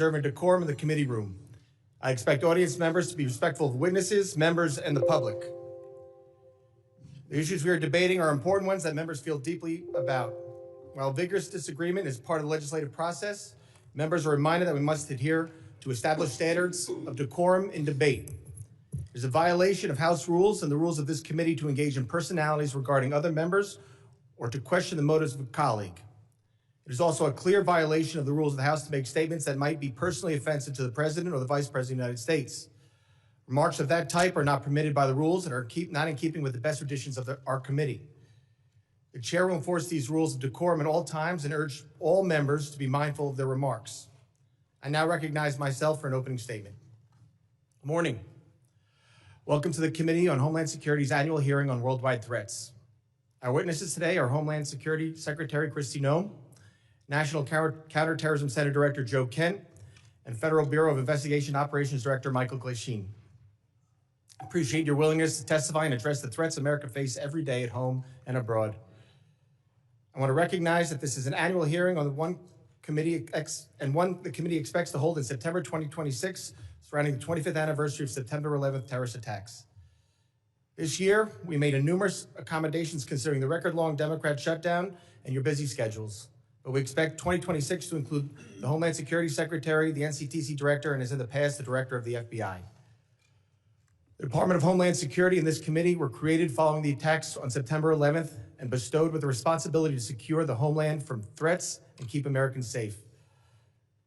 observing decorum in the committee room. I expect audience members to be respectful of witnesses, members, and the public. The issues we are debating are important ones that members feel deeply about. While vigorous disagreement is part of the legislative process, members are reminded that we must adhere to established standards of decorum in debate. It is a violation of House rules and the rules of this committee to engage in personalities regarding other members or to question the motives of a colleague. It is also a clear violation of the rules of the House to make statements that might be personally offensive to the President or the Vice President of the United States. Remarks of that type are not permitted by the rules and are not in keeping with the best traditions of our committee. The chair will enforce these rules of decorum at all times and urge all members to be mindful of their remarks. I now recognize myself for an opening statement. Good morning. Welcome to the Committee on Homeland Security's annual hearing on worldwide threats. Our witnesses today are Homeland Security Secretary Kristi Noem, National Counterterrorism Center Director Joe Kent, and Federal Bureau of Investigation Operations Director Michael Glasheen. I appreciate your willingness to testify and address the threats America faces every day at home and abroad. I want to recognize that this is an annual hearing on the one the committee expects to hold in September 2026, surrounding the 25th anniversary of September 11th terrorist attacks. This year, we made numerous accommodations considering the record-long Democrat shutdown and your busy schedules. But we expect 2026 to include the Homeland Security Secretary, the NCTC Director, and as in the past, the Director of the FBI. The Department of Homeland Security and this committee were created following the attacks on September 11th and bestowed with the responsibility to secure the homeland from threats and keep Americans safe.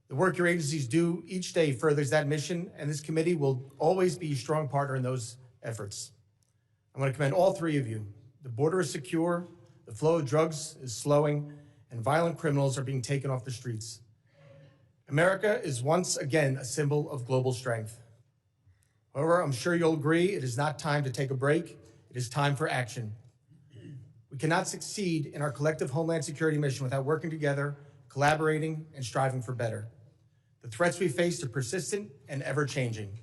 The work your agencies do each day furthers that mission, and this committee will always be a strong partner in those efforts. I want to commend all three of you. The border is secure, the flow of drugs is slowing, and violent criminals are being taken off the streets. America is once again a symbol of global strength. However, I'm sure you'll agree it is not time to take a break. It is time for action. We cannot succeed in our collective Homeland Security mission without working together, collaborating, and striving for better. The threats we face are persistent and ever-changing.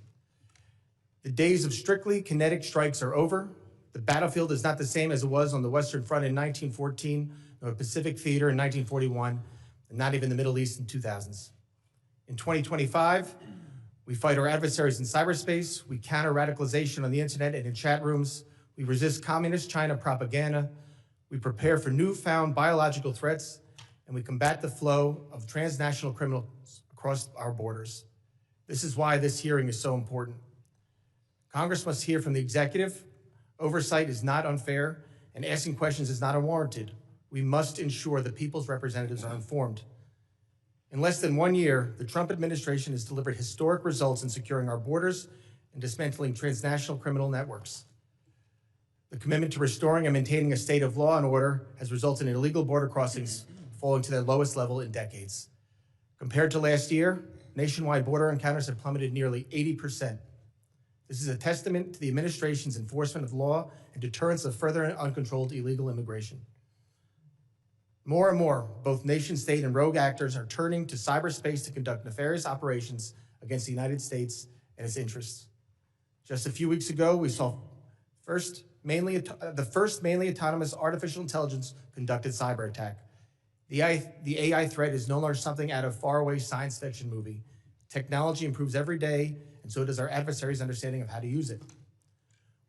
The days of strictly kinetic strikes are over. The battlefield is not the same as it was on the Western Front in 1914, nor Pacific Theater in 1941, and not even the Middle East in 2000s. In 2025, we fight our adversaries in cyberspace, we counter radicalization on the internet and in chat rooms, we resist communist China propaganda, we prepare for newfound biological threats, and we combat the flow of transnational criminals across our borders. This is why this hearing is so important. Congress must hear from the executive. Oversight is not unfair, and asking questions is not unwarranted. We must ensure the people's representatives are informed. In less than 1 year, the Trump administration has delivered historic results in securing our borders and dismantling transnational criminal networks. The commitment to restoring and maintaining a state of law and order has resulted in illegal border crossings falling to their lowest level in decades. Compared to last year, nationwide border encounters have plummeted nearly 80%. This is a testament to the administration's enforcement of law and deterrence of further and uncontrolled illegal immigration. More and more, both nation state and rogue actors are turning to cyberspace to conduct nefarious operations against the United States and its interests. Just a few weeks ago, we saw the first mainly autonomous artificial intelligence conducted cyber attack. The AI threat is no longer something out of faraway science fiction movie. Technology improves every day, and so does our adversaries' understanding of how to use it.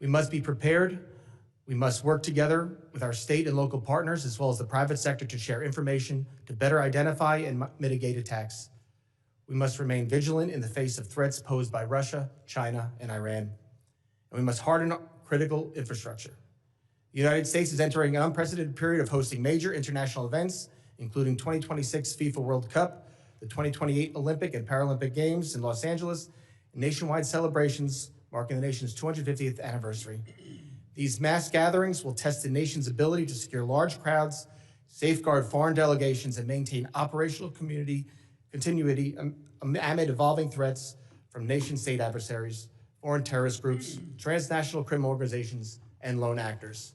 We must be prepared. We must work together with our state and local partners, as well as the private sector, to share information to better identify and mitigate attacks. We must remain vigilant in the face of threats posed by Russia, China, and Iran. And we must harden critical infrastructure. The United States is entering an unprecedented period of hosting major international events, including 2026 FIFA World Cup, the 2028 Olympic and Paralympic Games in Los Angeles, and nationwide celebrations marking the nation's 250th anniversary. These mass gatherings will test the nation's ability to secure large crowds, safeguard foreign delegations, and maintain operational continuity amid evolving threats from nation-state adversaries, foreign terrorist groups, transnational criminal organizations, and lone actors.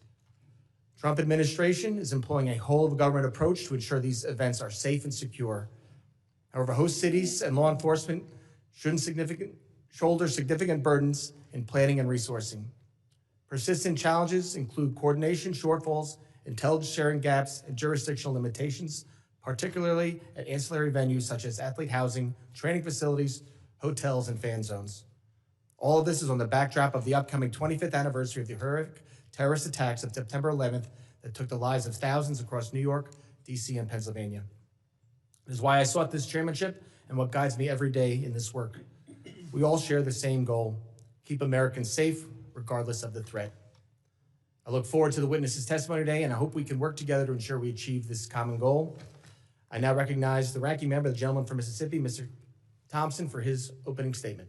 Trump administration is employing a whole-of-government approach to ensure these events are safe and secure. However, host cities and law enforcement shouldn't shoulder significant burdens in planning and resourcing. Persistent challenges include coordination shortfalls, intelligence sharing gaps, and jurisdictional limitations, particularly at ancillary venues such as athlete housing, training facilities, hotels, and fan zones. All of this is on the backdrop of the upcoming 25th anniversary of the horrific terrorist attacks of September 11th that took the lives of thousands across New York, DC, and Pennsylvania. It is why I sought this chairmanship and what guides me every day in this work. We all share the same goal: keep Americans safe, regardless of the threat. I look forward to the witnesses' testimony today, and I hope we can work together to ensure we achieve this common goal. I now recognize the ranking member, the gentleman from Mississippi, Mr. Thompson, for his opening statement.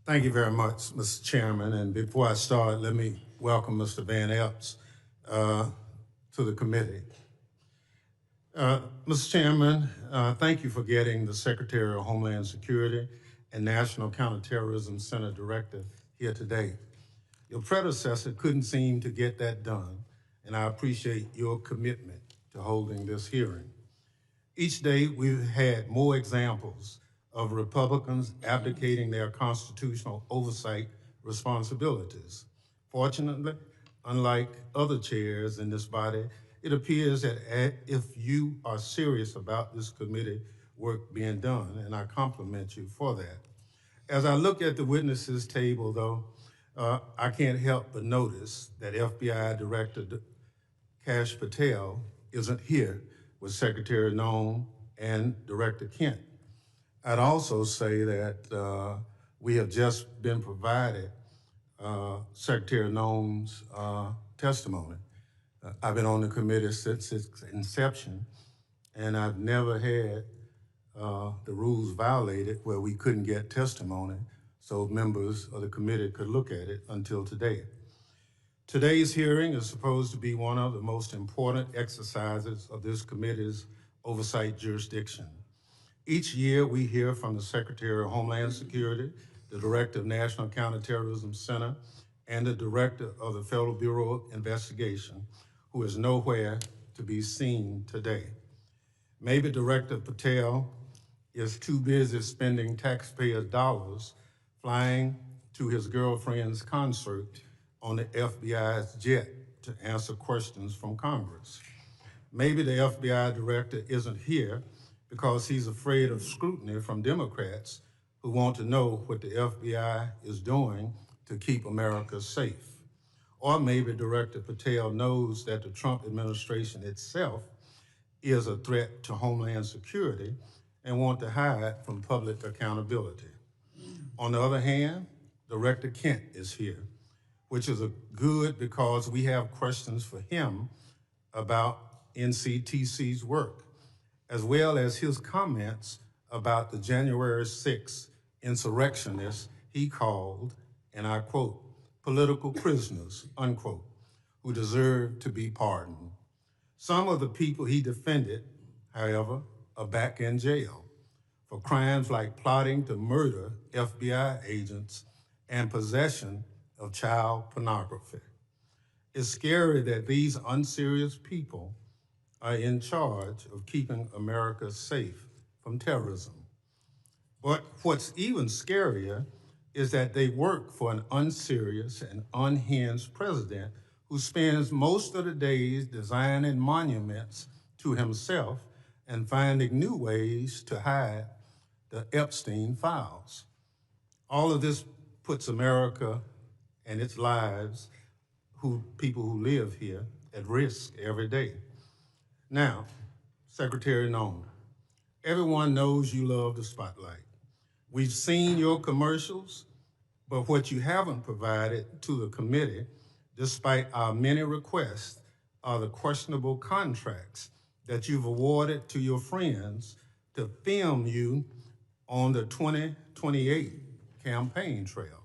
Thank you very much, Mr. Chairman. And before I start, let me welcome Mr. Van Epps to the committee. Mr. Chairman, thank you for getting the Secretary of Homeland Security and National Counterterrorism Center Director here today. Your predecessor couldn't seem to get that done, and I appreciate your commitment to holding this hearing. Each day, we've had more examples of Republicans abdicating their constitutional oversight responsibilities. Fortunately, unlike other chairs in this body, it appears that if you are serious about this committee work being done, and I compliment you for that. As I look at the witnesses table, though, I can't help but notice that FBI Director Kash Patel isn't here with Secretary Noem and Director Kent. I'd also say that we have just been provided Secretary Noem's testimony. I've been on the committee since its inception, and I've never had the rules violated where we couldn't get testimony so members of the committee could look at it until today. Today's hearing is supposed to be one of the most important exercises of this committee's oversight jurisdiction. Each year, we hear from the Secretary of Homeland Security, the Director of National Counterterrorism Center, and the Director of the Federal Bureau of Investigation, who is nowhere to be seen today. Maybe Director Patel is too busy spending taxpayers' dollars flying to his girlfriend's concert on the FBI's jet to answer questions from Congress. Maybe the FBI director isn't here because he's afraid of scrutiny from Democrats who want to know what the FBI is doing to keep America safe. Or maybe Director Patel knows that the Trump administration itself is a threat to Homeland Security and want to hide from public accountability. On the other hand, Director Kent is here, which is good because we have questions for him about NCTC's work, as well as his comments about the January 6th insurrectionists he called, and I quote, political prisoners, unquote, who deserve to be pardoned. Some of the people he defended, however, are back in jail for crimes like plotting to murder FBI agents and possession of child pornography. It's scary that these unserious people are in charge of keeping America safe from terrorism. But what's even scarier is that they work for an unserious and unhinged president who spends most of the days designing monuments to himself and finding new ways to hide the Epstein files. All of this puts America and its lives, people who live here, at risk every day. Now, Secretary Noem, everyone knows you love the spotlight. We've seen your commercials, but what you haven't provided to the committee, despite our many requests, are the questionable contracts that you've awarded to your friends to film you on the 2028 campaign trail.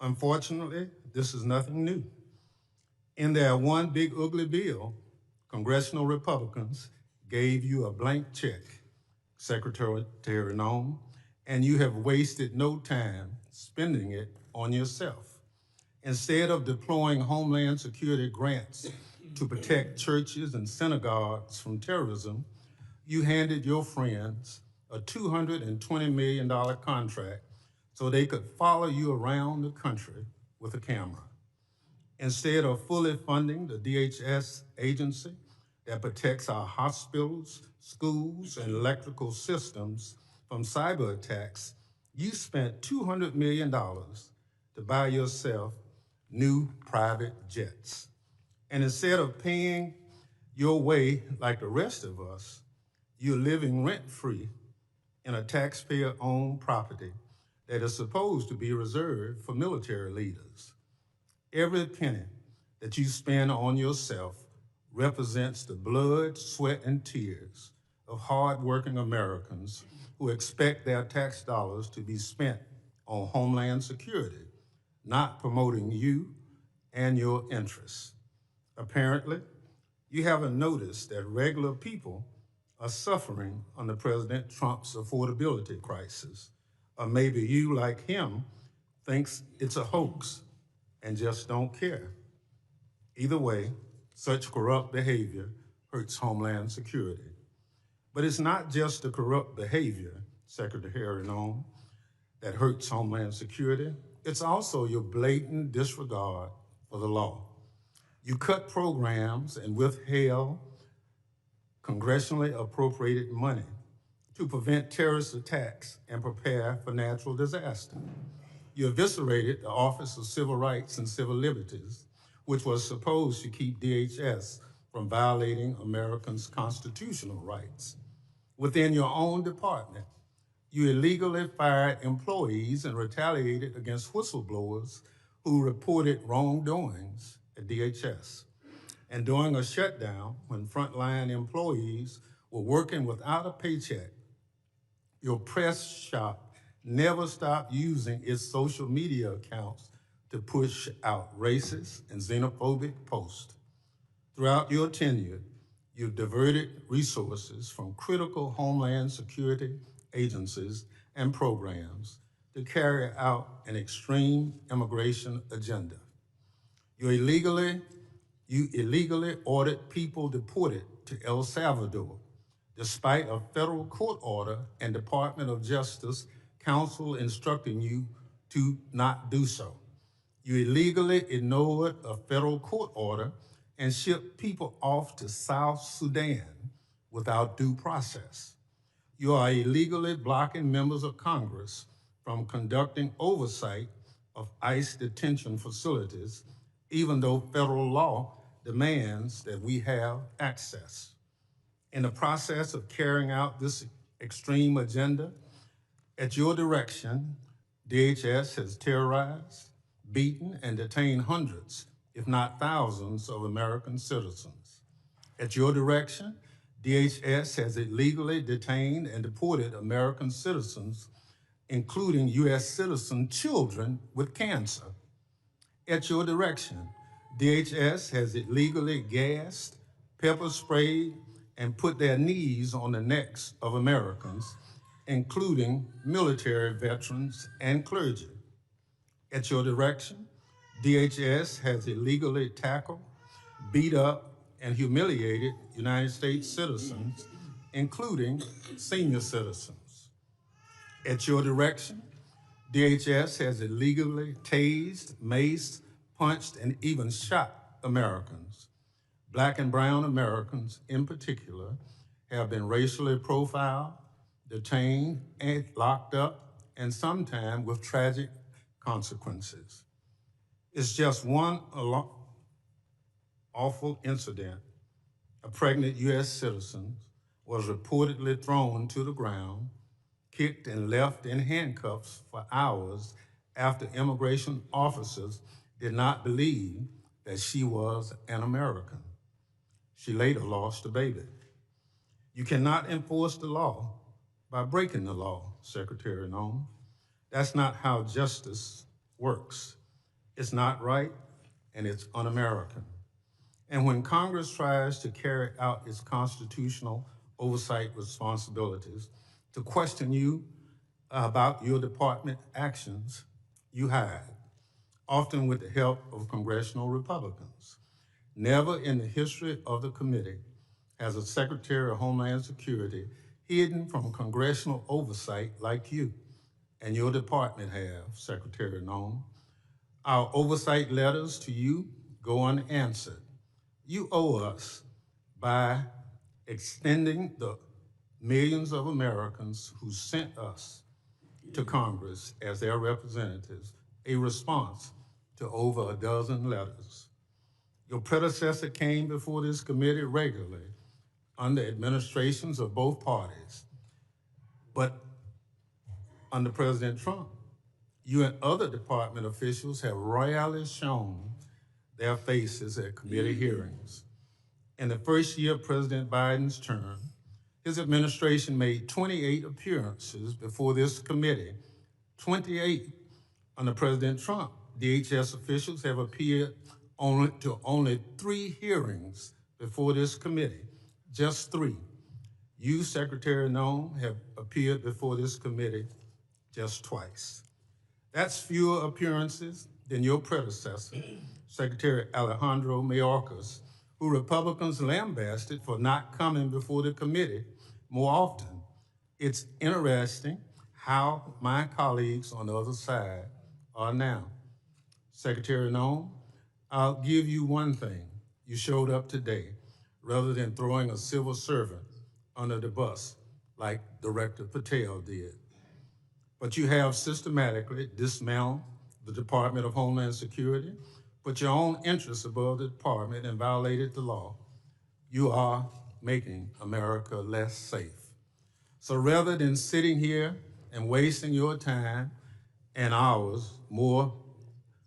Unfortunately, this is nothing new. In their one big ugly bill, Congressional Republicans gave you a blank check, Secretary Noem, and you have wasted no time spending it on yourself. Instead of deploying Homeland Security grants to protect churches and synagogues from terrorism, you handed your friends a $220 million contract so they could follow you around the country with a camera. Instead of fully funding the DHS agency, that protects our hospitals, schools, and electrical systems from cyber attacks, you spent $200 million to buy yourself new private jets. And instead of paying your way like the rest of us, you're living rent-free in a taxpayer-owned property that is supposed to be reserved for military leaders. Every penny that you spend on yourself represents the blood, sweat, and tears of hardworking Americans who expect their tax dollars to be spent on Homeland Security, not promoting you and your interests. Apparently, you haven't noticed that regular people are suffering under President Trump's affordability crisis. Or maybe you, like him, thinks it's a hoax and just don't care. Either way, such corrupt behavior hurts Homeland Security. But it's not just the corrupt behavior, Secretary Noem, that hurts Homeland Security. It's also your blatant disregard for the law. You cut programs and withheld congressionally appropriated money to prevent terrorist attacks and prepare for natural disaster. You eviscerated the Office of Civil Rights and Civil Liberties, which was supposed to keep DHS from violating Americans' constitutional rights. Within your own department, you illegally fired employees and retaliated against whistleblowers who reported wrongdoings at DHS. And during a shutdown, when frontline employees were working without a paycheck, your press shop never stopped using its social media accounts to push out racist and xenophobic posts. Throughout your tenure, you've diverted resources from critical Homeland Security agencies and programs to carry out an extreme immigration agenda. You illegally ordered people deported to El Salvador, despite a federal court order and Department of Justice counsel instructing you to not do so. You illegally ignored a federal court order and shipped people off to South Sudan without due process. You are illegally blocking members of Congress from conducting oversight of ICE detention facilities, even though federal law demands that we have access. In the process of carrying out this extreme agenda, at your direction, DHS has terrorized, beaten, and detained hundreds, if not thousands, of American citizens. At your direction, DHS has illegally detained and deported American citizens, including U.S. citizen children with cancer. At your direction, DHS has illegally gassed, pepper sprayed, and put their knees on the necks of Americans, including military veterans and clergy. At your direction, DHS has illegally tackled, beat up, and humiliated United States citizens, including senior citizens. At your direction, DHS has illegally tased, maced, punched, and even shot Americans. Black and brown Americans in particular have been racially profiled, detained, and locked up, and sometimes with tragic consequences. It's just one awful incident. A pregnant U.S. citizen was reportedly thrown to the ground, kicked and left in handcuffs for hours after immigration officers did not believe that she was an American. She later lost a baby. You cannot enforce the law by breaking the law, Secretary Noem. That's not how justice works. It's not right, and it's un-American. And when Congress tries to carry out its constitutional oversight responsibilities, to question you about your department actions, you hide, often with the help of congressional Republicans. Never in the history of the committee has a Secretary of Homeland Security hidden from congressional oversight like you and your department have, Secretary Noem. Our oversight letters to you go unanswered. You owe us by extending the millions of Americans who sent us to Congress as their representatives a response to over a dozen letters. Your predecessor came before this committee regularly under administrations of both parties, but under President Trump, you and other department officials have royally shown their faces at committee hearings. In the first year of President Biden's term, his administration made 28 appearances before this committee. 28. Under President Trump, DHS officials have appeared only 3 hearings before this committee, just 3. You, Secretary Noem, have appeared before this committee just twice. That's fewer appearances than your predecessor, Secretary Alejandro Mayorkas, who Republicans lambasted for not coming before the committee more often. It's interesting how my colleagues on the other side are now. Secretary Noem, I'll give you one thing. You showed up today rather than throwing a civil servant under the bus like Director Patel did. But you have systematically dismantled the Department of Homeland Security, put your own interests above the department, and violated the law. You are making America less safe. So rather than sitting here and wasting your time and ours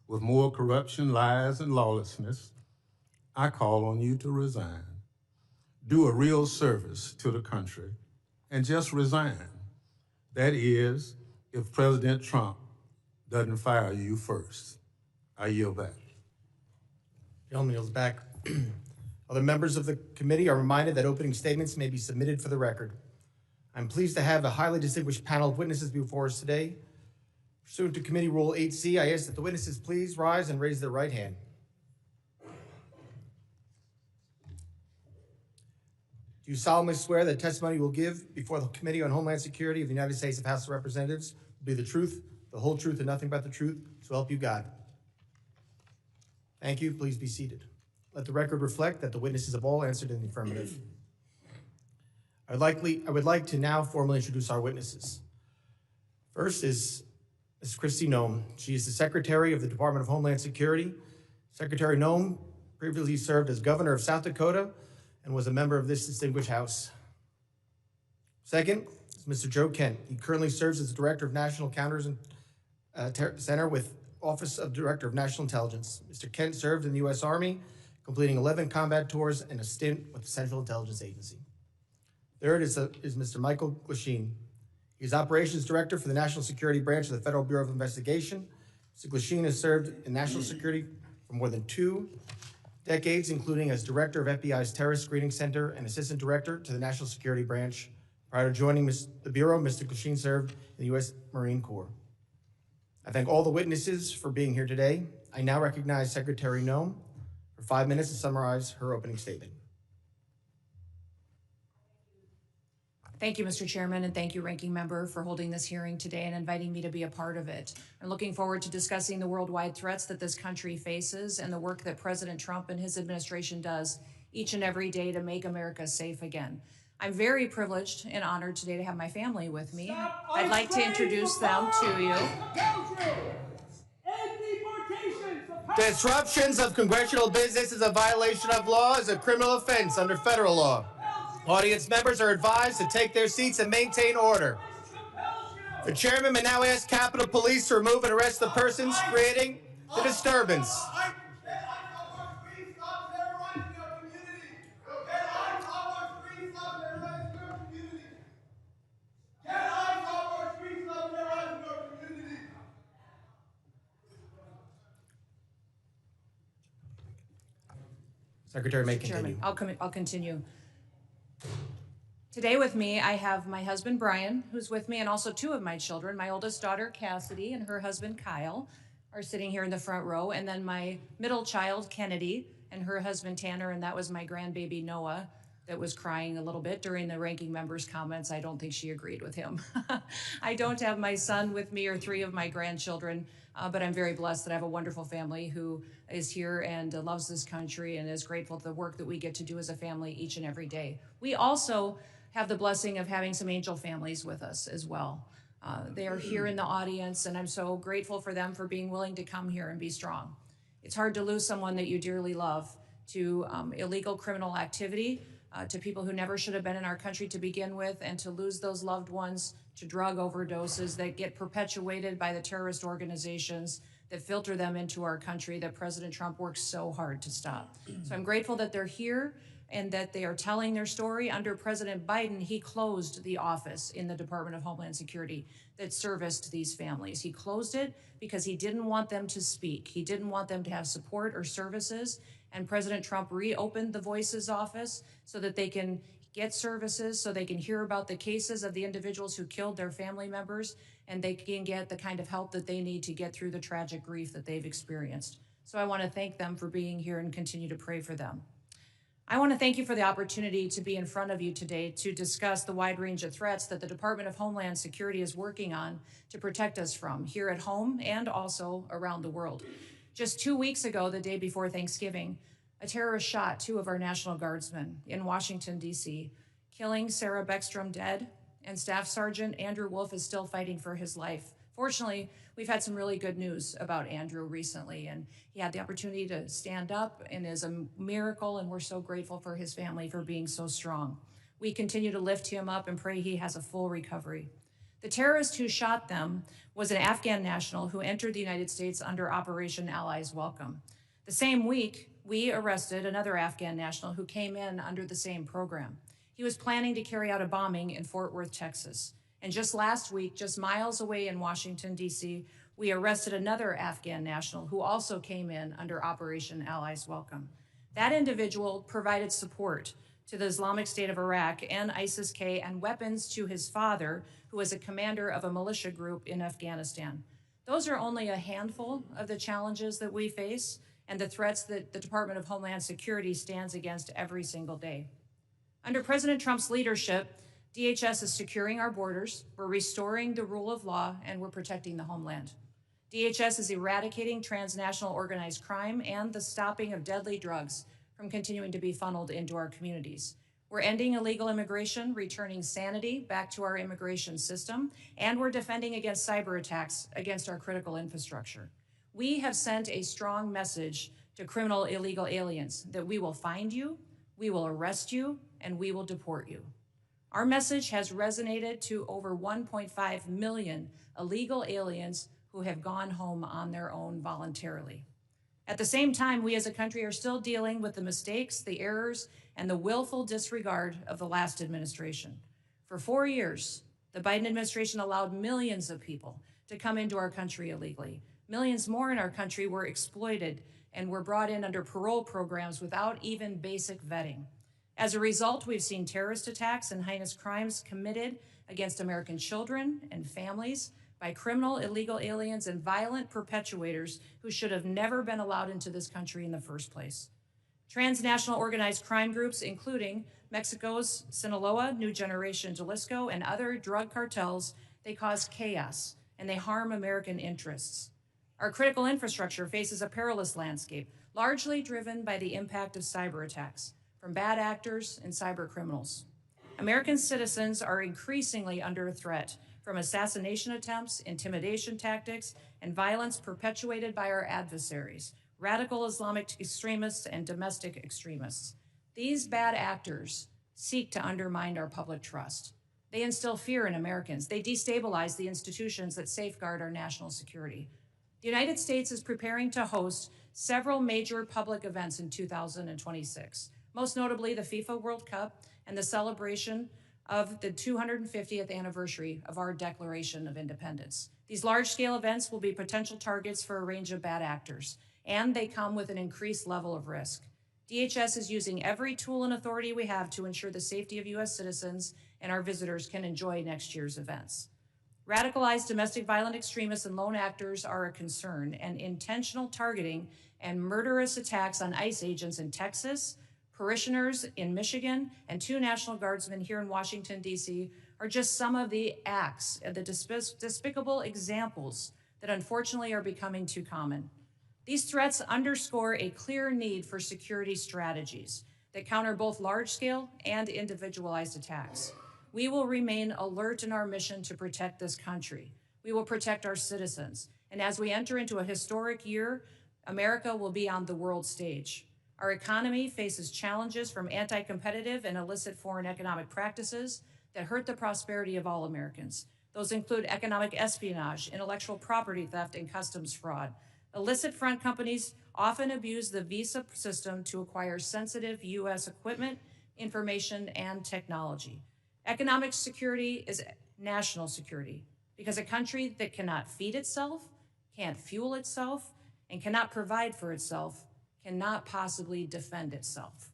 with more corruption, lies, and lawlessness, I call on you to resign. Do a real service to the country and just resign. That is, if President Trump doesn't fire you first. I yield back. Gentleman yields back. Other members of the committee are reminded that opening statements may be submitted for the record. I'm pleased to have a highly distinguished panel of witnesses before us today. Pursuant to Committee Rule 8C, I ask that the witnesses please rise and raise their right hand. Do you solemnly swear that testimony you will give before the Committee on Homeland Security of the United States House of Representatives will be the truth, the whole truth, and nothing but the truth, so help you God? Thank you. Please be seated. Let the record reflect that the witnesses have all answered in the affirmative. I would like to now formally introduce our witnesses. First is Ms. Kristi Noem. She is the Secretary of the Department of Homeland Security. Secretary Noem previously served as Governor of South Dakota and was a member of this distinguished House. Second is Mr. Joe Kent. He currently serves as Director of National Counterterrorism Center with Office of Director of National Intelligence. Mr. Kent served in the U.S. Army, completing 11 combat tours and a stint with the Central Intelligence Agency. Third is Mr. Michael Glasheen. He's Operations Director for the National Security Branch of the Federal Bureau of Investigation. Mr. Glasheen has served in national security for more than 2 decades, including as Director of FBI's Terrorist Screening Center and Assistant Director to the National Security Branch. Prior to joining the Bureau, Mr. Glasheen served in the U.S. Marine Corps. I thank all the witnesses for being here today. I now recognize Secretary Noem for 5 minutes to summarize her opening statement. Thank you, Mr. Chairman, and thank you, Ranking Member, for holding this hearing today and inviting me to be a part of it. I'm looking forward to discussing the worldwide threats that this country faces and the work that President Trump and his administration does each and every day to make America safe again. I'm very privileged and honored today to have my family with me. I'd like to introduce them to you. Disruptions of congressional business is a violation of law, is a criminal offense under federal law. Audience members are advised to take their seats and maintain order. The chairman may now ask Capitol Police to remove and arrest the persons creating the disturbance. Secretary may continue. Chairman, I'll continue. Today with me, I have my husband, Brian, who's with me, and also 2 of my children. My oldest daughter, Cassidy, and her husband, Kyle, are sitting here in the front row. And then my middle child, Kennedy, and her husband, Tanner, and that was my grandbaby, Noah, that was crying a little bit during the ranking member's comments. I don't think she agreed with him. I don't have my son with me or 3 of my grandchildren, but I'm very blessed that I have a wonderful family who is here and loves this country and is grateful for the work that we get to do as a family each and every day. We also have the blessing of having some angel families with us as well. They are here in the audience, and I'm so grateful for them for being willing to come here and be strong. It's hard to lose someone that you dearly love to illegal criminal activity, to people who never should have been in our country to begin with, and to lose those loved ones to drug overdoses that get perpetuated by the terrorist organizations that filter them into our country that President Trump works so hard to stop. So I'm grateful that they're here and that they are telling their story. Under President Biden, he closed the office in the Department of Homeland Security that serviced these families. He closed it because he didn't want them to speak. He didn't want them to have support or services. And President Trump reopened the Voices office so that they can get services, so they can hear about the cases of the individuals who killed their family members, and they can get the kind of help that they need to get through the tragic grief that they've experienced. So I want to thank them for being here and continue to pray for them. I want to thank you for the opportunity to be in front of you today to discuss the wide range of threats that the Department of Homeland Security is working on to protect us from here at home and also around the world. Just 2 weeks ago, the day before Thanksgiving, a terrorist shot 2 of our National Guardsmen in Washington, D.C., killing Sarah Beckstrom dead, and Staff Sergeant Andrew Wolf is still fighting for his life. Fortunately, we've had some really good news about Andrew recently, and he had the opportunity to stand up and is a miracle, and we're so grateful for his family for being so strong. We continue to lift him up and pray he has a full recovery. The terrorist who shot them was an Afghan national who entered the United States under Operation Allies Welcome. The same week, we arrested another Afghan national who came in under the same program. He was planning to carry out a bombing in Fort Worth, Texas. And just last week, just miles away in Washington, D.C., we arrested another Afghan national who also came in under Operation Allies Welcome. That individual provided support to the Islamic State of Iraq and ISIS-K and weapons to his father, who was a commander of a militia group in Afghanistan. Those are only a handful of the challenges that we face and the threats that the Department of Homeland Security stands against every single day. Under President Trump's leadership, DHS is securing our borders, we're restoring the rule of law, and we're protecting the homeland. DHS is eradicating transnational organized crime and the stopping of deadly drugs from continuing to be funneled into our communities. We're ending illegal immigration, returning sanity back to our immigration system, and we're defending against cyber attacks against our critical infrastructure. We have sent a strong message to criminal illegal aliens that we will find you, we will arrest you, and we will deport you. Our message has resonated to over 1.5 million illegal aliens who have gone home on their own voluntarily. At the same time, we as a country are still dealing with the mistakes, the errors, and the willful disregard of the last administration. For 4 years, the Biden administration allowed millions of people to come into our country illegally. Millions more in our country were exploited and were brought in under parole programs without even basic vetting. As a result, we've seen terrorist attacks and heinous crimes committed against American children and families by criminal illegal aliens and violent perpetuators who should have never been allowed into this country in the first place. Transnational organized crime groups, including Mexico's Sinaloa, New Generation Jalisco, and other drug cartels, they cause chaos and they harm American interests. Our critical infrastructure faces a perilous landscape, largely driven by the impact of cyber attacks from bad actors and cyber criminals. American citizens are increasingly under threat from assassination attempts, intimidation tactics, and violence perpetuated by our adversaries, radical Islamic extremists and domestic extremists. These bad actors seek to undermine our public trust. They instill fear in Americans. They destabilize the institutions that safeguard our national security. The United States is preparing to host several major public events in 2026, most notably the FIFA World Cup and the celebration of the 250th anniversary of our Declaration of Independence. These large-scale events will be potential targets for a range of bad actors, and they come with an increased level of risk. DHS is using every tool and authority we have to ensure the safety of U.S. citizens and our visitors can enjoy next year's events. Radicalized domestic violent extremists and lone actors are a concern, and intentional targeting and murderous attacks on ICE agents in Texas, parishioners in Michigan, and 2 National Guardsmen here in Washington, D.C. are just some of the acts and the despicable examples that unfortunately are becoming too common. These threats underscore a clear need for security strategies that counter both large-scale and individualized attacks. We will remain alert in our mission to protect this country. We will protect our citizens. And as we enter into a historic year, America will be on the world stage. Our economy faces challenges from anti-competitive and illicit foreign economic practices that hurt the prosperity of all Americans. Those include economic espionage, intellectual property theft, and customs fraud. Illicit front companies often abuse the visa system to acquire sensitive U.S. equipment, information, and technology. Economic security is national security because a country that cannot feed itself, can't fuel itself, and cannot provide for itself cannot possibly defend itself.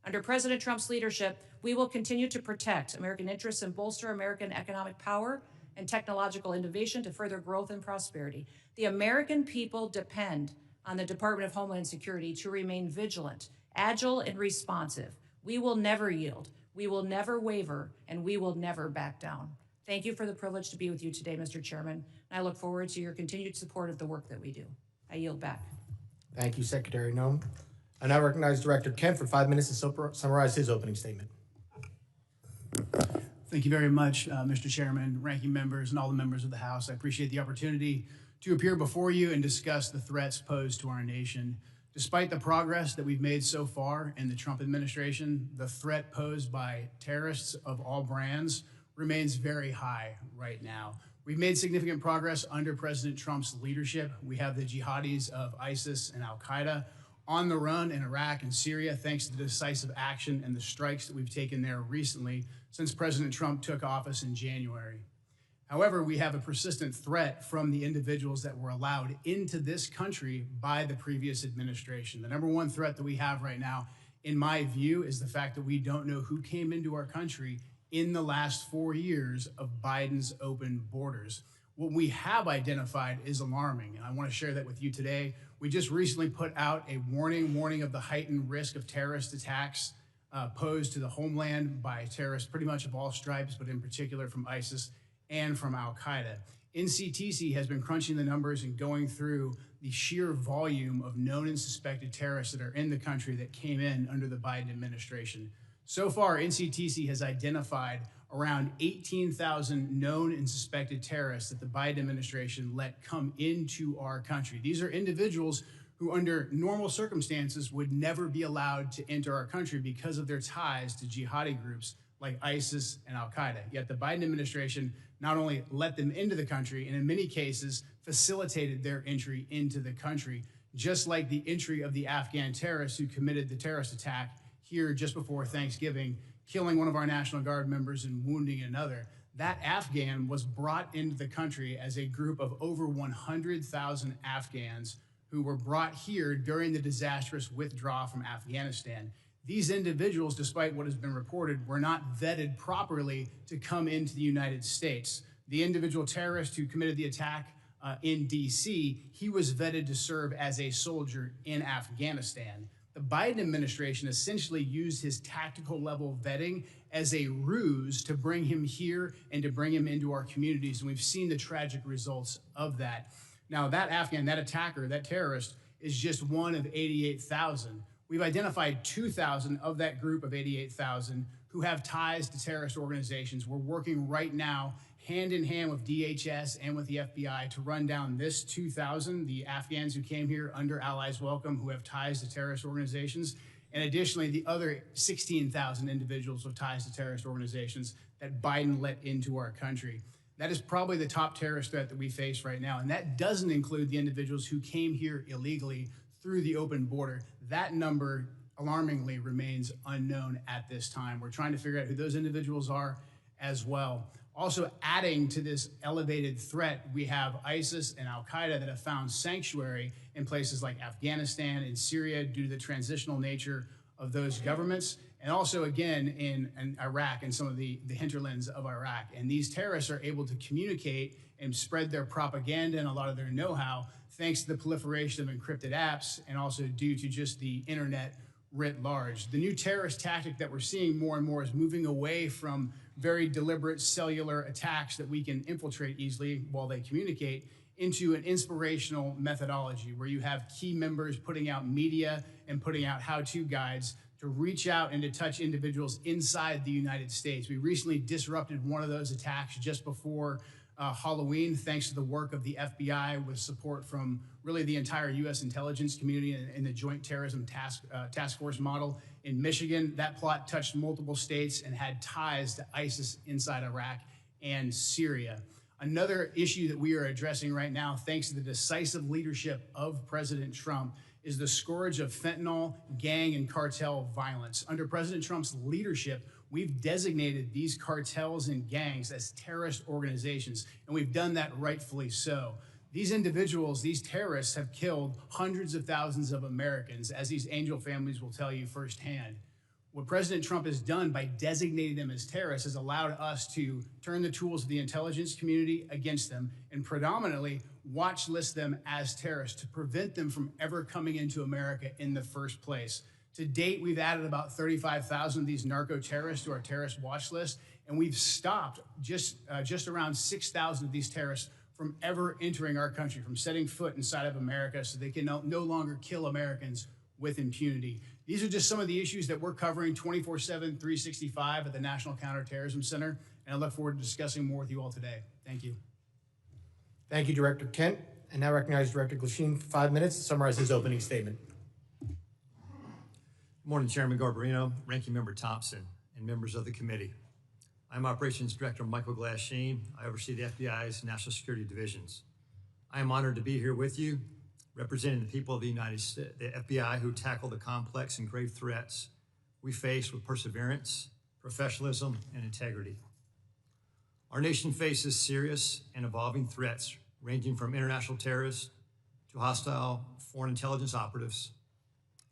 Under President Trump's leadership, we will continue to protect American interests and bolster American economic power and technological innovation to further growth and prosperity. The American people depend on the Department of Homeland Security to remain vigilant, agile, and responsive. We will never yield, we will never waver, and we will never back down. Thank you for the privilege to be with you today, Mr. Chairman, and I look forward to your continued support of the work that we do. I yield back. Thank you, Secretary Noem. I now recognize Director Kent for 5 minutes to summarize his opening statement. Thank you very much, Mr. Chairman, ranking members, and all the members of the House. I appreciate the opportunity to appear before you and discuss the threats posed to our nation. Despite the progress that we've made so far in the Trump administration, the threat posed by terrorists of all brands remains very high right now. We've made significant progress under President Trump's leadership. We have the jihadis of ISIS and al-Qaeda on the run in Iraq and Syria, thanks to the decisive action and the strikes that we've taken there recently since President Trump took office in January. However, we have a persistent threat from the individuals that were allowed into this country by the previous administration. The number one threat that we have right now, in my view, is the fact that we don't know who came into our country in the last 4 years of Biden's open borders. What we have identified is alarming, and I want to share that with you today. We just recently put out a warning of the heightened risk of terrorist attacks posed to the homeland by terrorists pretty much of all stripes, but in particular from ISIS and from al-Qaeda. NCTC has been crunching the numbers and going through the sheer volume of known and suspected terrorists that are in the country that came in under the Biden administration. So far, NCTC has identified around 18,000 known and suspected terrorists that the Biden administration let come into our country. These are individuals who under normal circumstances would never be allowed to enter our country because of their ties to jihadi groups like ISIS and al-Qaeda. Yet the Biden administration not only let them into the country, and in many cases facilitated their entry into the country, just like the entry of the Afghan terrorists who committed the terrorist attack here just before Thanksgiving, killing one of our National Guard members and wounding another. That Afghan was brought into the country as a group of over 100,000 Afghans who were brought here during the disastrous withdrawal from Afghanistan. These individuals, despite what has been reported, were not vetted properly to come into the United States. The individual terrorist who committed the attack in DC, he was vetted to serve as a soldier in Afghanistan. The Biden administration essentially used his tactical level vetting as a ruse to bring him here and to bring him into our communities. And we've seen the tragic results of that. Now, that Afghan, that attacker, that terrorist is just one of 88,000. We've identified 2,000 of that group of 88,000 who have ties to terrorist organizations. We're working right now hand in hand with DHS and with the FBI to run down this 2,000, the Afghans who came here under Allies Welcome who have ties to terrorist organizations, and additionally the other 16,000 individuals with ties to terrorist organizations that Biden let into our country. That is probably the top terrorist threat that we face right now, and that doesn't include the individuals who came here illegally through the open border. That number, alarmingly, remains unknown at this time. We're trying to figure out who those individuals are as well. Also adding to this elevated threat, we have ISIS and al-Qaeda that have found sanctuary in places like Afghanistan and Syria due to the transitional nature of those governments, and also again in Iraq and some of the hinterlands of Iraq. And these terrorists are able to communicate and spread their propaganda and a lot of their know-how thanks to the proliferation of encrypted apps and also due to just the internet writ large. The new terrorist tactic that we're seeing more and more is moving away from very deliberate cellular attacks that we can infiltrate easily while they communicate into an inspirational methodology where you have key members putting out media and putting out how-to guides to reach out and to touch individuals inside the United States. We recently disrupted one of those attacks just before Halloween, thanks to the work of the FBI with support from really the entire U.S. intelligence community and the Joint Terrorism Task Force model in Michigan. That plot touched multiple states and had ties to ISIS inside Iraq and Syria. Another issue that we are addressing right now, thanks to the decisive leadership of President Trump, is the scourge of fentanyl, gang, and cartel violence. Under President Trump's leadership, we've designated these cartels and gangs as terrorist organizations, and we've done that rightfully so. These individuals, these terrorists, have killed hundreds of thousands of Americans, as these angel families will tell you firsthand. What President Trump has done by designating them as terrorists has allowed us to turn the tools of the intelligence community against them and predominantly watch list them as terrorists to prevent them from ever coming into America in the first place. To date, we've added about 35,000 of these narco-terrorists to our terrorist watch list, and we've stopped just around 6,000 of these terrorists from ever entering our country, from setting foot inside of America, so they can no longer kill Americans with impunity. These are just some of the issues that we're covering 24/7, 365 at the National Counterterrorism Center, and I look forward to discussing more with you all today. Thank you. Thank you, Director Kent. And now recognize Director Glasheen for 5 minutes to summarize his opening statement. Good morning, Chairman Garbarino, Ranking Member Thompson, and members of the committee. I'm Operations Director Michael Glasheen. I oversee the FBI's National Security Divisions. I am honored to be here with you, representing the people of the United States, the FBI, who tackle the complex and grave threats we face with perseverance, professionalism, and integrity. Our nation faces serious and evolving threats ranging from international terrorists to hostile foreign intelligence operatives,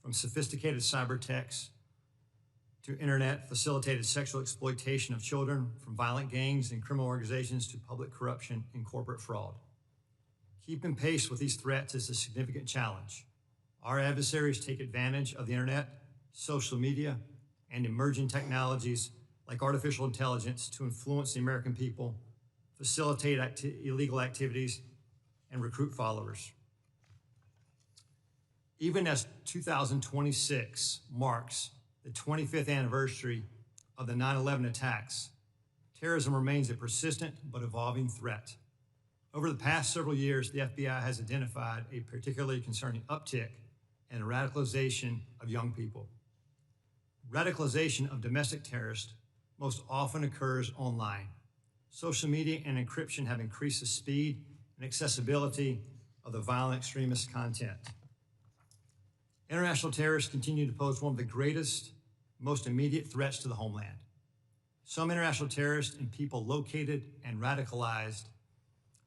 from sophisticated cyber attacks to internet-facilitated sexual exploitation of children, from violent gangs and criminal organizations to public corruption and corporate fraud. Keeping pace with these threats is a significant challenge. Our adversaries take advantage of the internet, social media, and emerging technologies like artificial intelligence to influence the American people, facilitate illegal activities, and recruit followers. Even as 2026 marks the 25th anniversary of the 9/11 attacks, terrorism remains a persistent but evolving threat. Over the past several years, the FBI has identified a particularly concerning uptick in radicalization of young people. Radicalization of domestic terrorists most often occurs online. Social media and encryption have increased the speed and accessibility of the violent extremist content. International terrorists continue to pose one of the greatest, most immediate threats to the homeland. Some international terrorists and people located and radicalized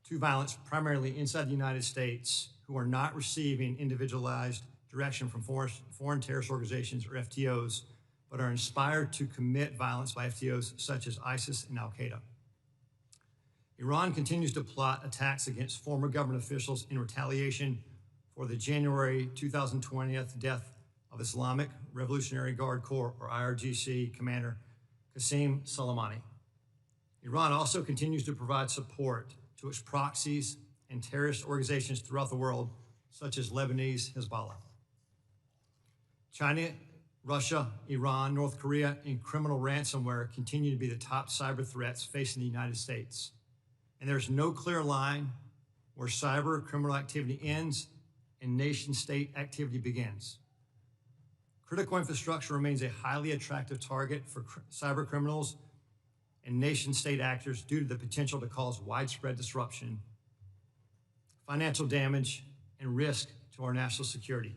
to violence primarily inside the United States who are not receiving individualized direction from foreign terrorist organizations or FTOs, but are inspired to commit violence by FTOs such as ISIS and al-Qaeda. Iran continues to plot attacks against former government officials in retaliation for the January 2020 death of Islamic Revolutionary Guard Corps, or IRGC, Commander Qasem Soleimani. Iran also continues to provide support to its proxies and terrorist organizations throughout the world, such as Lebanese Hezbollah. China, Russia, Iran, North Korea, and criminal ransomware continue to be the top cyber threats facing the United States. And there's no clear line where cyber criminal activity ends and nation-state activity begins. Critical infrastructure remains a highly attractive target for cyber criminals and nation-state actors due to the potential to cause widespread disruption, financial damage, and risk to our national security.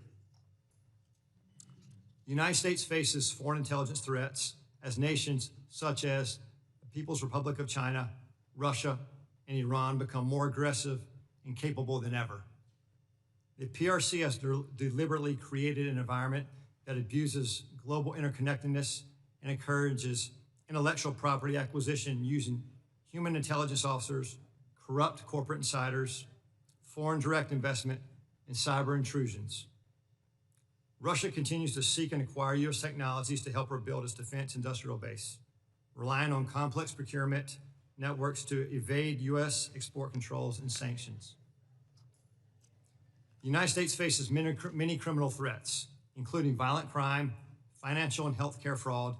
The United States faces foreign intelligence threats as nations such as the People's Republic of China, Russia, and Iran become more aggressive and capable than ever. The PRC has deliberately created an environment that abuses global interconnectedness and encourages intellectual property acquisition using human intelligence officers, corrupt corporate insiders, foreign direct investment, and cyber intrusions. Russia continues to seek and acquire U.S. technologies to help her build its defense industrial base, relying on complex procurement networks to evade U.S. export controls and sanctions. The United States faces many criminal threats, including violent crime, financial and healthcare fraud,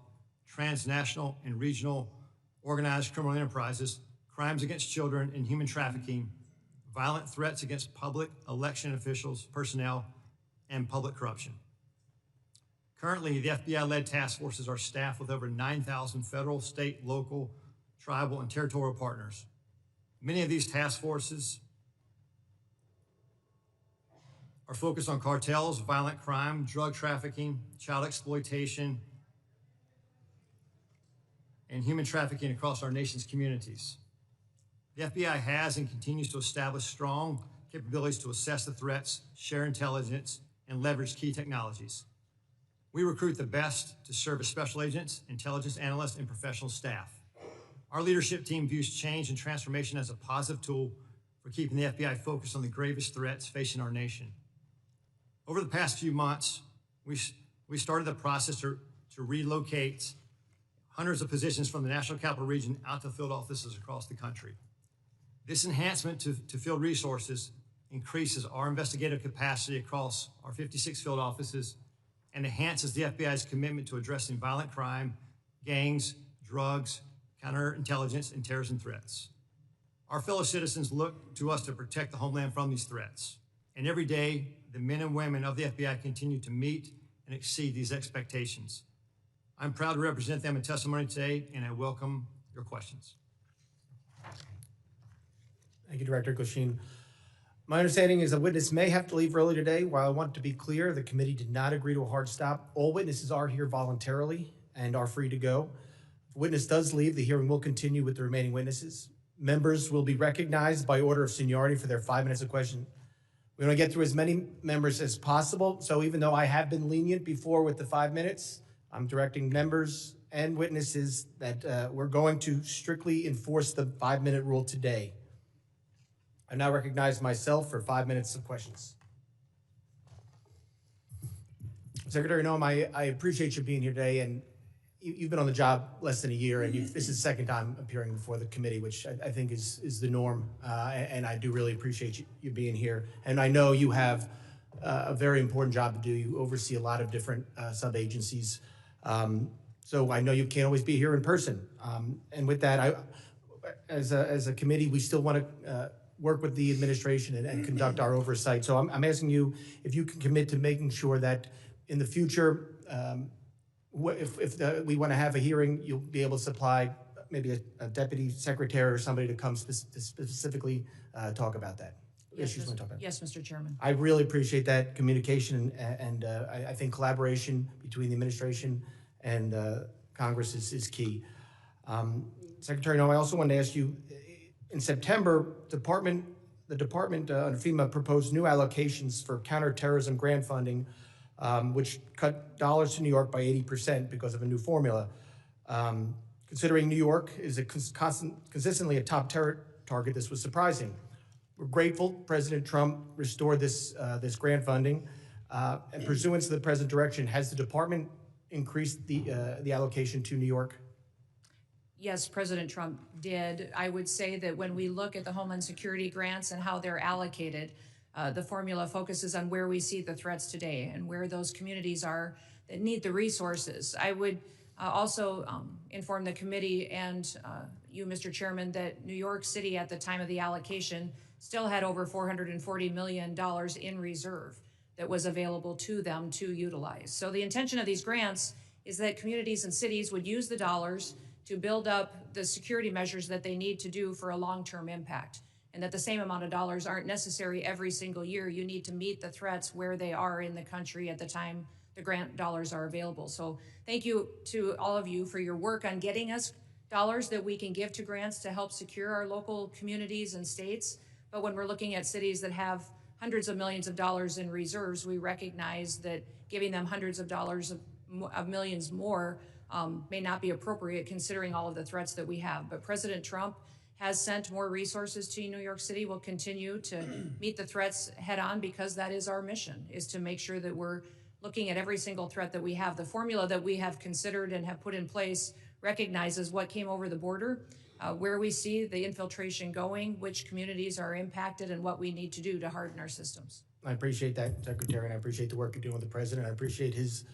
transnational and regional organized criminal enterprises, crimes against children, and human trafficking, violent threats against public election officials, personnel, and public corruption. Currently, the FBI-led task forces are staffed with over 9,000 federal, state, local, tribal, and territorial partners. Many of these task forces are focused on cartels, violent crime, drug trafficking, child exploitation, and human trafficking across our nation's communities. The FBI has and continues to establish strong capabilities to assess the threats, share intelligence, and leverage key technologies. We recruit the best to serve as special agents, intelligence analysts, and professional staff. Our leadership team views change and transformation as a positive tool for keeping the FBI focused on the gravest threats facing our nation. Over the past few months, we started the process to relocate hundreds of positions from the National Capital Region out to field offices across the country. This enhancement to field resources increases our investigative capacity across our 56 field offices and enhances the FBI's commitment to addressing violent crime, gangs, drugs, counterintelligence, and terrorism threats. Our fellow citizens look to us to protect the homeland from these threats. And every day, the men and women of the FBI continue to meet and exceed these expectations. I'm proud to represent them in testimony today, and I welcome your questions. Thank you, Director Glasheen. My understanding is a witness may have to leave early today. While I want to be clear, the committee did not agree to a hard stop. All witnesses are here voluntarily and are free to go. If a witness does leave, the hearing will continue with the remaining witnesses. Members will be recognized by order of seniority for their 5 minutes of question. We want to get through as many members as possible. So even though I have been lenient before with the 5 minutes, I'm directing members and witnesses that we're going to strictly enforce the 5-minute rule today. I now recognize myself for 5 minutes of questions. Secretary Noem, I appreciate you being here today, and you've been on the job less than a year, and this is the second time appearing before the committee, which I think is the norm, and I do really appreciate you being here. And I know you have a very important job to do. You oversee a lot of different sub-agencies, so I know you can't always be here in person. And with that, as a committee, we still want to work with the administration and conduct our oversight. So I'm asking you if you can commit to making sure that in the future, if we want to have a hearing, you'll be able to supply maybe a deputy secretary or somebody to come specifically talk about that. Yes, Mr. Chairman. I really appreciate that communication, and I think collaboration between the administration and Congress is key. Secretary Noem, I also wanted to ask you, in September, the department under FEMA proposed new allocations for counterterrorism grant funding, which cut dollars to New York by 80% because of a new formula. Considering New York is consistently a top terror target, this was surprising. We're grateful President Trump restored this grant funding, and pursuant to the present direction, has the department increased the allocation to New York? Yes, President Trump did. I would say that when we look at the Homeland Security grants and how they're allocated, the formula focuses on where we see the threats today and where those communities are that need the resources. I would also inform the committee and you, Mr. Chairman, that New York City at the time of the allocation still had over $440 million in reserve that was available to them to utilize. So the intention of these grants is that communities and cities would use the dollars to build up the security measures that they need to do for a long-term impact, and that the same amount of dollars aren't necessary every single year. You need to meet the threats where they are in the country at the time the grant dollars are available. So thank you to all of you for your work on getting us dollars that we can give to grants to help secure our local communities and states. But when we're looking at cities that have hundreds of millions of dollars in reserves, we recognize that giving them hundreds of dollars of millions more may not be appropriate considering all of the threats that we have. But President Trump has sent more resources to New York City. We'll continue to meet the threats head on because that is our mission, is to make sure that we're looking at every single threat that we have. The formula that we have considered and have put in place recognizes what came over the border, where we see the infiltration going, which communities are impacted, and what we need to do to harden our systems. I appreciate that, Secretary, and I appreciate the work you're doing with the President. I appreciate his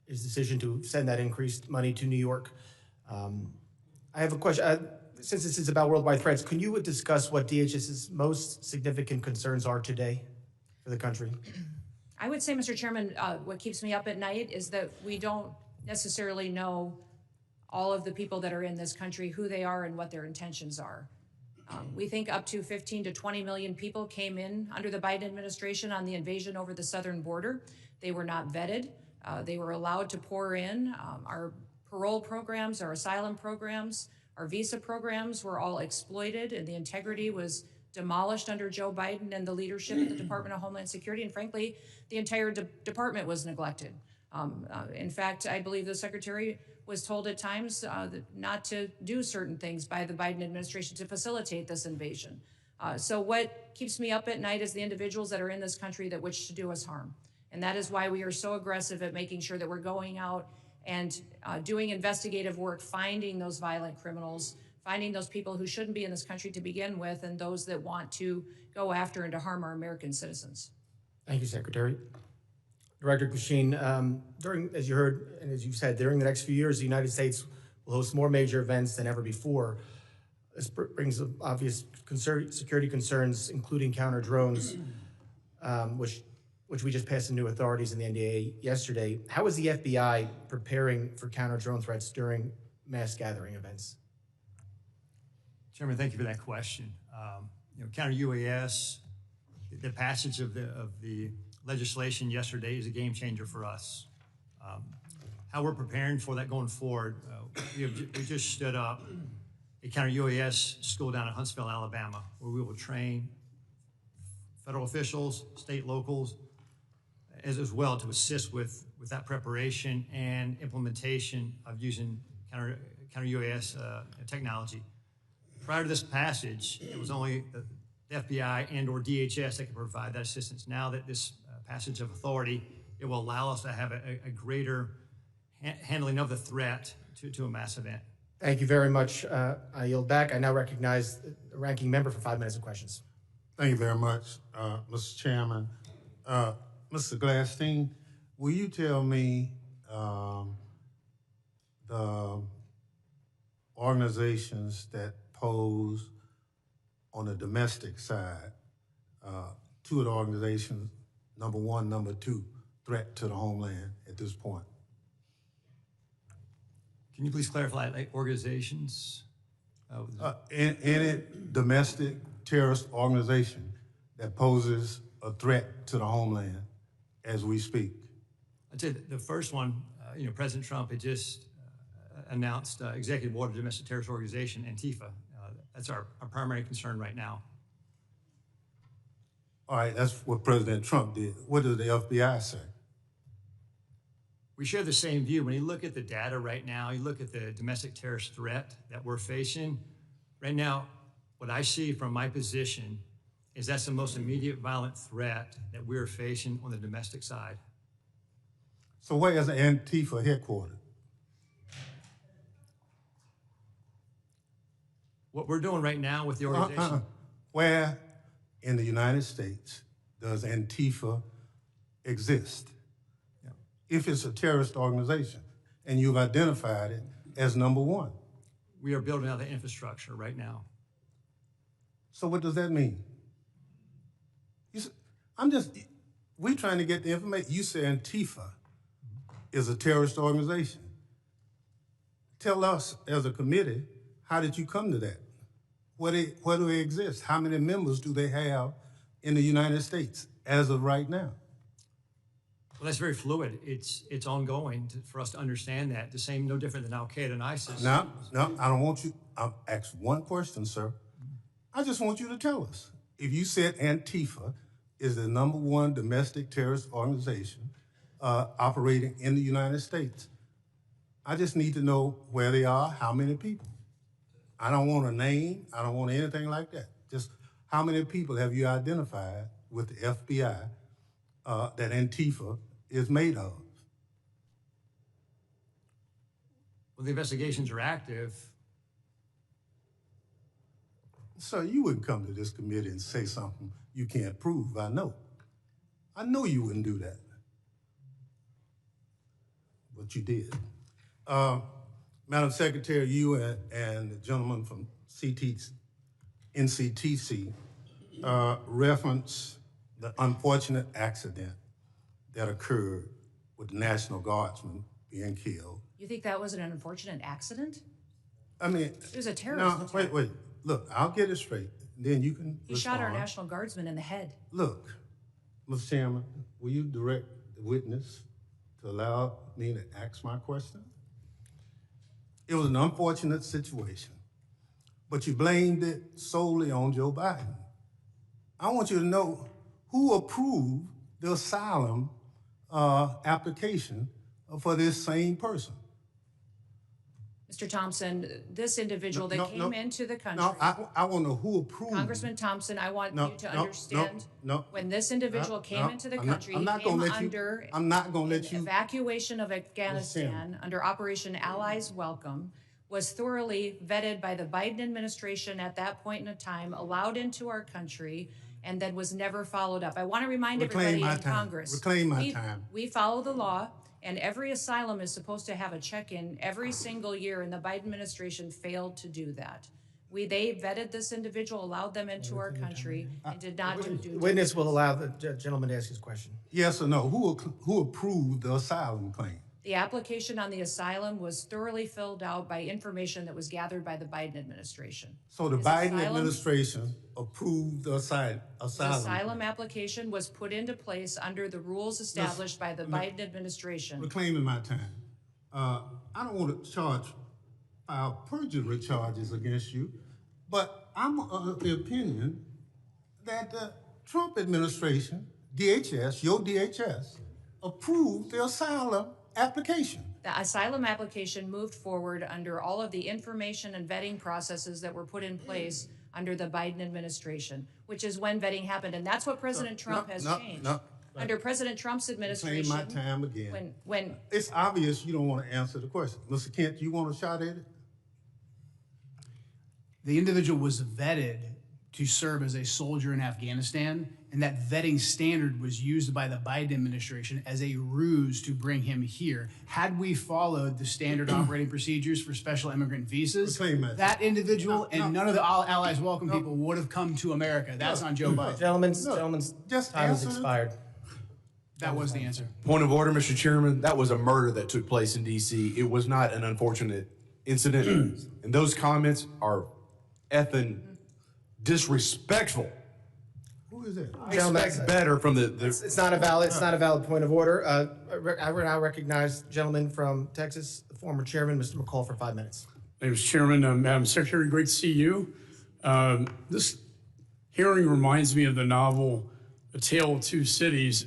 decision to send that increased money to New York. I have a question. Since this is about worldwide threats, can you discuss what DHS's most significant concerns are today for the country? I would say, Mr. Chairman, what keeps me up at night is that we don't necessarily know all of the people that are in this country, who they are and what their intentions are. We think up to 15 to 20 million people came in under the Biden administration on the invasion over the southern border. They were not vetted. They were allowed to pour in. Our parole programs, our asylum programs, our visa programs were all exploited, and the integrity was demolished under Joe Biden and the leadership of the Department of Homeland Security. And frankly, the entire department was neglected. In fact, I believe the Secretary was told at times not to do certain things by the Biden administration to facilitate this invasion. So what keeps me up at night is the individuals that are in this country that wish to do us harm. And that is why we are so aggressive at making sure that we're going out and doing investigative work, finding those violent criminals, finding those people who shouldn't be in this country to begin with, and those that want to go after and to harm our American citizens. Thank you, Secretary. Director Glasheen, as you heard and as you've said, during the next few years, the United States will host more major events than ever before. This brings up obvious security concerns, including counter drones, which we just passed into authorities in the NDA yesterday. How is the FBI preparing for counter drone threats during mass gathering events? Chairman, thank you for that question. Counter UAS, the passage of the legislation yesterday is a game changer for us. How we're preparing for that going forward, we just stood up a counter UAS school down in Huntsville, Alabama, where we will train federal officials, state locals, as well to assist with that preparation and implementation of using counter UAS technology. Prior to this passage, it was only the FBI and or DHS that could provide that assistance. Now that this passage of authority, it will allow us to have a greater handling of the threat to a mass event. Thank you very much. I yield back. I now recognize the ranking member for 5 minutes of questions. Thank you very much, Mr. Chairman. Mr. Glasheen, will you tell me the organizations that pose on the domestic side, two of the organizations, number one, number two, threat to the homeland at this point? Can you please clarify, like organizations? Any domestic terrorist organization that poses a threat to the homeland as we speak? I'd say the first one, President Trump had just announced executive order domestic terrorist organization, Antifa. That's our primary concern right now. All right, that's what President Trump did. What does the FBI say? We share the same view. When you look at the data right now, you look at the domestic terrorist threat that we're facing, right now, what I see from my position is that's the most immediate violent threat that we're facing on the domestic side. So where is Antifa headquartered? What we're doing right now with the organization. Where in the United States does Antifa exist? Yeah. If it's a terrorist organization and you've identified it as number one. We are building out the infrastructure right now. So what does that mean? We're trying to get the information. You say Antifa is a terrorist organization. Tell us as a committee, how did you come to that? Where do they exist? How many members do they have in the United States as of right now? Well, that's very fluid. It's ongoing for us to understand that. The same, no different than al-Qaeda and ISIS. No, I don't want you. I'll ask one question, sir. I just want you to tell us. If you said Antifa is the number one domestic terrorist organization operating in the United States, I just need to know where they are, how many people. I don't want a name. I don't want anything like that. Just how many people have you identified with the FBI that Antifa is made of. Well, the investigations are active. Sir, you wouldn't come to this committee and say something you can't prove, I know. I know you wouldn't do that. But you did. Madam Secretary, you and the gentleman from NCTC reference the unfortunate accident that occurred with the National Guardsman being killed. You think that was an unfortunate accident? I mean, It was a terrorist attack. wait. Look, I'll get it straight. Then you can He shot our respond. National Guardsman in the head. Look, Mr. Chairman, will you direct the witness to allow me to ask my question? It was an unfortunate situation, but you blamed it solely on Joe Biden. I want you to know who approved the asylum application for this same person. Mr. Thompson, this individual that came into the country. No, I want to know who approved. Congressman Thompson, I want you to understand. No. When this individual came into the country, he came under I'm not going to let you. evacuation of Afghanistan under Operation Allies Welcome, was thoroughly vetted by the Biden administration at that point in time, allowed into our country, and then was never followed up. I want to remind everybody in Congress. Reclaim my time. We follow the law, and every asylum is supposed to have a check-in every single year, and the Biden administration failed to do that. They vetted this individual, allowed them into our country, and did not do due diligence. Witness will allow the gentleman to ask his question. Yes or no? Who approved the asylum claim? The application on the asylum was thoroughly filled out by information that was gathered by the Biden administration. So the His Biden asylum- administration approved the asylum. The asylum application was put into place under the rules established by the Biden administration. Reclaiming my time. I don't want to file perjury charges against you, but I'm of the opinion that the Trump administration, DHS, your DHS, approved the asylum application. The asylum application moved forward under all of the information and vetting processes that were put in place under the Biden administration, which is when vetting happened. And that's what President Trump has changed. Under President Trump's administration. Reclaim my time again. When It's obvious you don't want to answer the question. Mr. Kent, you want a shot at it? The individual was vetted to serve as a soldier in Afghanistan, and that vetting standard was used by the Biden administration as a ruse to bring him here. Had we followed the standard operating procedures for special immigrant visas, that individual and none of the Allies Welcome people would have come to America. That's on Joe Biden. Gentleman's time has expired. That was the answer. Point of order, Mr. Chairman. That was a murder that took place in D.C. It was not an unfortunate incident. And those comments are effing disrespectful. Who is that? I expect better from the It's not a valid point of order. I will now recognize the gentleman from Texas, the former chairman, Mr. McCall, for 5 minutes. Thank you, Mr. Chairman. Madam Secretary, great to see you. This hearing reminds me of the novel A Tale of Two Cities.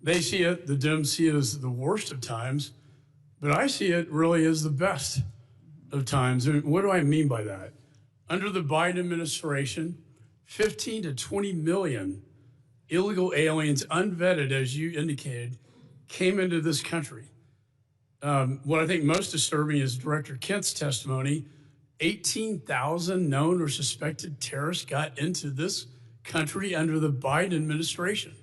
They see it, the Dems see it as the worst of times, but I see it really as the best of times. And what do I mean by that? Under the Biden administration, 15 to 20 million illegal aliens, unvetted, as you indicated, came into this country. What I think most disturbing is Director Kent's testimony. 18,000 known or suspected terrorists got into this country under the Biden administration.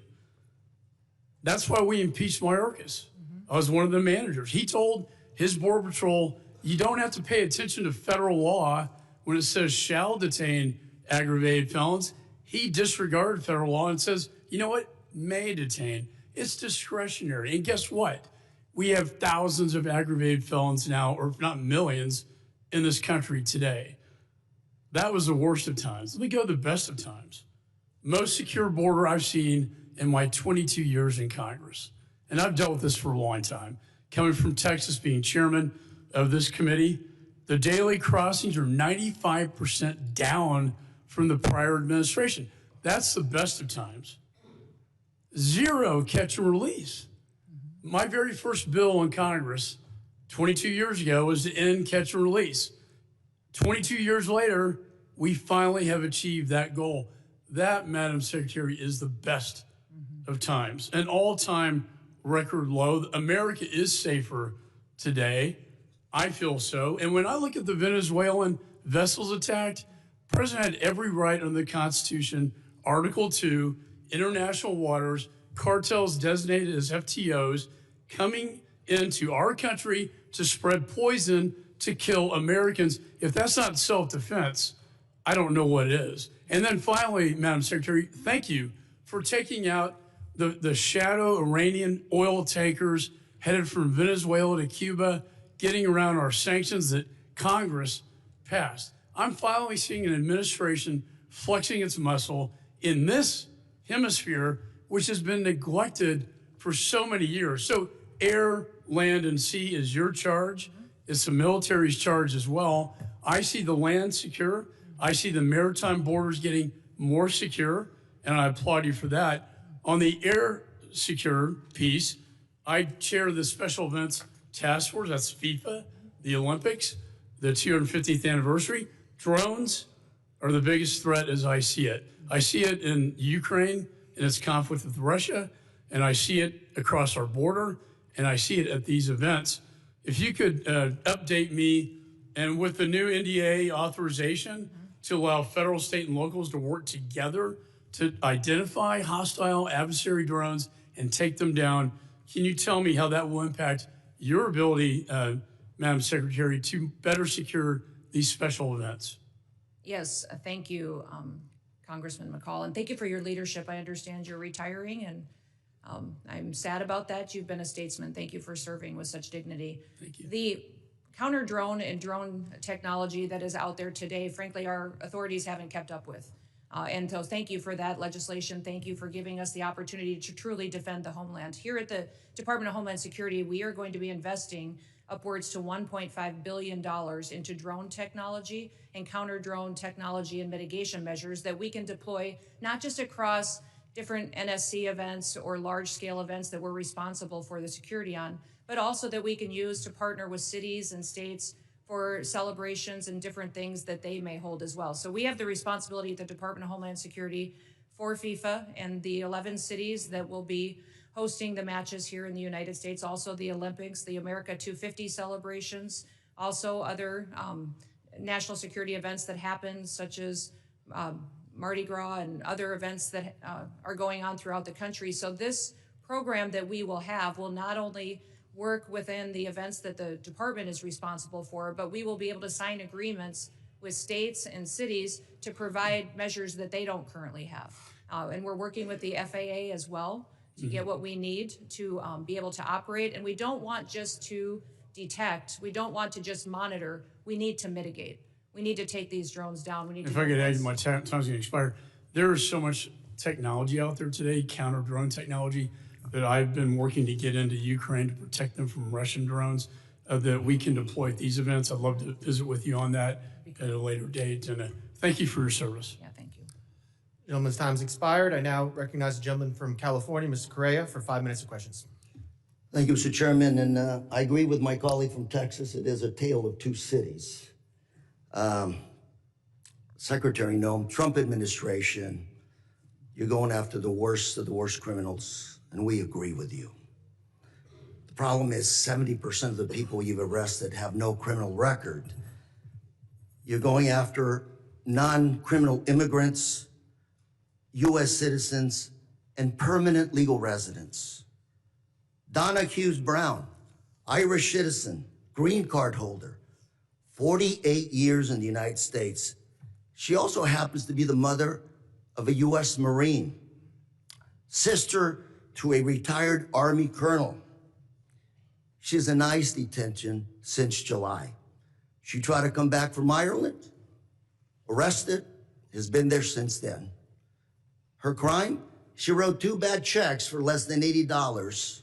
That's why we impeached Mayorkas. I was one of the managers. He told his Border Patrol, you don't have to pay attention to federal law when it says shall detain aggravated felons. He disregarded federal law and says, you know what, may detain. It's discretionary. And guess what? We have thousands of aggravated felons now, or if not millions, in this country today. That was the worst of times. Let me go to the best of times. Most secure border I've seen in my 22 years in Congress. And I've dealt with this for a long time. Coming from Texas, being chairman of this committee, the daily crossings are 95% down from the prior administration. That's the best of times. Zero catch and release. My very first bill in Congress 22 years ago was to end catch and release. 22 years later, we finally have achieved that goal. That, Madam Secretary, is the best of times, an all-time record low. America is safer today. I feel so. And when I look at the Venezuelan vessels attacked, the president had every right under the Constitution, Article 2, international waters, cartels designated as FTOs, coming into our country to spread poison to kill Americans. If that's not self-defense, I don't know what is. And then finally, Madam Secretary, thank you for taking out the shadow Iranian oil tankers headed from Venezuela to Cuba, getting around our sanctions that Congress passed. I'm finally seeing an administration flexing its muscle in this hemisphere, which has been neglected for so many years. So air, land, and sea is your charge. It's the military's charge as well. I see the land secure. I see the maritime borders getting more secure, and I applaud you for that. On the air secure piece, I chair the Special Events Task Force. That's FIFA, the Olympics, the 250th anniversary. Drones are the biggest threat as I see it. I see it in Ukraine in its conflict with Russia, and I see it across our border, and I see it at these events. If you could update me, and with the new NDA authorization to allow federal, state, and locals to work together to identify hostile adversary drones and take them down, can you tell me how that will impact your ability, Madam Secretary, to better secure these special events? Yes, thank you, Congressman McCall, and thank you for your leadership. I understand you're retiring, and I'm sad about that. You've been a statesman. Thank you for serving with such dignity. Thank you. The counter drone and drone technology that is out there today, frankly, our authorities haven't kept up with. And so thank you for that legislation. Thank you for giving us the opportunity to truly defend the homeland. Here at the Department of Homeland Security, we are going to be investing upwards to $1.5 billion into drone technology and counter drone technology and mitigation measures that we can deploy not just across different NSC events or large scale events that we're responsible for the security on, but also that we can use to partner with cities and states for celebrations and different things that they may hold as well. So we have the responsibility at the Department of Homeland Security for FIFA and the 11 cities that will be hosting the matches here in the United States, also the Olympics, the America 250 celebrations, also other national security events that happen, such as Mardi Gras and other events that are going on throughout the country. So this program that we will have will not only work within the events that the department is responsible for, but we will be able to sign agreements with states and cities to provide measures that they don't currently have. And we're working with the FAA as well to get what we need to be able to operate. And we don't want just to detect. We don't want to just monitor. We need to mitigate. We need to take these drones down. We need If to I could add, my time's going to expire. There is so much technology out there today, counter drone technology, that I've been working to get into Ukraine to protect them from Russian drones that we can deploy at these events. I'd love to visit with you on that at a later date. And thank you for your service. Yeah, thank you. Gentleman's time's expired. I now recognize the gentleman from California, Mr. Correa, for 5 minutes of questions. Thank you, Mr. Chairman. And I agree with my colleague from Texas. It is a tale of two cities. Secretary Noem, Trump administration, you're going after the worst of the worst criminals, and we agree with you. The problem is 70% of the people you've arrested have no criminal record. You're going after non-criminal immigrants, U.S. citizens, and permanent legal residents. Donna Hughes Brown, Irish citizen, green card holder, 48 years in the United States. She also happens to be the mother of a U.S. Marine, sister to a retired Army colonel. She's in ICE detention since July. She tried to come back from Ireland, arrested, has been there since then. Her crime? She wrote 2 bad checks for less than $80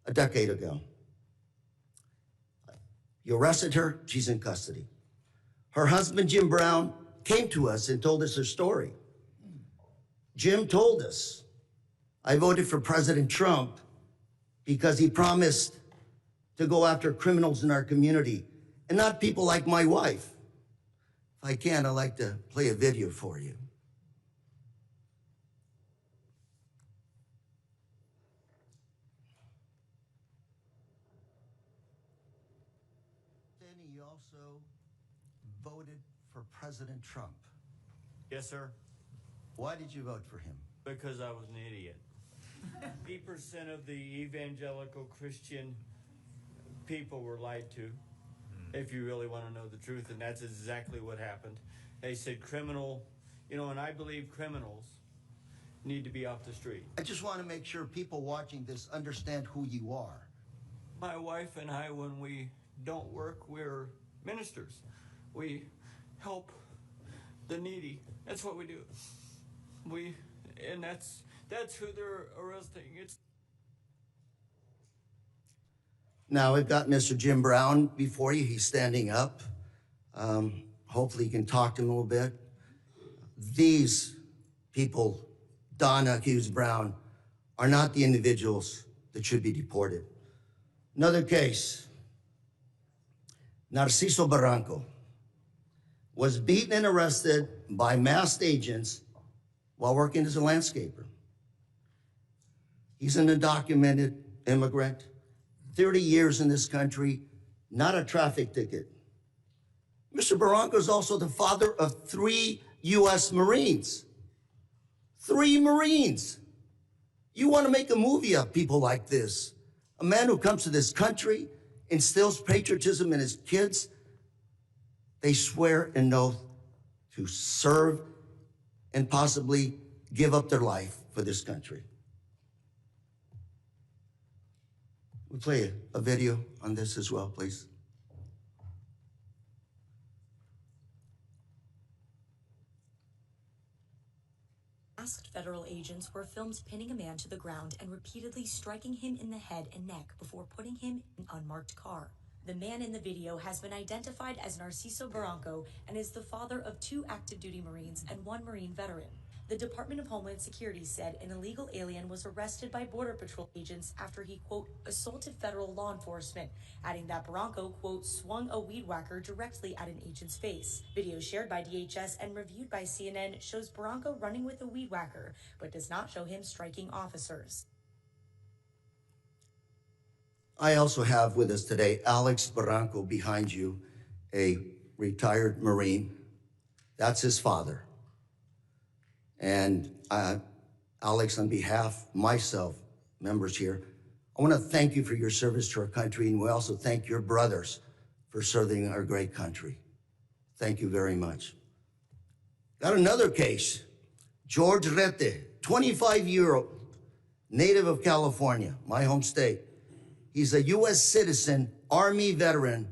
a decade ago. You arrested her, she's in custody. Her husband, Jim Brown, came to us and told us her story. Jim told us, I voted for President Trump because he promised to go after criminals in our community and not people like my wife. If I can, I'd like to play a video for you. and you also voted for President Trump. Yes, sir. Why did you vote for him? Because I was an idiot. 80% of the evangelical Christian people were lied to, if you really want to know the truth, and that's exactly what happened. They said criminal, and I believe criminals need to be off the street. I just want to make sure people watching this understand who you are. My wife and I, when we don't work, we're ministers. We help the needy. That's what we do. And that's who they're arresting. Now, we've got Mr. Jim Brown before you. He's standing up. Hopefully you can talk to him a little bit. These people, Donna Hughes Brown, are not the individuals that should be deported. Another case, Narciso Barranco was beaten and arrested by masked agents while working as a landscaper. He's an undocumented immigrant, 30 years in this country, not a traffic ticket. Mr. Barranco is also the father of 3 U.S. Marines. 3 Marines. You want to make a movie of people like this. A man who comes to this country, instills patriotism in his kids. They swear an oath to serve and possibly give up their life for this country. We'll play a video on this as well, please. Masked federal agents were filmed pinning a man to the ground and repeatedly striking him in the head and neck before putting him in an unmarked car. The man in the video has been identified as Narciso Barranco and is the father of 2 active duty Marines and 1 Marine veteran. The Department of Homeland Security said an illegal alien was arrested by Border Patrol agents after he, quote, assaulted federal law enforcement, adding that Barranco, quote, swung a weed whacker directly at an agent's face. Video shared by DHS and reviewed by CNN shows Barranco running with a weed whacker, but does not show him striking officers. I also have with us today Alex Barranco behind you, a retired Marine. That's his father. And Alex, on behalf of myself, members here, I want to thank you for your service to our country, and we also thank your brothers for serving our great country. Thank you very much. Got another case, George Rete, 25-year-old, native of California, my home state. He's a U.S. citizen, Army veteran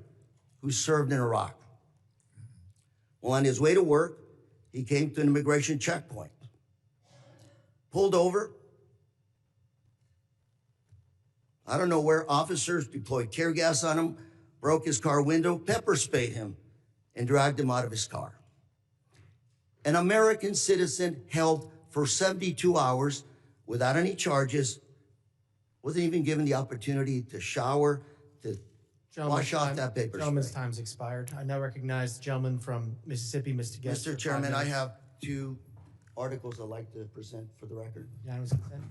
who served in Iraq. Well, on his way to work, he came to an immigration checkpoint. Pulled over. I don't know where officers deployed tear gas on him, broke his car window, pepper sprayed him, and dragged him out of his car. An American citizen held for 72 hours without any charges, wasn't even given the opportunity to shower, to wash off that paper spray. Gentleman's time's expired. I now recognize the gentleman from Mississippi, Mr. Guest. Mr. Chairman, I have 2 articles I'd like to present for the record. Unanimous consent.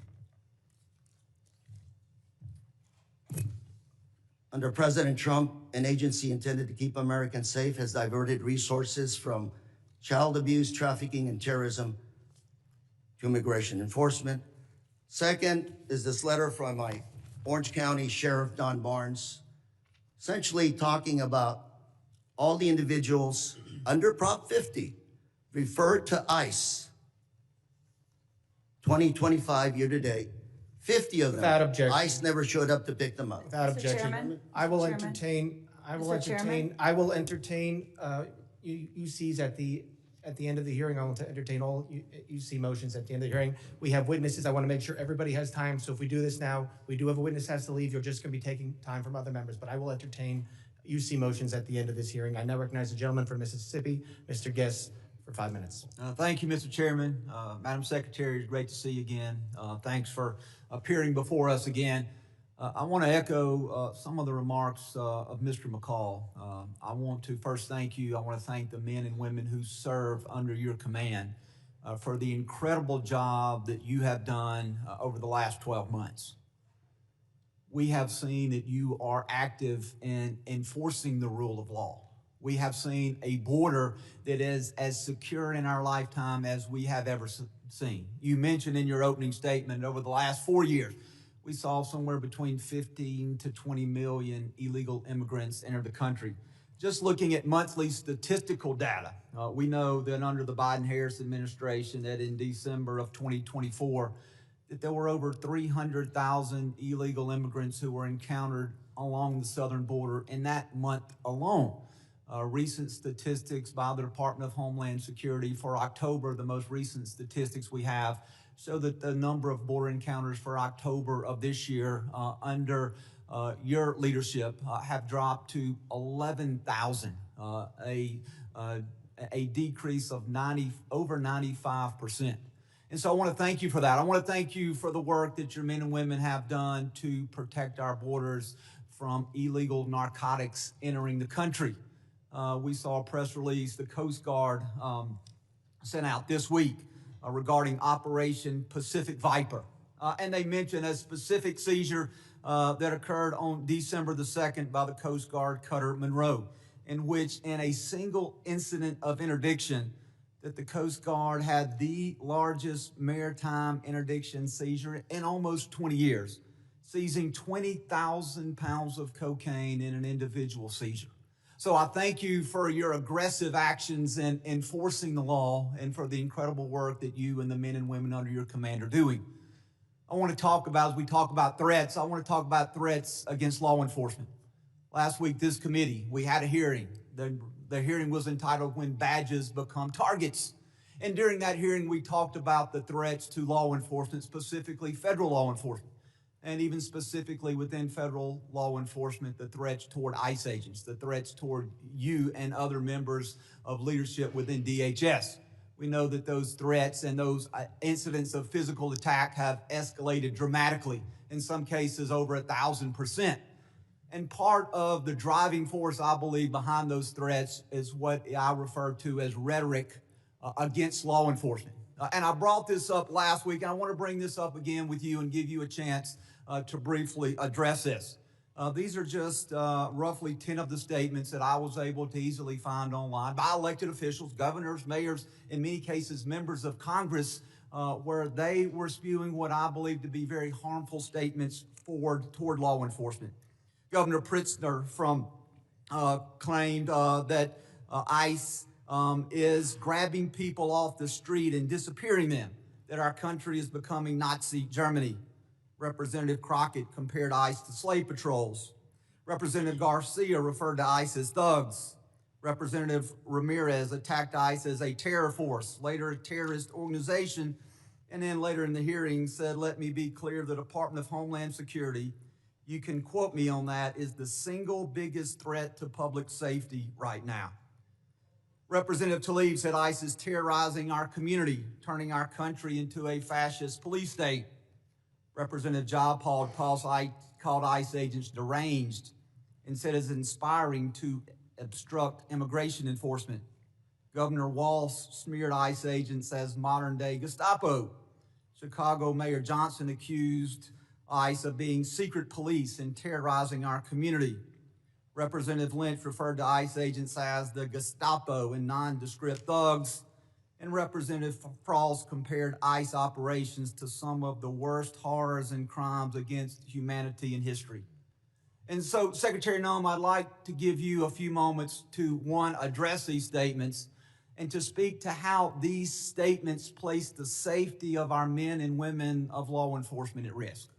Under President Trump, an agency intended to keep Americans safe has diverted resources from child abuse, trafficking, and terrorism to immigration enforcement. Second is this letter from my Orange County Sheriff, Don Barnes, essentially talking about all the individuals under Prop 50 referred to ICE. 2025 year to date, 50 of them. Without objection. ICE never showed up to pick them up. Without objection. Chairman? I will Mr. Chairman? entertain, Chairman? I will entertain UCs at the end of the hearing. I want to entertain all UC motions at the end of the hearing. We have witnesses. I want to make sure everybody has time. So if we do this now, we do have a witness has to leave. You're just going to be taking time from other members, but I will entertain UC motions at the end of this hearing. I now recognize the gentleman from Mississippi, Mr. Guest, for 5 minutes. Thank you, Mr. Chairman. Madam Secretary, it's great to see you again. Thanks for appearing before us again. I want to echo some of the remarks of Mr. McCall. I want to first thank you. I want to thank the men and women who serve under your command for the incredible job that you have done over the last 12 months. we have seen that you are active in enforcing the rule of law. We have seen a border that is as secure in our lifetime as we have ever seen. You mentioned in your opening statement over the last 4 years, we saw somewhere between 15 to 20 million illegal immigrants enter the country. Just looking at monthly statistical data, we know that under the Biden-Harris administration that in December of 2024, that there were over 300,000 illegal immigrants who were encountered along the southern border in that month alone. Recent statistics by the Department of Homeland Security for October, the most recent statistics we have, show that the number of border encounters for October of this year under your leadership have dropped to 11,000, a decrease of over 95%. And so I want to thank you for that. I want to thank you for the work that your men and women have done to protect our borders from illegal narcotics entering the country. We saw a press release the Coast Guard sent out this week regarding Operation Pacific Viper. And they mentioned a specific seizure that occurred on December the 2nd by the Coast Guard cutter Monroe, in which in a single incident of interdiction that the Coast Guard had the largest maritime interdiction seizure in almost 20 years, seizing 20,000 pounds of cocaine in an individual seizure. So I thank you for your aggressive actions in enforcing the law and for the incredible work that you and the men and women under your command are doing. I want to talk about, as we talk about threats, I want to talk about threats against law enforcement. Last week, this committee, we had a hearing. The hearing was entitled When Badges Become Targets. And during that hearing, we talked about the threats to law enforcement, specifically federal law enforcement. And even specifically within federal law enforcement, the threats toward ICE agents, the threats toward you and other members of leadership within DHS. We know that those threats and those incidents of physical attack have escalated dramatically, in some cases over 1,000%. And part of the driving force, I believe, behind those threats is what I refer to as rhetoric against law enforcement. And I brought this up last week, and I want to bring this up again with you and give you a chance to briefly address this. These are just roughly 10 of the statements that I was able to easily find online by elected officials, governors, mayors, in many cases members of Congress, where they were spewing what I believe to be very harmful statements toward law enforcement. Governor Pritzker claimed that ICE is grabbing people off the street and disappearing them, that our country is becoming Nazi Germany. Representative Crockett compared ICE to slave patrols. Representative Garcia referred to ICE as thugs. Representative Ramirez attacked ICE as a terror force, later a terrorist organization, and then later in the hearing said, let me be clear, the Department of Homeland Security, you can quote me on that, is the single biggest threat to public safety right now. Representative Tlaib said ICE is terrorizing our community, turning our country into a fascist police state. Representative Jayapal called ICE agents deranged and said it's inspiring to obstruct immigration enforcement. Governor Walz smeared ICE agents as modern-day Gestapo. Chicago Mayor Johnson accused ICE of being secret police and terrorizing our community. Representative Lynch referred to ICE agents as the Gestapo and nondescript thugs. And Representative Frost compared ICE operations to some of the worst horrors and crimes against humanity in history. And so, Secretary Noem, I'd like to give you a few moments to, one, address these statements and to speak to how these statements place the safety of our men and women of law enforcement at risk.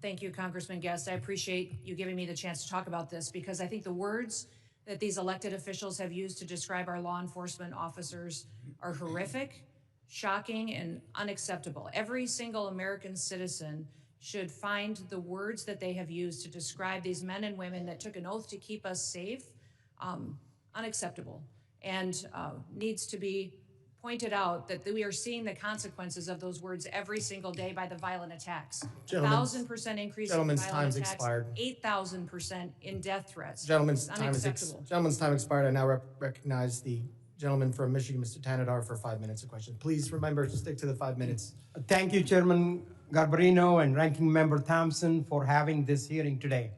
Thank you, Congressman Guest. I appreciate you giving me the chance to talk about this because I think the words that these elected officials have used to describe our law enforcement officers are horrific, shocking, and unacceptable. Every single American citizen should find the words that they have used to describe these men and women that took an oath to keep us safe unacceptable and needs to be pointed out that we are seeing the consequences of those words every single day by the violent attacks. 1,000% increase in violent attacks, 8,000% in death threats. Gentleman's time expired. I now recognize the gentleman from Michigan, Mr. Tanadar, for 5 minutes of question. Please remember to stick to the 5 minutes. Thank you, Chairman Garbarino and Ranking Member Thompson for having this hearing today.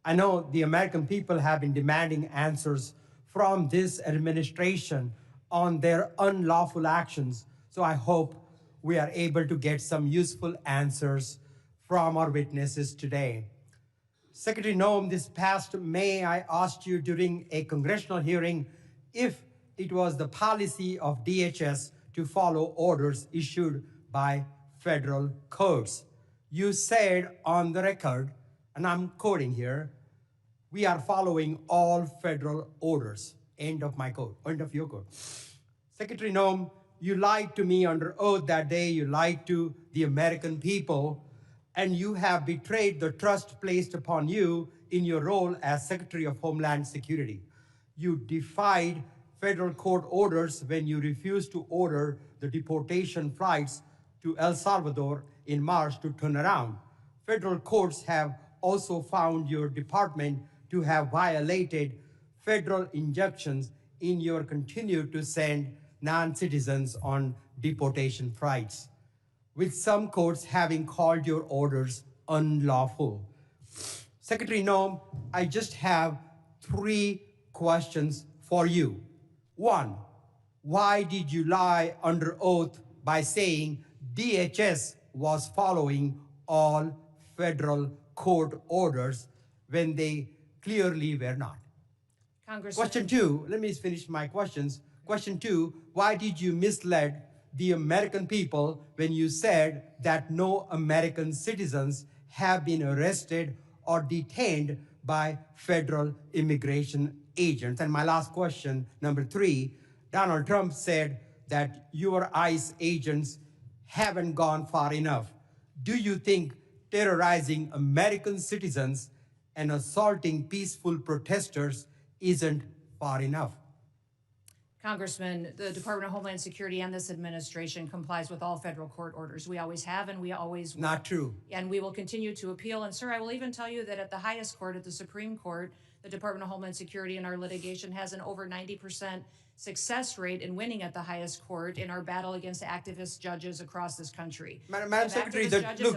I know the American people have been demanding answers from this administration on their unlawful actions, so I hope we are able to get some useful answers from our witnesses today. Secretary Noem, this past May, I asked you during a congressional hearing if it was the policy of DHS to follow orders issued by federal courts. You said on the record, and I'm quoting here, "We are following all federal orders." End of my quote, end of your quote. Secretary Noem, you lied to me under oath that day. You lied to the American people, and you have betrayed the trust placed upon you in your role as Secretary of Homeland Security. You defied federal court orders when you refused to order the deportation flights to El Salvador in March to turn around. Federal courts have also found your department to have violated federal injunctions in your continue to send non-citizens on deportation flights, with some courts having called your orders unlawful. Secretary Noem, I just have 3 questions for you. 1, why did you lie under oath by saying DHS was following all federal court orders when they clearly were not? Congressman. Question 2, let me finish my questions. Question 2, why did you mislead the American people when you said that no American citizens have been arrested or detained by federal immigration agents? And my last question, number 3, Donald Trump said that your ICE agents haven't gone far enough. Do you think terrorizing American citizens and assaulting peaceful protesters isn't far enough? Congressman, the Department of Homeland Security and this administration complies with all federal court orders. We always have and we always will. Not true. And we will continue to appeal. And sir, I will even tell you that at the highest court, at the Supreme Court, the Department of Homeland Security in our litigation has an over 90% success rate in winning at the highest court in our battle against activist judges across this country. Madam Secretary,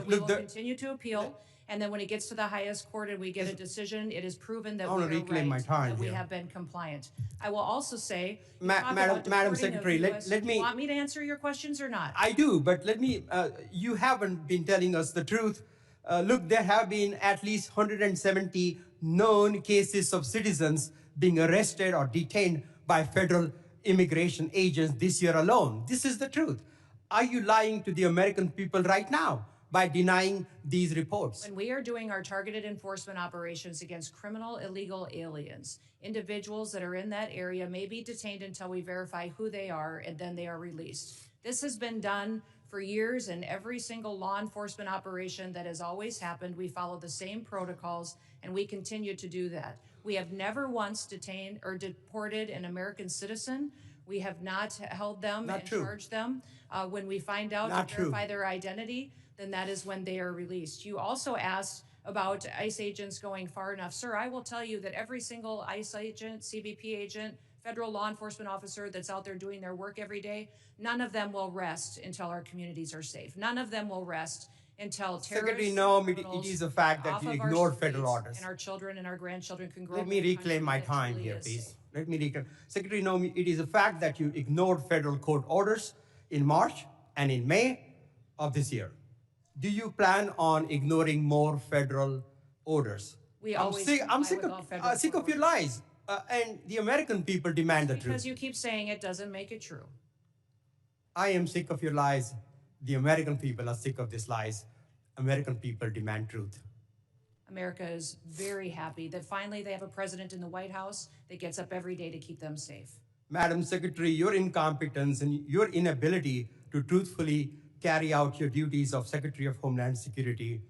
we will continue to appeal. And then when it gets to the highest court and we get a decision, it is proven that we are right, that we have been compliant. I will also say, Madam Secretary, let me... You want me to answer your questions or not? I do, but let me... you haven't been telling us the truth. Look, there have been at least 170 known cases of citizens being arrested or detained by federal immigration agents this year alone. This is the truth. Are you lying to the American people right now by denying these reports? When we are doing our targeted enforcement operations against criminal illegal aliens, individuals that are in that area may be detained until we verify who they are, and then they are released. This has been done for years, and every single law enforcement operation that has always happened, we follow the same protocols, and we continue to do that. We have never once detained or deported an American citizen. We have not held them and charged them. When we find out and verify their identity, then that is when they are released. You also asked about ICE agents going far enough. Sir, I will tell you that every single ICE agent, CBP agent, federal law enforcement officer that's out there doing their work every day, none of them will rest until our communities are safe. None of them will rest until Secretary Noem, it is a fact that you ignored federal orders. And our children and our grandchildren can grow up. Let me reclaim my time here, please. Let me reclaim. Secretary Noem, it is a fact that you ignored federal court orders in March and in May of this year. Do you plan on ignoring more federal orders? I'm sick of your lies. And the American people demand the truth. Because you keep saying it doesn't make it true. I am sick of your lies. The American people are sick of these lies. American people demand truth. America is very happy that finally they have a president in the White House that gets up every day to keep them safe. Madam Secretary, your incompetence and your inability to truthfully carry out your duties of Secretary of Homeland Security,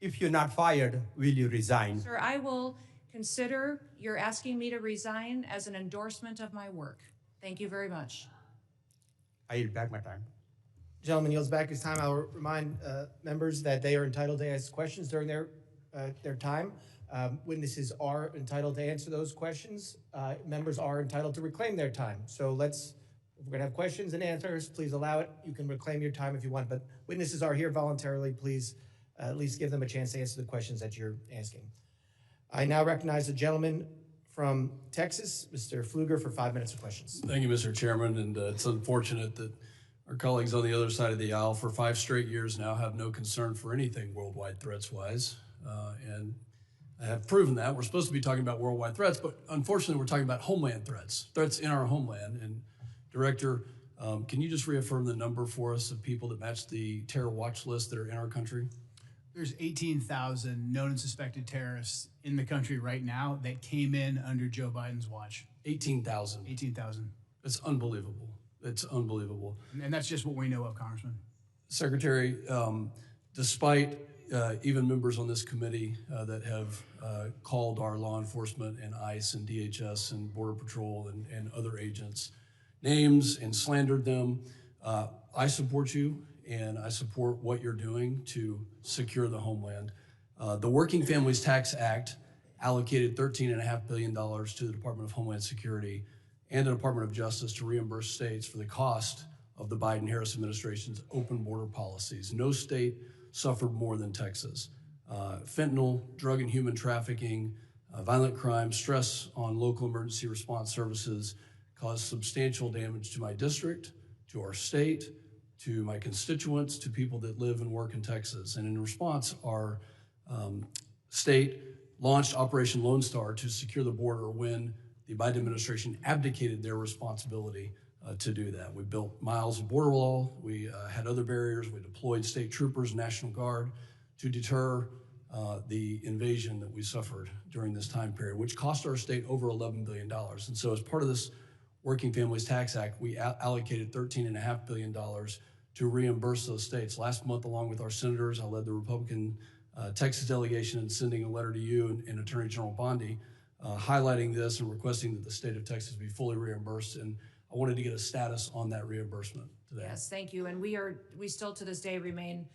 if you're not fired, will you resign? Sir, I will consider your asking me to resign as an endorsement of my work. Thank you very much. I yield back my time. Gentleman yields back his time. I'll remind members that they are entitled to ask questions during their time. Witnesses are entitled to answer those questions. Members are entitled to reclaim their time. So let's If we're going to have questions and answers, please allow it. You can reclaim your time if you want, but witnesses are here voluntarily. Please at least give them a chance to answer the questions that you're asking. I now recognize the gentleman from Texas, Mr. Pfluger, for 5 minutes of questions. Thank you, Mr. Chairman, and it's unfortunate that our colleagues on the other side of the aisle for 5 straight years now have no concern for anything worldwide threats-wise, and I have proven that. We're supposed to be talking about worldwide threats, but unfortunately we're talking about homeland threats in our homeland. And Director, can you just reaffirm the number for us of people that match the terror watch list that are in our country? There's 18,000 known and suspected terrorists in the country right now that came in under Joe Biden's watch. 18,000. 18,000. It's unbelievable. It's unbelievable. And that's just what we know of, Congressman. Secretary, despite even members on this committee that have called our law enforcement and ICE and DHS and Border Patrol and other agents names and slandered them, I support you, and I support what you're doing to secure the homeland. The Working Families Tax Act allocated $13.5 billion to the Department of Homeland Security and the Department of Justice to reimburse states for the cost of the Biden-Harris administration's open border policies. No state suffered more than Texas. Fentanyl, drug and human trafficking, violent crime, stress on local emergency response services caused substantial damage to my district, to our state, to my constituents, to people that live and work in Texas. And in response, our state launched Operation Lone Star to secure the border when the Biden administration abdicated their responsibility to do that. We built miles of border wall, we had other barriers, we deployed state troopers, National Guard to deter the invasion that we suffered during this time period, which cost our state over $11 billion. And so as part of this Working Families Tax Act, we allocated $13.5 billion to reimburse those states. Last month, along with our senators, I led the Republican Texas delegation in sending a letter to you and Attorney General Bondi highlighting this and requesting that the state of Texas be fully reimbursed. And I wanted to get a status on that reimbursement today. Yes, thank you. And we still to this day remain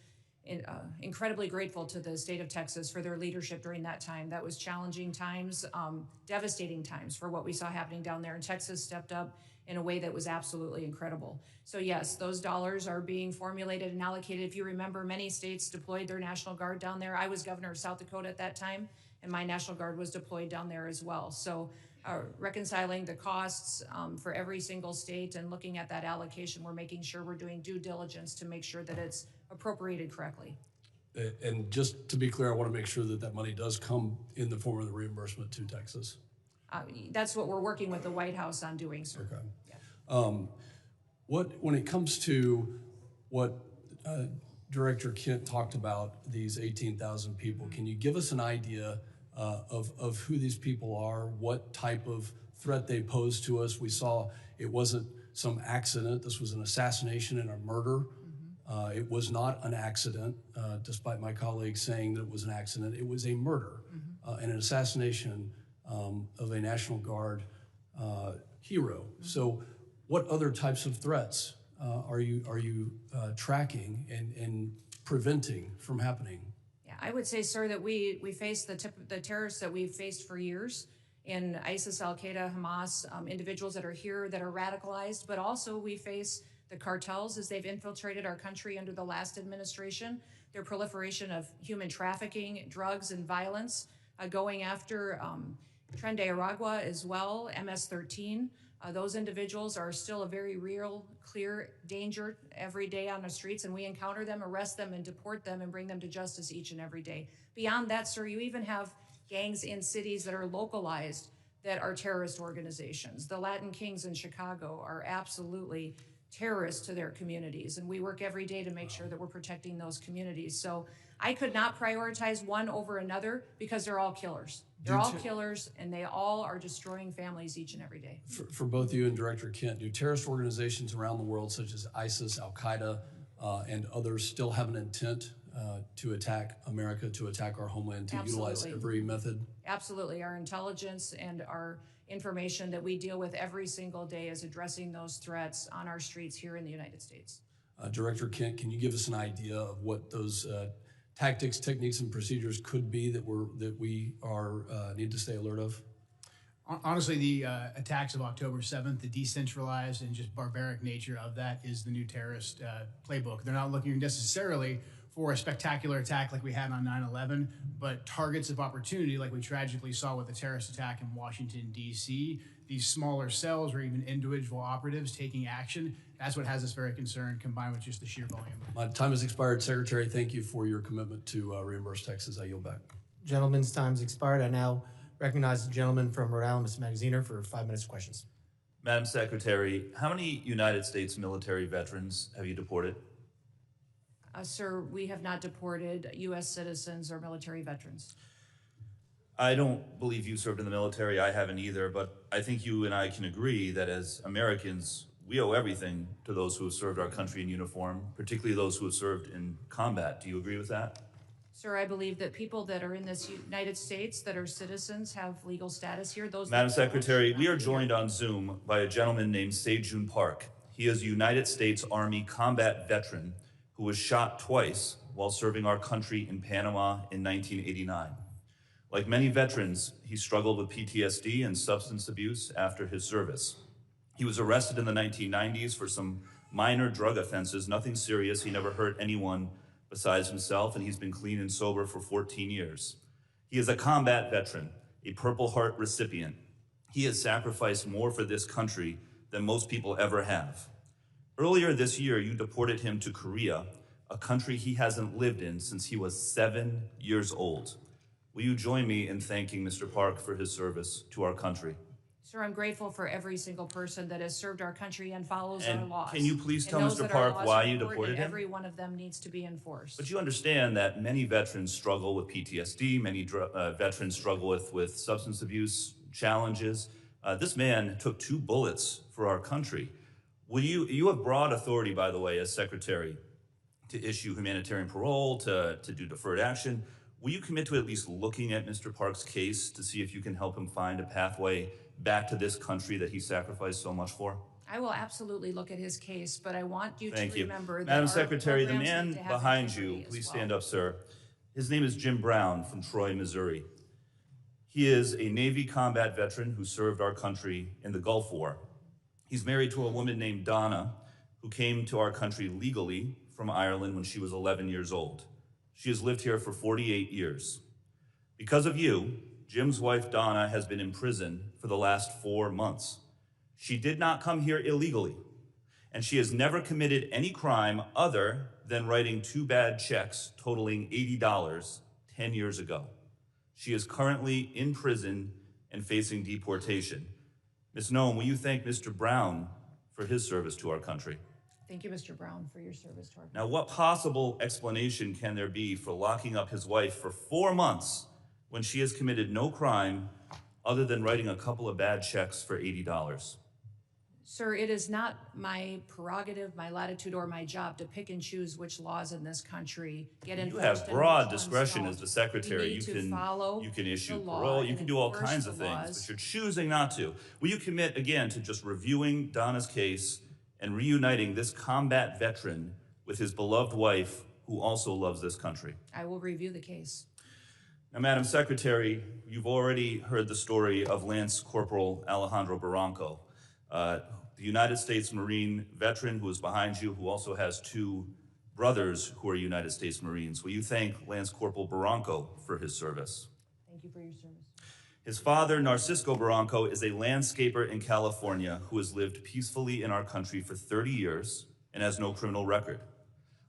incredibly grateful to the state of Texas for their leadership during that time. That was challenging times, devastating times for what we saw happening down there. And Texas stepped up in a way that was absolutely incredible. So yes, those dollars are being formulated and allocated. If you remember, many states deployed their National Guard down there. I was governor of South Dakota at that time, and my National Guard was deployed down there as well. So reconciling the costs for every single state and looking at that allocation, we're making sure we're doing due diligence to make sure that it's appropriated correctly. And just to be clear, I want to make sure that that money does come in the form of the reimbursement to Texas. That's what we're working with the White House on doing, sir. Okay. Yeah. When it comes to what Director Kent talked about, these 18,000 people, can you give us an idea of who these people are, what type of threat they pose to us? We saw it wasn't some accident. This was an assassination and a murder. It was not an accident, despite my colleagues saying that it was an accident. It was a murder and an assassination of a National Guard hero. So what other types of threats are you tracking and preventing from happening? Yeah, I would say, sir, that we face the terrorists that we've faced for years in ISIS, al-Qaeda, Hamas, individuals that are here that are radicalized, but also we face the cartels as they've infiltrated our country under the last administration, their proliferation of human trafficking, drugs, and violence, going after Tren de Aragua as well, MS-13. Those individuals are still a very real, clear danger every day on the streets, and we encounter them, arrest them, and deport them and bring them to justice each and every day. Beyond that, sir, you even have gangs in cities that are localized that are terrorist organizations. The Latin Kings in Chicago are absolutely terrorists to their communities, and we work every day to make sure that we're protecting those communities. So I could not prioritize one over another because they're all killers. They're all killers, and they all are destroying families each and every day. For both you and Director Kent, do terrorist organizations around the world, such as ISIS, al-Qaeda, and others, still have an intent to attack America, to attack our homeland, to utilize every method? Absolutely. Our intelligence and our information that we deal with every single day is addressing those threats on our streets here in the United States. Director Kent, can you give us an idea of what those tactics, techniques, and procedures could be that we need to stay alert of? Honestly, the attacks of October 7th, the decentralized and just barbaric nature of that is the new terrorist playbook. They're not looking necessarily for a spectacular attack like we had on 9/11, but targets of opportunity like we tragically saw with the terrorist attack in Washington, D.C., these smaller cells or even individual operatives taking action. That's what has us very concerned, combined with just the sheer volume. My time has expired. Secretary, thank you for your commitment to reimburse taxes. I yield back. Gentleman's time's expired. I now recognize the gentleman from Rhode Island, Mr. Magaziner, for 5 minutes of questions. Madam Secretary, how many United States military veterans have you deported? Sir, we have not deported U.S. citizens or military veterans. I don't believe you served in the military. I haven't either, but I think you and I can agree that as Americans, we owe everything to those who have served our country in uniform, particularly those who have served in combat. Do you agree with that? Sir, I believe that people that are in this United States that are citizens have legal status here. Madam Secretary, we are joined on Zoom by a gentleman named Se-Jun Park. He is a United States Army combat veteran who was shot twice while serving our country in Panama in 1989. Like many veterans, he struggled with PTSD and substance abuse after his service. He was arrested in the 1990s for some minor drug offenses, nothing serious. He never hurt anyone besides himself, and he's been clean and sober for 14 years. He is a combat veteran, a Purple Heart recipient. He has sacrificed more for this country than most people ever have. Earlier this year, you deported him to Korea, a country he hasn't lived in since he was 7 years old. Will you join me in thanking Mr. Park for his service to our country? Sir, I'm grateful for every single person that has served our country and follows our laws. Can you please tell knows Mr. that our Park laws why are you important deported and him? Every one of them needs to be enforced. But you understand that many veterans struggle with PTSD, many veterans struggle with substance abuse challenges. This man took 2 bullets for our country. Will you have broad authority, by the way, as Secretary, to issue humanitarian parole, to do deferred action. Will you commit to at least looking at Mr. Park's case to see if you can help him find a pathway back to this country that he sacrificed so much for? I will absolutely look at his case, but I want you Thank to you. remember that Madam our Secretary, the programs man need to have behind you, integrity as please well. stand up, sir. His name is Jim Brown from Troy, Missouri. He is a Navy combat veteran who served our country in the Gulf War. He's married to a woman named Donna, who came to our country legally from Ireland when she was 11 years old. She has lived here for 48 years. Because of you, Jim's wife, Donna, has been in prison for the last 4 months. She did not come here illegally, and she has never committed any crime other than writing 2 bad checks totaling $80 10 years ago. She is currently in prison and facing deportation. Ms. Noem, will you thank Mr. Brown for his service to our country? Thank you, Mr. Brown, for your service to our Now, what possible explanation can there be for locking up his wife for 4 months when she has committed no crime other than writing a couple of bad checks for $80? Sir, it is not my prerogative, my latitude, or my job to pick and choose which laws in this country get enforced. You have and broad which ones discretion don't. as the secretary. We need to follow You can issue the law parole. You and can do all enforce kinds of the things, laws. but you're choosing not to. Will you commit again to just reviewing Donna's case and reuniting this combat veteran with his beloved wife, who also loves this country? I will review the case. Now, Madam Secretary, you've already heard the story of Lance Corporal Alejandro Barranco, the United States Marine veteran who is behind you, who also has 2 brothers who are United States Marines. Will you thank Lance Corporal Barranco for his service? Thank you for your service. His father, Narcisco Barranco, is a landscaper in California who has lived peacefully in our country for 30 years and has no criminal record.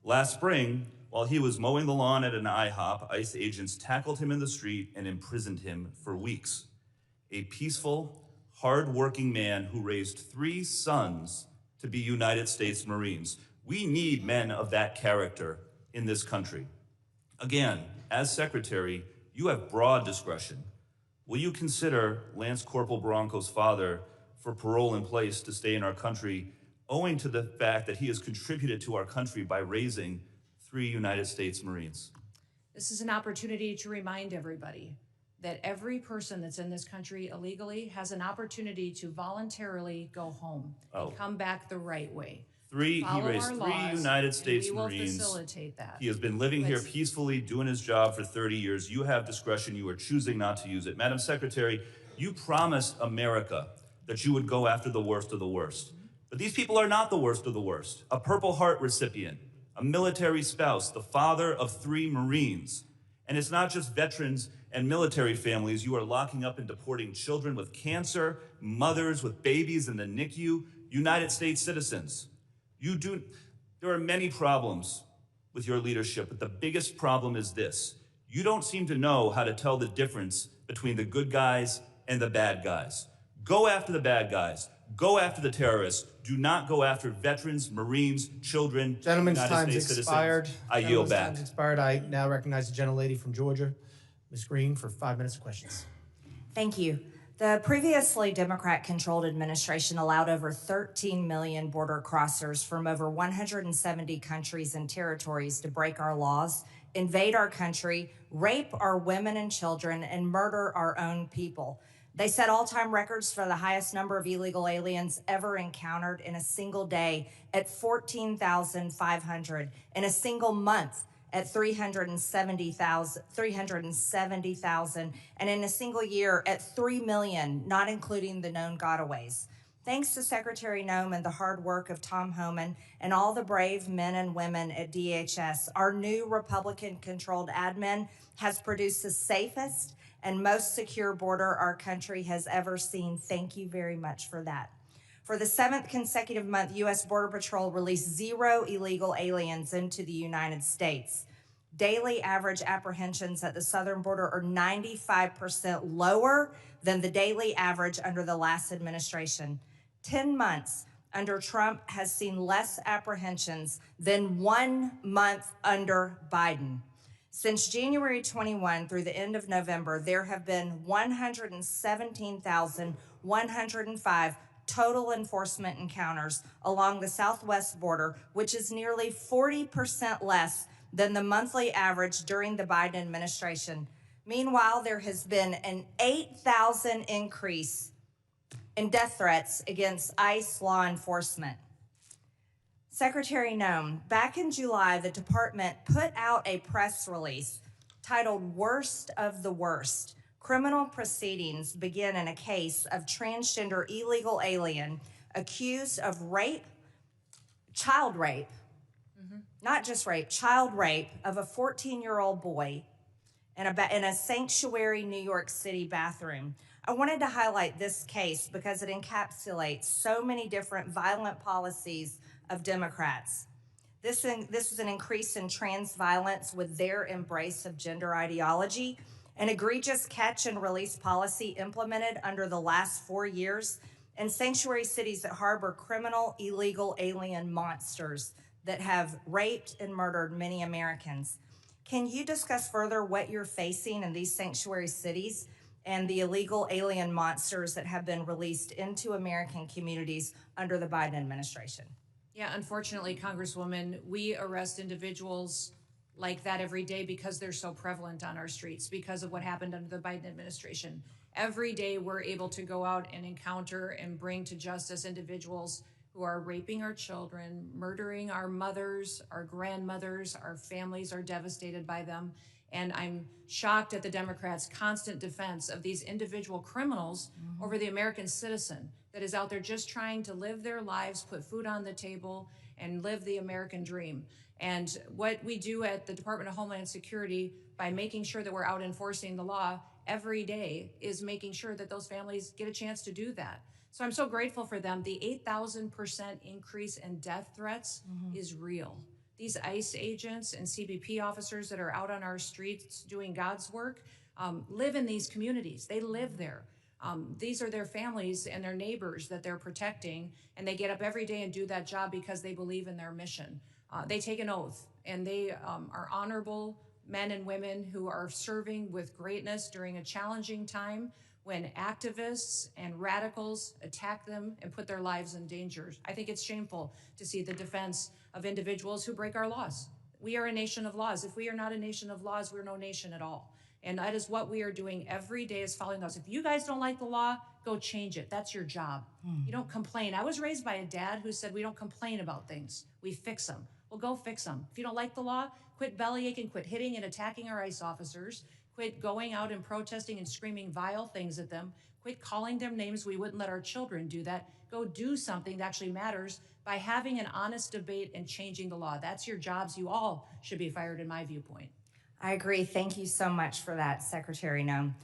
Last spring, while he was mowing the lawn at an IHOP, ICE agents tackled him in the street and imprisoned him for weeks. A peaceful, hard-working man who raised 3 sons to be United States Marines. We need men of that character in this country. Again, as Secretary, you have broad discretion. Will you consider Lance Corporal Barranco's father for parole in place to stay in our country, owing to the fact that he has contributed to our country by raising 3 United States Marines? This is an opportunity to remind everybody that every person that's in this country illegally has an opportunity to voluntarily go home and come back the right way. He raised 3 United States we will Marines. Facilitate that. He has been living here peacefully, doing his job for 30 years. You have discretion. You are choosing not to use it. Madam Secretary, you promised America that you would go after the worst of the worst. But these people are not the worst of the worst. A Purple Heart recipient, a military spouse, the father of 3 Marines. And it's not just veterans and military families. You are locking up and deporting children with cancer, mothers with babies in the NICU, United States citizens. There are many problems with your leadership, but the biggest problem is this. You don't seem to know how to tell the difference between the good guys and the bad guys. Go after the bad guys. Go after the terrorists. Do not go after veterans, Marines, children, Gentleman's United time's States expired. citizens. I yield back. Time's expired. I now recognize the gentlelady from Georgia, Ms. Green, for 5 minutes of questions. Thank you. The previously Democrat-controlled administration allowed over 13 million border crossers from over 170 countries and territories to break our laws, invade our country, rape our women and children, and murder our own people. They set all-time records for the highest number of illegal aliens ever encountered in a single day at 14,500, in a single month at 370,000, and in a single year at 3 million, not including the known gotaways. Thanks to Secretary Noem and the hard work of Tom Homan and all the brave men and women at DHS, our new Republican-controlled admin has produced the safest and most secure border our country has ever seen. Thank you very much for that. For the 7th consecutive month, U.S. Border Patrol released 0 illegal aliens into the United States. Daily average apprehensions at the southern border are 95% lower than the daily average under the last administration. 10 months under Trump has seen less apprehensions than 1 month under Biden. Since January 21 through the end of November, there have been 117,105 total enforcement encounters along the southwest border, which is nearly 40% less than the monthly average during the Biden administration. Meanwhile, there has been an 8,000 increase in death threats against ICE law enforcement. Secretary Noem, back in July, the department put out a press release titled Worst of the Worst. Criminal proceedings begin in a case of transgender illegal alien accused of rape, child rape, not just rape, child rape of a 14-year-old boy in a sanctuary New York City bathroom. I wanted to highlight this case because it encapsulates so many different violent policies of Democrats. This is an increase in trans violence with their embrace of gender ideology, an egregious catch and release policy implemented under the last 4 years, and sanctuary cities that harbor criminal illegal alien monsters that have raped and murdered many Americans. Can you discuss further what you're facing in these sanctuary cities and the illegal alien monsters that have been released into American communities under the Biden administration? Yeah, unfortunately, Congresswoman, we arrest individuals like that every day because they're so prevalent on our streets because of what happened under the Biden administration. Every day we're able to go out and encounter and bring to justice individuals who are raping our children, murdering our mothers, our grandmothers, our families are devastated by them. And I'm shocked at the Democrats' constant defense of these individual criminals over the American citizen that is out there just trying to live their lives, put food on the table, and live the American dream. And what we do at the Department of Homeland Security by making sure that we're out enforcing the law every day is making sure that those families get a chance to do that. So I'm so grateful for them. The 8,000% increase in death threats is real. These ICE agents and CBP officers that are out on our streets doing God's work live in these communities. They live there. These are their families and their neighbors that they're protecting, and they get up every day and do that job because they believe in their mission. They take an oath, and they are honorable men and women who are serving with greatness during a challenging time when activists and radicals attack them and put their lives in danger. I think it's shameful to see the defense of individuals who break our laws. We are a nation of laws. If we are not a nation of laws, we're no nation at all. And that is what we are doing every day, is following those. If you guys don't like the law, go change it. That's your job. You don't complain. I was raised by a dad who said we don't complain about things. We fix them. Well, go fix them. If you don't like the law, quit bellyaching, quit hitting and attacking our ICE officers, Quit going out and protesting and screaming vile things at them. Quit calling them names. We wouldn't let our children do that. Go do something that actually matters by having an honest debate and changing the law. That's your jobs. You all should be fired, in my viewpoint. I agree. Thank you so much for that, Secretary Noem.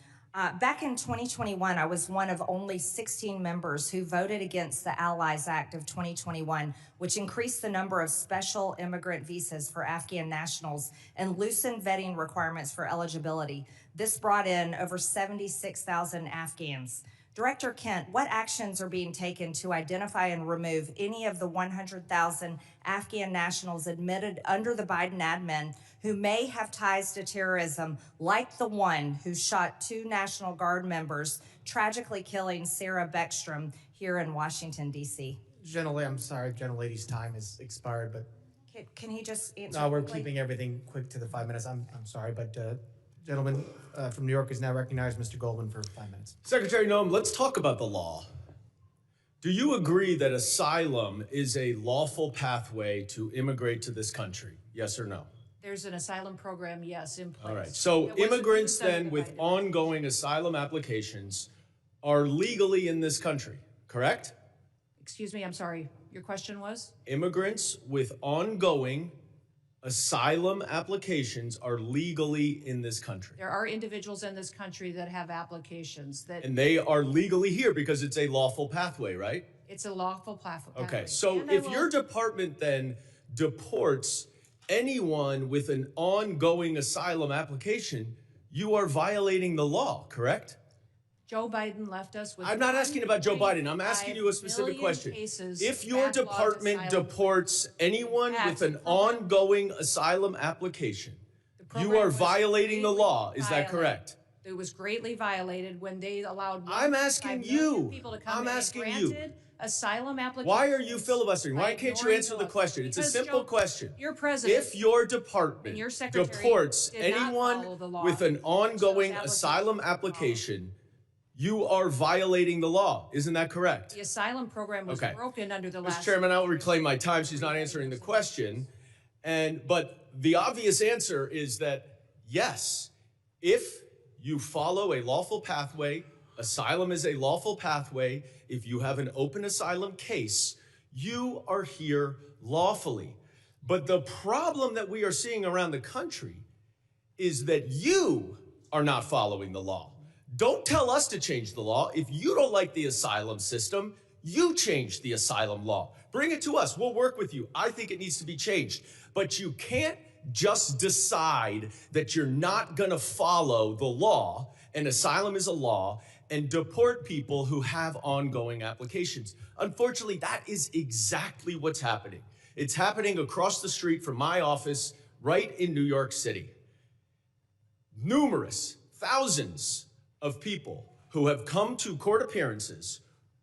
Back in 2021, I was one of only 16 members who voted against the Allies Act of 2021, which increased the number of special immigrant visas for Afghan nationals and loosened vetting requirements for eligibility. This brought in over 76,000 Afghans. Director Kent, what actions are being taken to identify and remove any of the 100,000 Afghan nationals admitted under the Biden admin who may have ties to terrorism, like the one who shot 2 National Guard members, tragically killing Sarah Beckstrom here in Washington, D.C.? I'm sorry, gentlelady's time has expired, but Can he just answer? no, we're quickly? keeping everything quick to the 5 minutes. I'm sorry, but gentleman from New York is now recognized, Mr. Goldman, for 5 minutes. Secretary Noem, let's talk about the law. Do you agree that asylum is a lawful pathway to immigrate to this country? Yes or no? There's an asylum program, yes, in place. All right. So It wasn't immigrants used under then the with Biden. ongoing asylum applications are legally in this country, correct? Excuse me, I'm sorry. Your question was? Immigrants with ongoing asylum applications are legally in this country. There are individuals in this country that have applications that And they are legally here because it's a lawful pathway, right? it's a lawful pathway. Okay, so And I if will- your department then deports anyone with an ongoing asylum application, you are violating the law, correct? Joe Biden left us with. I'm not asking about Joe Biden. I'm asking you a specific question. If your department deports anyone with an ongoing asylum application, you are violating the law. Is that correct? It was greatly violated when they allowed. I'm asking you. People to come I'm in and asking granted asylum applications. Why are you filibustering? Why by can't you ignoring answer the the laws. question? It's a Because simple Joe, question. your president If your department and your secretary deports did not follow anyone the law, with an ongoing applications asylum application, you are violating the law. Isn't that correct? the asylum program was Okay. broken under the Mr. last. Chairman, I will reclaim my time. She's not answering the question. But the obvious answer is that yes, if you follow a lawful pathway, asylum is a lawful pathway. If you have an open asylum case, you are here lawfully. But the problem that we are seeing around the country is that you are not following the law. Don't tell us to change the law. If you don't like the asylum system, you change the asylum law. Bring it to us. We'll work with you. I think it needs to be changed. But you can't just decide that you're not going to follow the law, and asylum is a law, and deport people who have ongoing applications. Unfortunately, that is exactly what's happening. It's happening across the street from my office right in New York City. Numerous, thousands of people who have come to court appearances,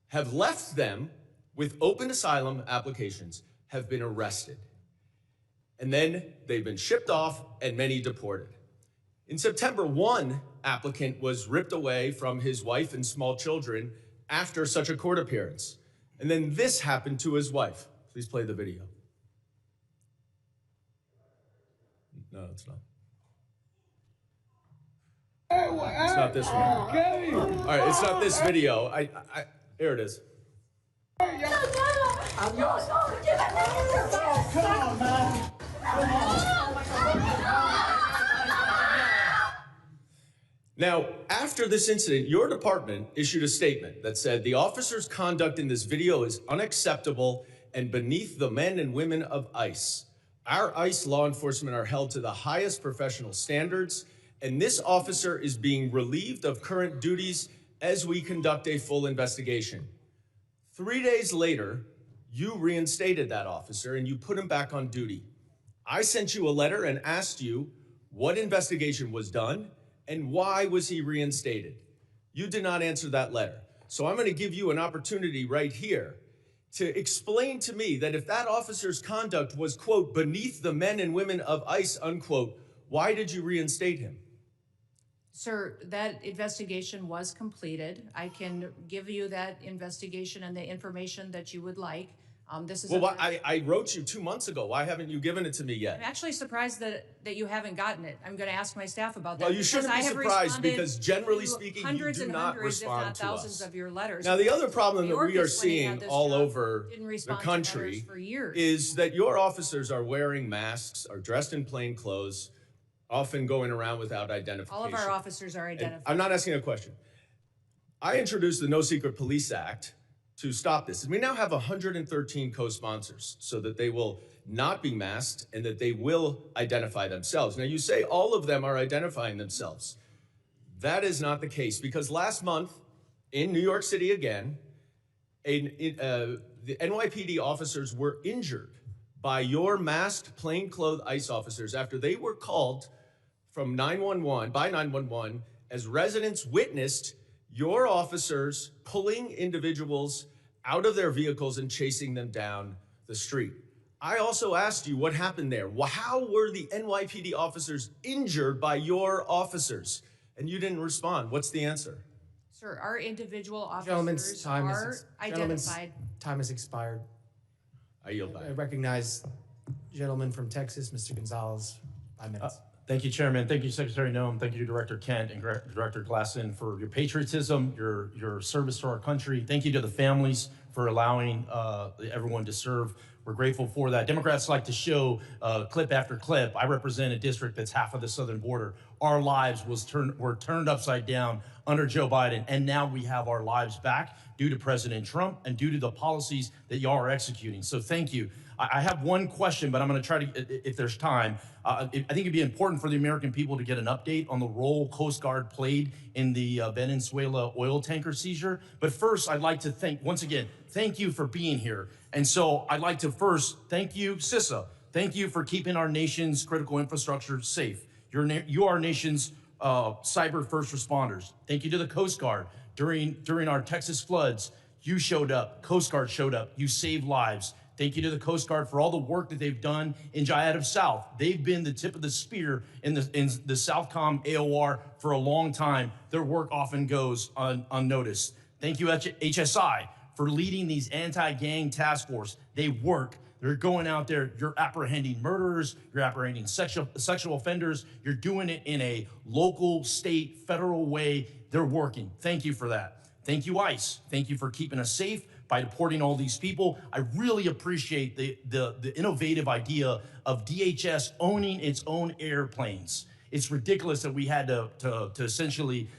have left them with open asylum applications, have been arrested. And then they've been shipped off and many deported. In September, one applicant was ripped away from his wife and small children after such a court appearance. And then this happened to his wife. Please play the video. No, it's not. It's not this one. All right, it's not this video. Here it is. I'm yours. Come on, man. Now, after this incident, your department issued a statement that said the officer's conduct in this video is unacceptable and beneath the men and women of ICE. Our ICE law enforcement are held to the highest professional standards, and this officer is being relieved of current duties as we conduct a full investigation. 3 days later, you reinstated that officer and you put him back on duty. I sent you a letter and asked you what investigation was done and why was he reinstated. You did not answer that letter. So I'm going to give you an opportunity right here to explain to me that if that officer's conduct was, quote, beneath the men and women of ICE, unquote, why did you reinstate him? Sir, that investigation was completed. I can give you that investigation and the information that you would like. This is Well, I wrote you 2 months ago. Why haven't you given it to me yet? I'm actually surprised that you haven't gotten it. I'm going to ask my staff about that. Well, you shouldn't be surprised because generally to speaking, you hundreds do and not hundreds, if respond not to thousands us. of your letters. Now, the other problem that we are Mayorkas, when he had seeing this all job, over didn't the respond to country letters for years. is that your officers are wearing masks, are dressed in plain clothes, often going around without identification. All of our officers are And identified. I'm not asking a question. I introduced the No Secret Police Act to stop this. And we now have 113 co-sponsors so that they will not be masked and that they will identify themselves. Now, you say all of them are identifying themselves. That is not the case because last month in New York City again, the NYPD officers were injured by your masked plainclothes ICE officers after they were called from 911 as residents witnessed your officers pulling individuals out of their vehicles and chasing them down the street. I also asked you what happened there. How were the NYPD officers injured by your officers? And you didn't respond. What's the answer? Sir, our individual Gentlemen's officers time are is identified. time has expired. I yield back. I recognize gentleman from Texas, Mr. Gonzalez, 5 minutes. Thank you, Chairman. Thank you, Secretary Noem. Thank you, Director Kent and Director Glasheen, for your patriotism, your service to our country. Thank you to the families for allowing everyone to serve. We're grateful for that. Democrats like to show clip after clip. I represent a district that's half of the southern border. Our lives were turned upside down under Joe Biden, and now we have our lives back due to President Trump and due to the policies that y'all are executing. So thank you. I have one question, but I'm going to try to, if there's time. I think it'd be important for the American people to get an update on the role Coast Guard played in the Venezuela oil tanker seizure. But first, I'd like to once again, thank you for being here. And so I'd like to first thank you, CISA. Thank you for keeping our nation's critical infrastructure safe. You are our nation's cyber first responders. Thank you to the Coast Guard. During our Texas floods, you showed up, Coast Guard showed up, you saved lives. Thank you to the Coast Guard for all the work that they've done in Jayada South. They've been the tip of the spear in the Southcom AOR for a long time. Their work often goes unnoticed. Thank you, HSI, for leading these anti-gang task force. They work. They're going out there. You're apprehending murderers. You're apprehending sexual offenders. You're doing it in a local, state, federal way. They're working. Thank you for that. Thank you, ICE. Thank you for keeping us safe by deporting all these people. I really appreciate the innovative idea of DHS owning its own airplanes. It's ridiculous that we had to essentially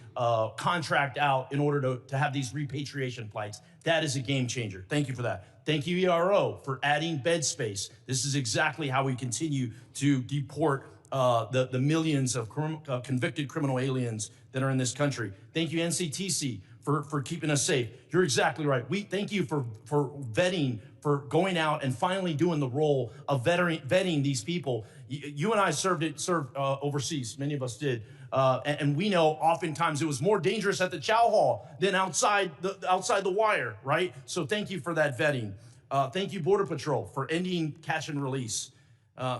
contract out in order to have these repatriation flights. That is a game changer. Thank you for that. Thank you, ERO, for adding bed space. This is exactly how we continue to deport the millions of convicted criminal aliens that are in this country. Thank you, NCTC, for keeping us safe. You're exactly right. We thank you for vetting, for going out and finally doing the role of vetting these people. You and I served overseas. Many of us did. And we know oftentimes it was more dangerous at the chow hall than outside the wire, right? So thank you for that vetting. Thank you, Border Patrol, for ending catch and release.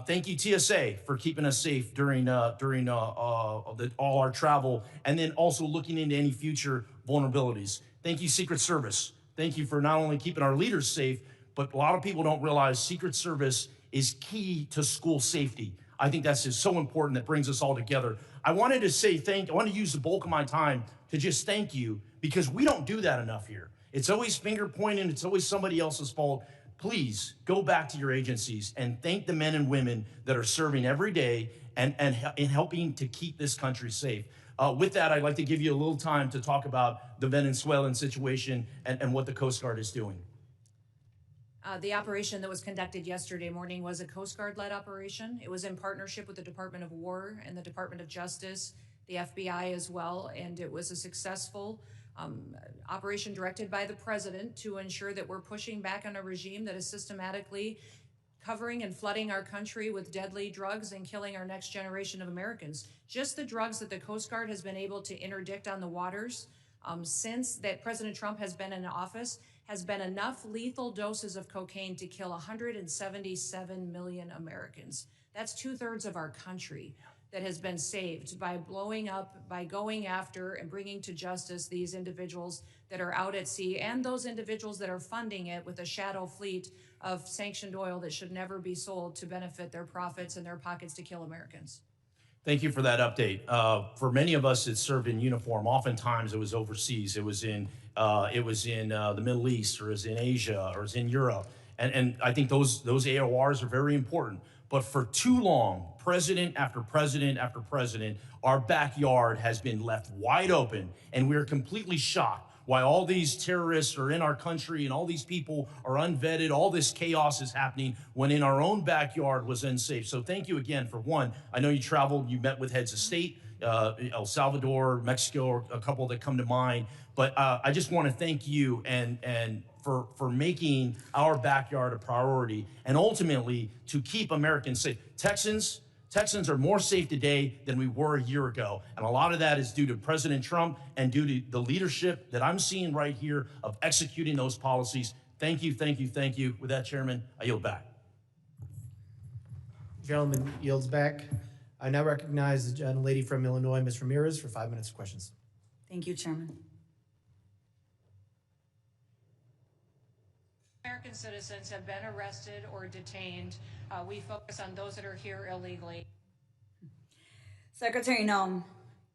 Thank you, TSA, for keeping us safe during all our travel, and then also looking into any future vulnerabilities. Thank you, Secret Service. Thank you for not only keeping our leaders safe, but a lot of people don't realize Secret Service is key to school safety. I think that's just so important. That brings us all together. I wanted to say I want to use the bulk of my time to just thank you, because we don't do that enough here. It's always finger pointing. It's always somebody else's fault. Please go back to your agencies and thank the men and women that are serving every day and helping to keep this country safe. With that, I'd like to give you a little time to talk about the Venezuelan situation and what the Coast Guard is doing. The operation that was conducted yesterday morning was a Coast Guard-led operation. It was in partnership with the Department of War and the Department of Justice, the FBI as well, and it was a successful operation directed by the president to ensure that we're pushing back on a regime that is systematically covering and flooding our country with deadly drugs and killing our next generation of Americans. Just the drugs that the Coast Guard has been able to interdict on the waters since that President Trump has been in office has been enough lethal doses of cocaine to kill 177 million Americans. That's 2/3 of our country. that has been saved by blowing up, by going after and bringing to justice these individuals that are out at sea and those individuals that are funding it with a shadow fleet of sanctioned oil that should never be sold to benefit their profits and their pockets to kill Americans. Thank you for that update. For many of us that served in uniform, oftentimes it was overseas. It was in the Middle East, or it was in Asia, or it was in Europe. And I think those AORs are very important. But for too long, president after president after president, our backyard has been left wide open, and we're completely shocked why all these terrorists are in our country and all these people are unvetted. All this chaos is happening when in our own backyard was unsafe. So thank you again for one. I know you traveled, you met with heads of state, El Salvador, Mexico, a couple that come to mind. But I just want to thank you and for making our backyard a priority and ultimately to keep Americans safe. Texans are more safe today than we were a year ago. And a lot of that is due to President Trump and due to the leadership that I'm seeing right here of executing those policies. Thank you, thank you, thank you. With that, Chairman, I yield back. Gentleman yields back. I now recognize the gentlelady from Illinois, Ms. Ramirez, for 5 minutes of questions. Thank you, Chairman. American citizens have been arrested or detained. We focus on those that are here illegally. Secretary Noem,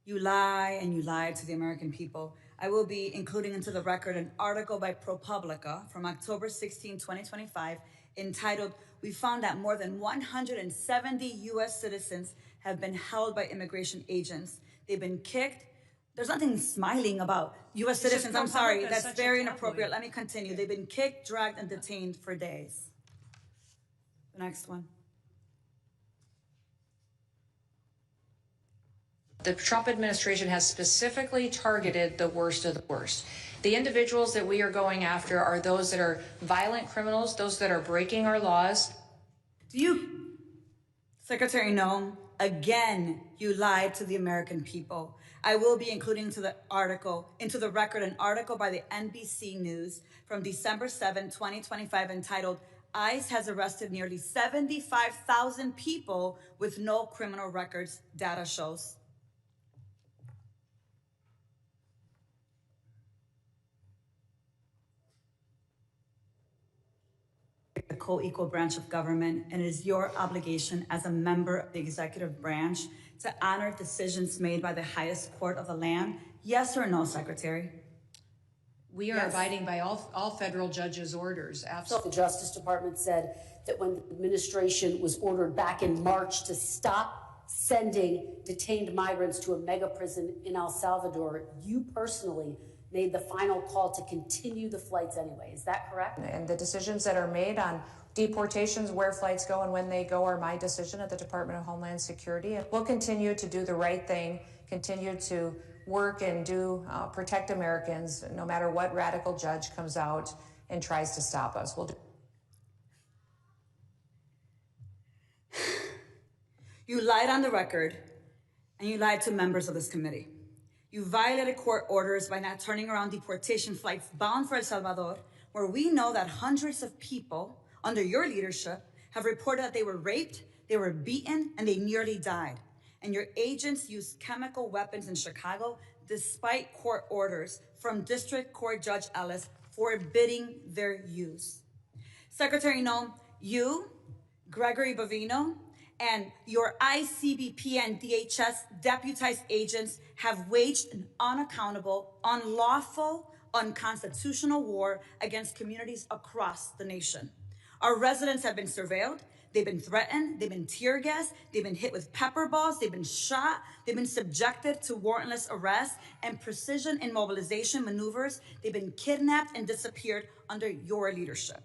you lie and you lied to the American people. I will be including into the record an article by ProPublica from October 16, 2025, entitled, "We found that more than 170 U.S. citizens have been held by immigration agents. They've been kicked." There's nothing smiling about U.S. citizens. I'm sorry, that's very inappropriate. Let me continue. They've been kicked, dragged, and detained for days. The next one. The Trump administration has specifically targeted the worst of the worst. The individuals that we are going after are those that are violent criminals, those that are breaking our laws. Secretary Noem, again, you lied to the American people. I will be including into the record an article by the NBC News from December 7, 2025, entitled, "ICE has arrested nearly 75,000 people with no criminal records, data shows." The co-equal branch of government, and it is your obligation as a member of the executive branch to honor decisions made by the highest court of the land. Yes or no, Secretary? We are abiding by all federal judges' orders. Absolutely. The Justice Department said that when the administration was ordered back in March to stop sending detained migrants to a mega prison in El Salvador, you personally made the final call to continue the flights anyway. Is that correct? And the decisions that are made on deportations, where flights go and when they go, are my decision at the Department of Homeland Security. And we'll continue to do the right thing, continue to work and protect Americans, no matter what radical judge comes out and tries to stop us. We'll do. You lied on the record, and you lied to members of this committee. You violated court orders by not turning around deportation flights bound for El Salvador, where we know that hundreds of people under your leadership have reported that they were raped, they were beaten, and they nearly died. And your agents used chemical weapons in Chicago despite court orders from District Court Judge Ellis forbidding their use. Secretary Noem, you, Gregory Bovino, and your ICBP and DHS deputized agents have waged an unaccountable, unlawful, unconstitutional war against communities across the nation. Our residents have been surveilled, they've been threatened, they've been tear gassed, they've been hit with pepper balls, they've been shot, they've been subjected to warrantless arrest and precision immobilization maneuvers, they've been kidnapped and disappeared under your leadership.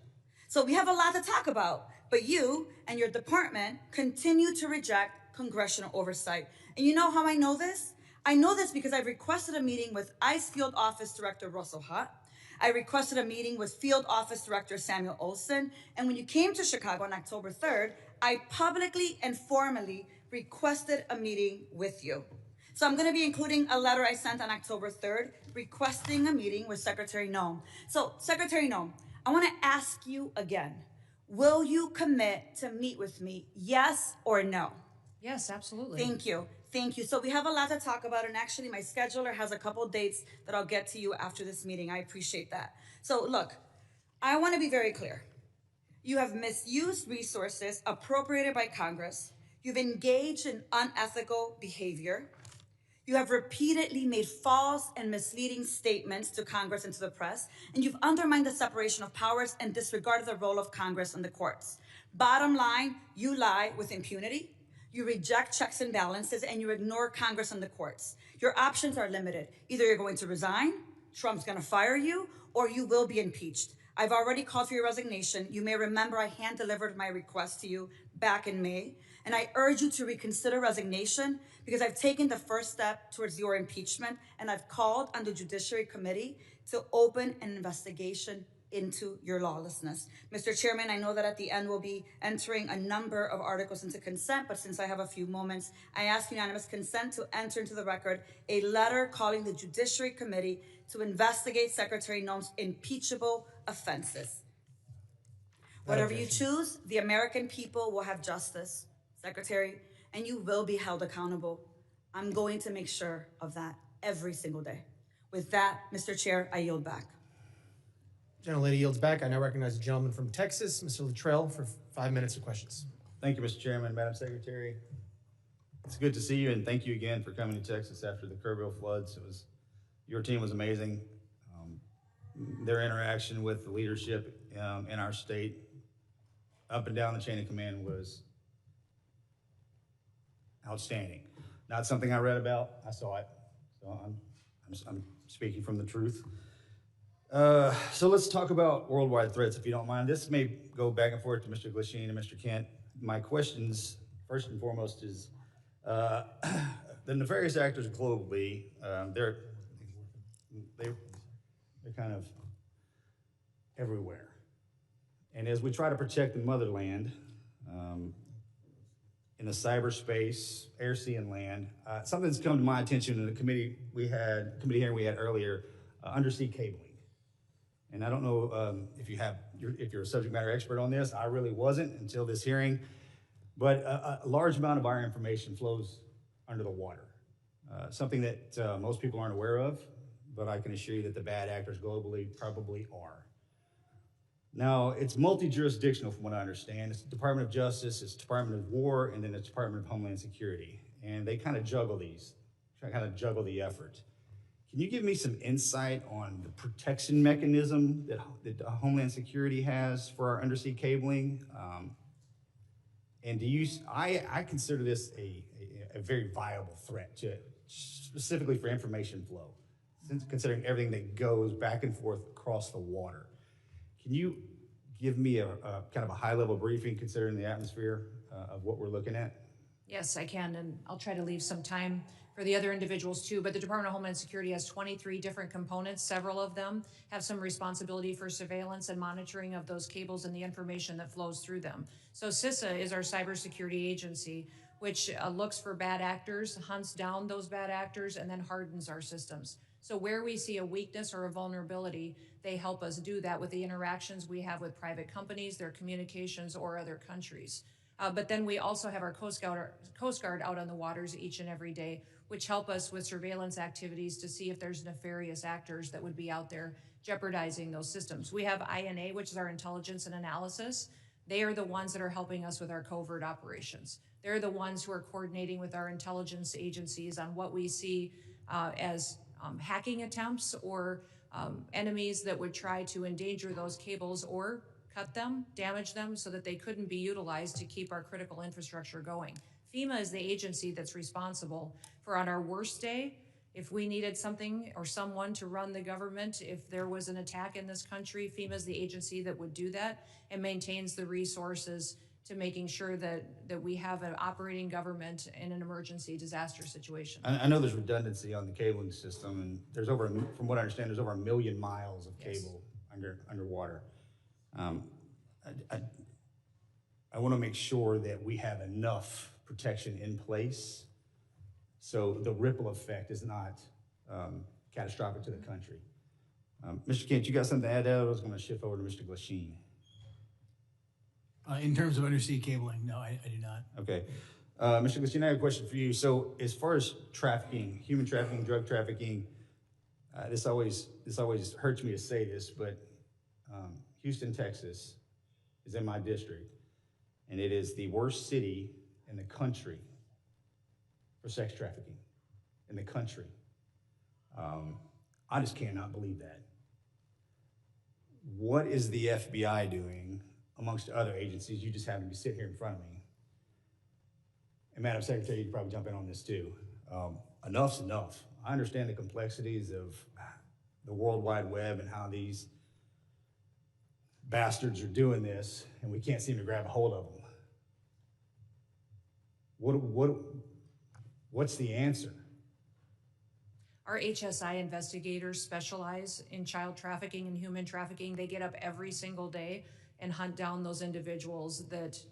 So we have a lot to talk about, but you and your department continue to reject congressional oversight. And you know how I know this? I know this because I've requested a meeting with ICE Field Office Director Russell Hutt. I requested a meeting with Field Office Director Samuel Olson. And when you came to Chicago on October 3rd, I publicly and formally requested a meeting with you. So I'm going to be including a letter I sent on October 3rd requesting a meeting with Secretary Noem. So Secretary Noem, I want to ask you again, will you commit to meet with me, yes or no? Yes, absolutely. Thank you. Thank you. So we have a lot to talk about, and actually my scheduler has a couple dates that I'll get to you after this meeting. I appreciate that. So look, I want to be very clear. You have misused resources appropriated by Congress. You've engaged in unethical behavior. You have repeatedly made false and misleading statements to Congress and to the press, and you've undermined the separation of powers and disregarded the role of Congress and the courts. Bottom line, you lie with impunity. You reject checks and balances, and you ignore Congress and the courts. Your options are limited. Either you're going to resign, Trump's going to fire you, or you will be impeached. I've already called for your resignation. You may remember I hand-delivered my request to you back in May, and I urge you to reconsider resignation because I've taken the first step towards your impeachment, and I've called on the Judiciary Committee to open an investigation into your lawlessness. Mr. Chairman, I know that at the end we'll be entering a number of articles into consent, but since I have a few moments, I ask unanimous consent to enter into the record a letter calling the Judiciary Committee to investigate Secretary Noem's impeachable offenses. Whatever you choose, the American people will have justice, Secretary, and you will be held accountable. I'm going to make sure of that every single day. With that, Mr. Chair, I yield back. Gentlelady yields back. I now recognize the gentleman from Texas, Mr. Luttrell, for 5 minutes of questions. Thank you, Mr. Chairman, Madam Secretary. It's good to see you, and thank you again for coming to Texas after the Kerrville floods. Your team was amazing. Their interaction with the leadership in our state, up and down the chain of command, was outstanding. Not something I read about, I saw it. So I'm speaking from the truth. So let's talk about worldwide threats, if you don't mind. This may go back and forth to Mr. Glasheen and Mr. Kent. My questions, first and foremost, is the nefarious actors globally, they're kind of everywhere. And as we try to protect the motherland, in the cyberspace, air, sea, and land, something that's come to my attention in the committee hearing we had earlier, undersea cabling. And I don't know if you're a subject matter expert on this. I really wasn't until this hearing. But a large amount of our information flows under the water, something that most people aren't aware of, but I can assure you that the bad actors globally probably are. Now, it's multi-jurisdictional from what I understand. It's the Department of Justice, it's Department of War, and then it's Department of Homeland Security. And they kind of juggle these, kind of juggle the effort. Can you give me some insight on the protection mechanism that Homeland Security has for our undersea cabling? And I consider this a very viable threat specifically for information flow, considering everything that goes back and forth across the water. Can you give me a kind of a high-level briefing considering the atmosphere of what we're looking at? Yes, I can, and I'll try to leave some time for the other individuals too, but the Department of Homeland Security has 23 different components. Several of them have some responsibility for surveillance and monitoring of those cables and the information that flows through them. So CISA is our cybersecurity agency, which looks for bad actors, hunts down those bad actors, and then hardens our systems. So where we see a weakness or a vulnerability, they help us do that with the interactions we have with private companies, their communications, or other countries. But then we also have our Coast Guard out on the waters each and every day, which help us with surveillance activities to see if there's nefarious actors that would be out there jeopardizing those systems. We have INA, which is our intelligence and analysis. They are the ones that are helping us with our covert operations. They're the ones who are coordinating with our intelligence agencies on what we see as hacking attempts or enemies that would try to endanger those cables or cut them, damage them so that they couldn't be utilized to keep our critical infrastructure going. FEMA is the agency that's responsible for, on our worst day, if we needed something or someone to run the government, if there was an attack in this country, FEMA is the agency that would do that and maintains the resources to making sure that we have an operating government in an emergency disaster situation. I know there's redundancy on the cabling system, and there's from what I understand, there's over 1 million miles of cable underwater. I want to make sure that we have enough protection in place so the ripple effect is not catastrophic to the country. Mr. Kent, you got something to add there? I was going to shift over to Mr. Glasheen. In terms of undersea cabling, no, I do not. Okay. Mr. Glasheen, I have a question for you. So as far as trafficking, human trafficking, drug trafficking, this always hurts me to say this, but Houston, Texas is in my district, and it is the worst city in the country for sex trafficking in the country. I just cannot believe that. What is the FBI doing amongst other agencies? You just happen to be sitting here in front of me. And Madam Secretary, you can probably jump in on this too. Enough's enough. I understand the complexities of the World Wide Web and how these bastards are doing this, and we can't seem to grab a hold of them. What's the answer? Our HSI investigators specialize in child trafficking and human trafficking. They get up every single day and hunt down those individuals that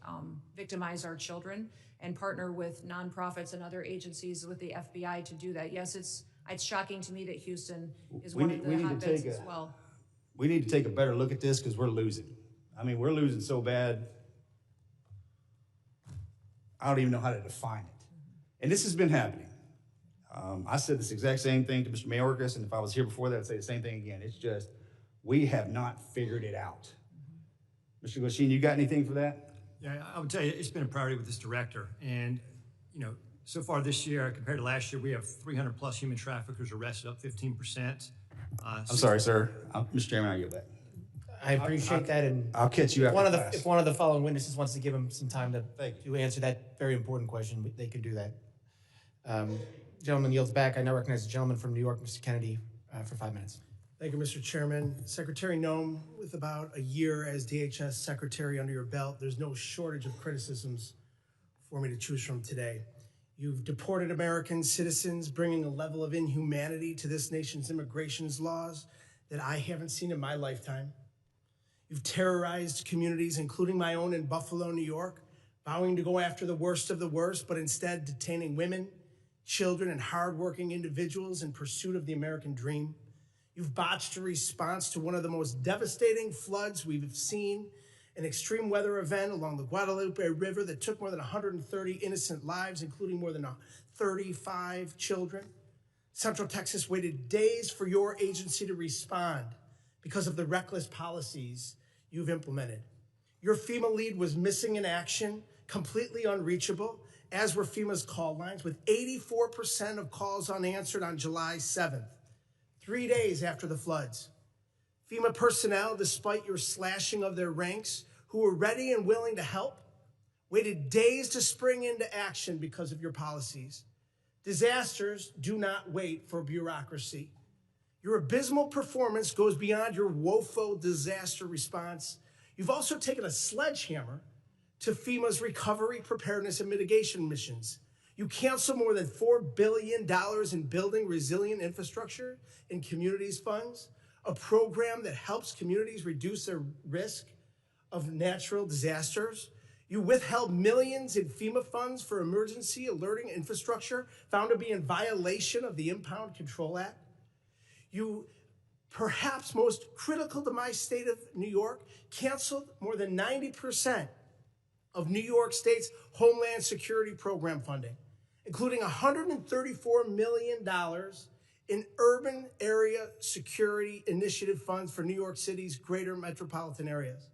victimize our children and partner with nonprofits and other agencies with the FBI to do that. Yes, it's shocking to me that Houston is one of the hotbeds as well. We need to take a better look at this because we're losing. I mean, we're losing so bad, I don't even know how to define it. And this has been happening. I said this exact same thing to Mr. Mayorkas, and if I was here before that, I'd say the same thing again. It's just, we have not figured it out. Mr. Glasheen, you got anything for that? Yeah, I would tell you, it's been a priority with this director. And, you know, so far this year, compared to last year, we have 300 plus human traffickers arrested, up 15%. I'm sorry, sir. Mr. Chairman, I'll yield that. I appreciate that, and I'll catch you after class. If one of the following witnesses wants to give him some time to answer that very important question, they can do that. Gentleman yields back. I now recognize the gentleman from New York, Mr. Kennedy, for 5 minutes. Thank you, Mr. Chairman. Secretary Noem, with about a year as DHS Secretary under your belt, there's no shortage of criticisms for me to choose from today. You've deported American citizens, bringing a level of inhumanity to this nation's immigration laws that I haven't seen in my lifetime. You've terrorized communities, including my own in Buffalo, New York, vowing to go after the worst of the worst, but instead detaining women, children, and hardworking individuals in pursuit of the American dream. You've botched a response to one of the most devastating floods we've seen, an extreme weather event along the Guadalupe River that took more than 130 innocent lives, including more than 35 children. Central Texas waited days for your agency to respond because of the reckless policies you've implemented. Your FEMA lead was missing in action, completely unreachable, as were FEMA's call lines, with 84% of calls unanswered on July 7th, 3 days after the floods. FEMA personnel, despite your slashing of their ranks, who were ready and willing to help, waited days to spring into action because of your policies. Disasters do not wait for bureaucracy. Your abysmal performance goes beyond your woeful disaster response. You've also taken a sledgehammer to FEMA's recovery, preparedness, and mitigation missions. You canceled more than $4 billion in building resilient infrastructure in communities funds, a program that helps communities reduce their risk of natural disasters. You withheld millions in FEMA funds for emergency alerting infrastructure found to be in violation of the Impound Control Act. You, perhaps most critical to my state of New York, canceled more than 90% of New York State's Homeland Security program funding, including $134 million in urban area security initiative funds for New York City's greater metropolitan areas.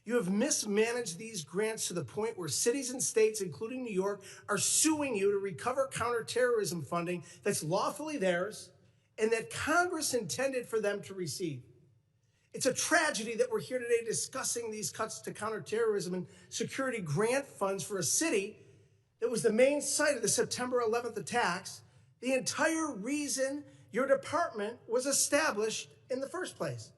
You have mismanaged these grants to the point where cities and states, including New York, are suing you to recover counterterrorism funding that's lawfully theirs and that Congress intended for them to receive. It's a tragedy that we're here today discussing these cuts to counterterrorism and security grant funds for a city that was the main site of the September 11th attacks, the entire reason your department was established in the first place.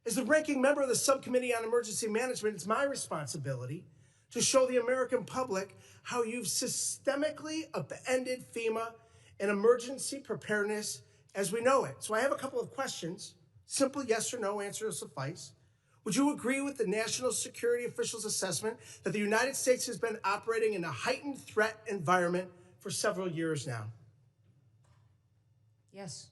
As the ranking member of the Subcommittee on Emergency Management, it's my responsibility to show the American public how you've systemically upended FEMA and emergency preparedness as we know it. So I have a couple of questions. Simple yes or no answer will suffice. Would you agree with the national security officials' assessment that the United States has been operating in a heightened threat environment for several years now? Yes.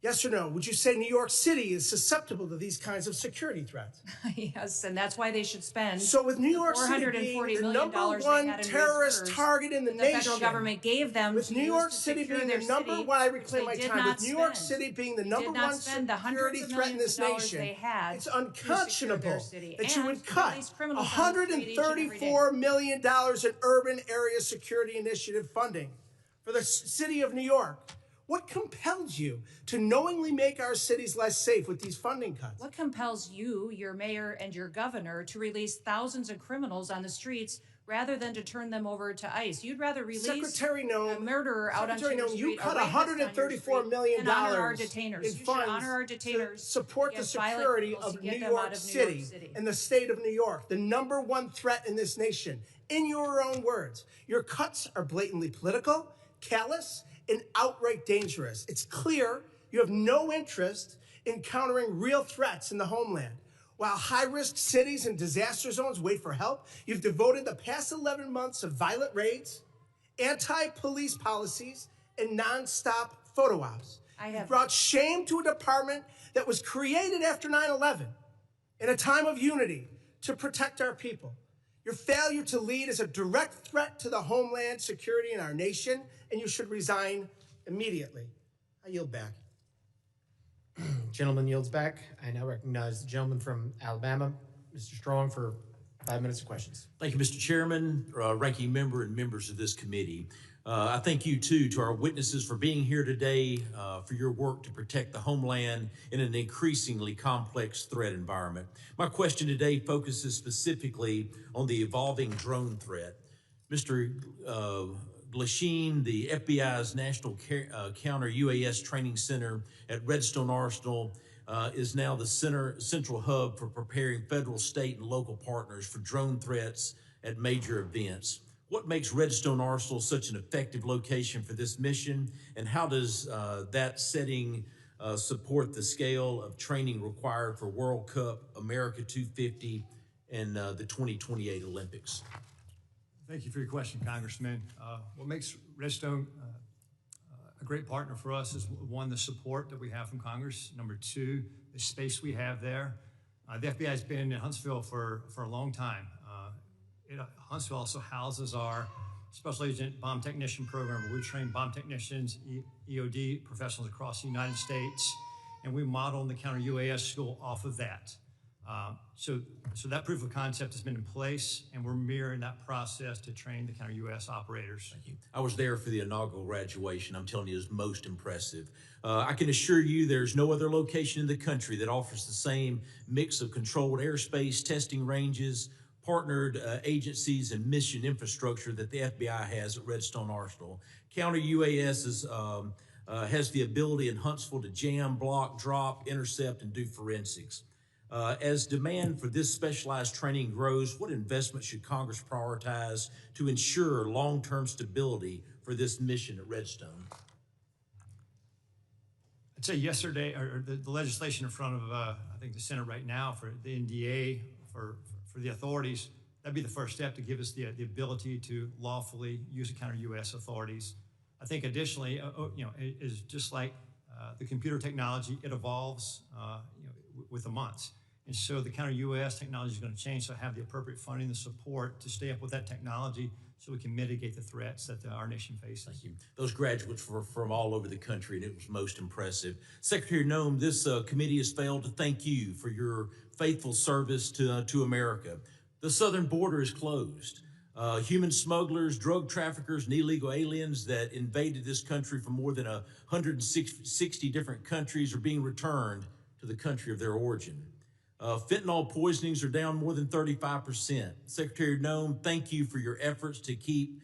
Yes or no? Would you say New York City is susceptible to these kinds of security threats? Yes, and that's why they should spend. So with New York City being the number one terrorist target in the nation, the federal government gave them with to New use York to City secure being their the number city, one, I which reclaim they my did time, not with New York spend. City being the They number did not one spend the security hundreds of threat in millions this of dollars nation, they had it's to secure unconscionable their city that you and would cut release criminals on the street each and every day. $134 million in urban area security initiative funding for the city of New York. What compels you to knowingly make our cities less safe with these funding cuts? What compels you, your mayor, and your governor to release thousands of criminals on the streets rather than to turn them over to ICE? You'd rather release Secretary Noem, a murderer out on Secretary your Noem, street, you cut a rapist on your $134 street, million and honor our detainers. in You should funds honor our to detainers, support the against violent security criminals, of to get New them York out of New York City City. and the state of New York, the number one threat in this nation. In your own words, your cuts are blatantly political, callous, and outright dangerous. It's clear you have no interest in countering real threats in the homeland. While high-risk cities and disaster zones wait for help, you've devoted the past 11 months of violent raids, anti-police policies, and nonstop photo ops. You've brought shame to a department that was created after 9/11 in a time of unity to protect our people. Your failure to lead is a direct threat to the homeland security in our nation, and you should resign immediately. I yield back. Gentleman yields back. I now recognize the gentleman from Alabama, Mr. Strong, for 5 minutes of questions. Thank you, Mr. Chairman, ranking member, and members of this committee. I thank you, too, to our witnesses for being here today, for your work to protect the homeland in an increasingly complex threat environment. My question today focuses specifically on the evolving drone threat. Mr. Glasheen, the FBI's National Counter-UAS Training Center at Redstone Arsenal, is now the central hub for preparing federal, state, and local partners for drone threats at major events. What makes Redstone Arsenal such an effective location for this mission, and how does that setting support the scale of training required for World Cup, America 250, and the 2028 Olympics? Thank you for your question, Congressman. What makes Redstone a great partner for us is, one, the support that we have from Congress. Number two, the space we have there. The FBI has been in Huntsville for a long time. Huntsville also houses our Special Agent Bomb Technician Program, where we train bomb technicians, EOD professionals across the United States, and we model the Counter-UAS school off of that. So that proof of concept has been in place, and we're mirroring that process to train the Counter-UAS operators. Thank you. I was there for the inaugural graduation. I'm telling you, it was most impressive. I can assure you there's no other location in the country that offers the same mix of controlled airspace, testing ranges, partnered agencies, and mission infrastructure that the FBI has at Redstone Arsenal. Counter-UAS has the ability in Huntsville to jam, block, drop, intercept, and do forensics. As demand for this specialized training grows, what investment should Congress prioritize to ensure long-term stability for this mission at Redstone? I'd say yesterday, or the legislation in front of, I think, the Senate right now for the NDA, for the authorities, that'd be the first step to give us the ability to lawfully use the counter-UAS authorities. I think additionally, it is just like the computer technology, it evolves with the months. And so the counter-UAS technology is going to change, so have the appropriate funding and support to stay up with that technology so we can mitigate the threats that our nation faces. Thank you. Those graduates were from all over the country, and it was most impressive. Secretary Noem, this committee has failed to thank you for your faithful service to America. The southern border is closed. Human smugglers, drug traffickers, and illegal aliens that invaded this country from more than 160 different countries are being returned to the country of their origin. Fentanyl poisonings are down more than 35%. Secretary Noem, thank you for your efforts to keep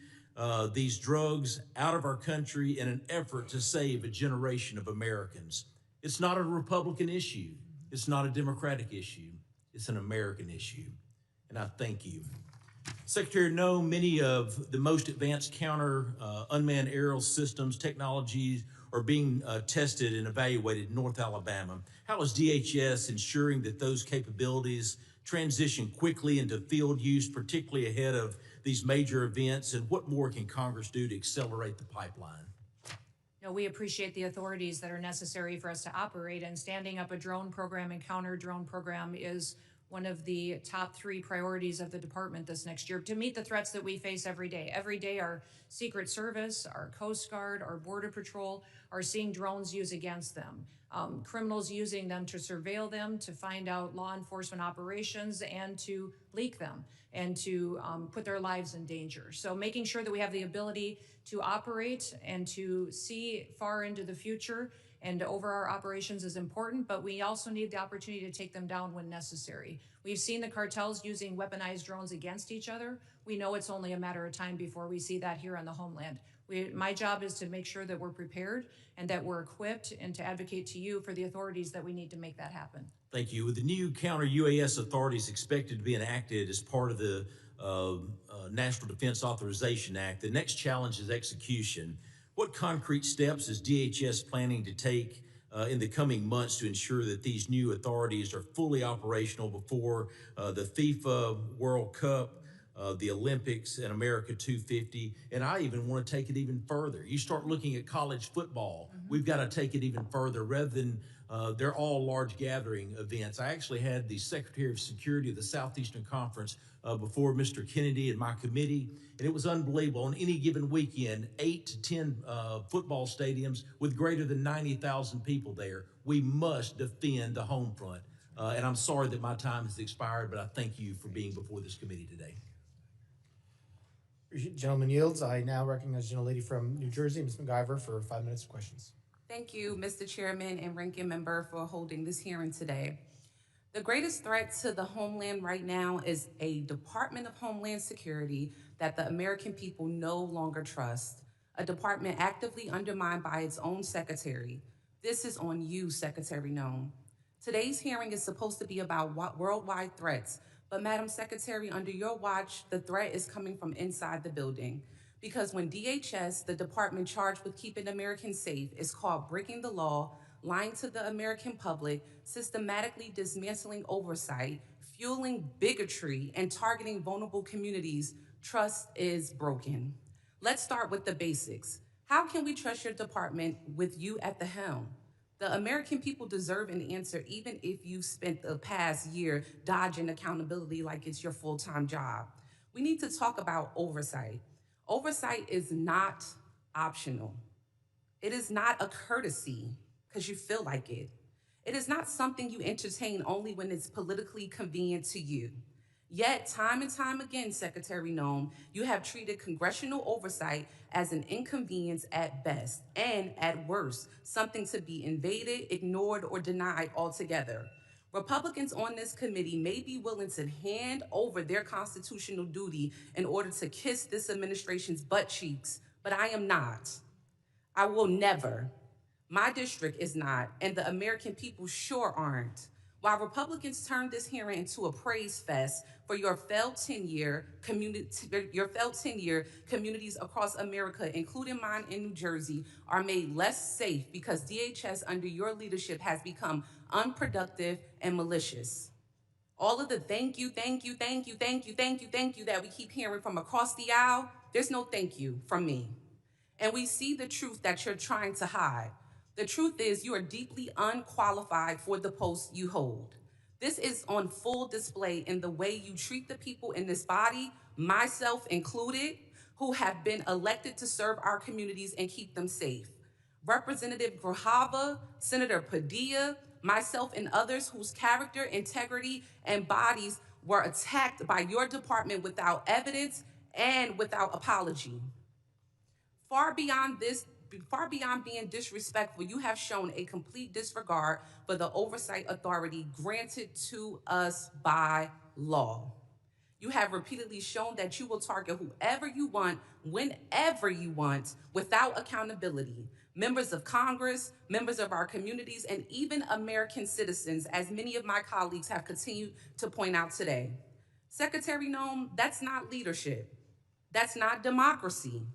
these drugs out of our country in an effort to save a generation of Americans. It's not a Republican issue. It's not a Democratic issue. It's an American issue. And I thank you. Secretary Noem, many of the most advanced counter unmanned aerial systems technologies are being tested and evaluated in North Alabama. How is DHS ensuring that those capabilities transition quickly into field use, particularly ahead of these major events? And what more can Congress do to accelerate the pipeline? No, we appreciate the authorities that are necessary for us to operate, and standing up a drone program and counter drone program is one of the top 3 priorities of the department this next year to meet the threats that we face every day. Every day, our Secret Service, our Coast Guard, our Border Patrol are seeing drones used against them. Criminals using them to surveil them, to find out law enforcement operations, and to leak them, and to put their lives in danger. So making sure that we have the ability to operate and to see far into the future and over our operations is important, but we also need the opportunity to take them down when necessary. We've seen the cartels using weaponized drones against each other. We know it's only a matter of time before we see that here on the homeland. My job is to make sure that we're prepared and that we're equipped, and to advocate to you for the authorities that we need to make that happen. Thank you. With the new counter-UAS authorities expected to be enacted as part of the National Defense Authorization Act, the next challenge is execution. What concrete steps is DHS planning to take in the coming months to ensure that these new authorities are fully operational before the FIFA World Cup, the Olympics, and America 250? And I even want to take it even further. You start looking at college football. We've got to take it even further rather than they're all large gathering events. I actually had the Secretary of Security of the Southeastern Conference before Mr. Kennedy and my committee, and it was unbelievable. On any given weekend, 8 to 10 football stadiums with greater than 90,000 people there. We must defend the home front. And I'm sorry that my time has expired, but I thank you for being before this committee today. Gentleman yields. I now recognize the gentlelady from New Jersey, Ms. McIver, for 5 minutes of questions. Thank you, Mr. Chairman and Ranking Member, for holding this hearing today. The greatest threat to the homeland right now is a Department of Homeland Security that the American people no longer trust, a department actively undermined by its own secretary. This is on you, Secretary Noem. Today's hearing is supposed to be about worldwide threats, but Madam Secretary, under your watch, the threat is coming from inside the building. Because when DHS, the department charged with keeping Americans safe, is caught breaking the law, lying to the American public, systematically dismantling oversight, fueling bigotry, and targeting vulnerable communities, trust is broken. Let's start with the basics. How can we trust your department with you at the helm? The American people deserve an answer, even if you've spent the past year dodging accountability like it's your full-time job. We need to talk about oversight. Oversight is not optional. It is not a courtesy because you feel like it. It is not something you entertain only when it's politically convenient to you. Yet, time and time again, Secretary Noem, you have treated congressional oversight as an inconvenience at best, and at worst, something to be invaded, ignored, or denied altogether. Republicans on this committee may be willing to hand over their constitutional duty in order to kiss this administration's butt cheeks, but I am not. I will never. My district is not, and the American people sure aren't. While Republicans turned this hearing into a praise fest for your failed 10-year communities across America, including mine in New Jersey, are made less safe because DHS under your leadership has become unproductive and malicious. All of the thank you that we keep hearing from across the aisle, there's no thank you from me. And we see the truth that you're trying to hide. The truth is you are deeply unqualified for the post you hold. This is on full display in the way you treat the people in this body, myself included, who have been elected to serve our communities and keep them safe. Representative Grajava, Senator Padilla, myself and others whose character, integrity, and bodies were attacked by your department without evidence and without apology. Far beyond being disrespectful, you have shown a complete disregard for the oversight authority granted to us by law. You have repeatedly shown that you will target whoever you want, whenever you want, without accountability. Members of Congress, members of our communities, and even American citizens, as many of my colleagues have continued to point out today. Secretary Noem, that's not leadership. That's not democracy.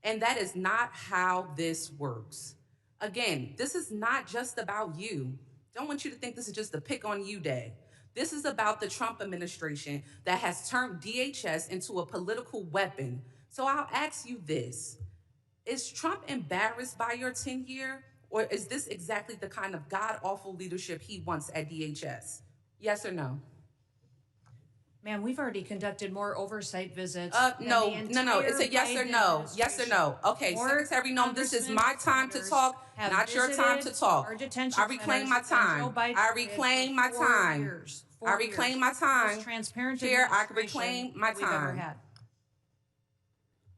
And that is not how this works. Again, this is not just about you. Don't want you to think this is just a pick on you day. This is about the Trump administration that has turned DHS into a political weapon. So I'll ask you this. Is Trump embarrassed by your tenure, or is this exactly the kind of god-awful leadership he wants at DHS? Yes or no? Ma'am, we've already conducted more oversight visits. No. It's a yes or no. Yes or no. Okay, Secretary Noem, this is my time to talk, not your time to talk. I reclaim my time. I reclaim my time. I reclaim my time. Chair, I reclaim my time.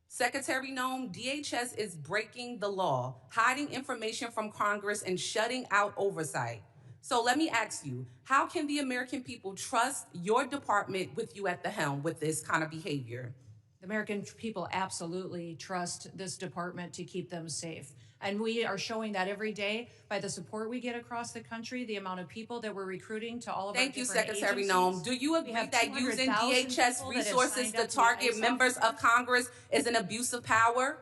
Secretary Noem, DHS is breaking the law, hiding information from Congress, and shutting out oversight. So let me ask you, how can the American people trust your department with you at the helm with this kind of behavior? The American people absolutely trust this department to keep them safe. And we are showing that every day by the support we get across the country, the amount of people that we're recruiting to all of our different agencies. Thank you, Secretary Noem. Do you agree that using DHS resources to target members of Congress is an abuse of power?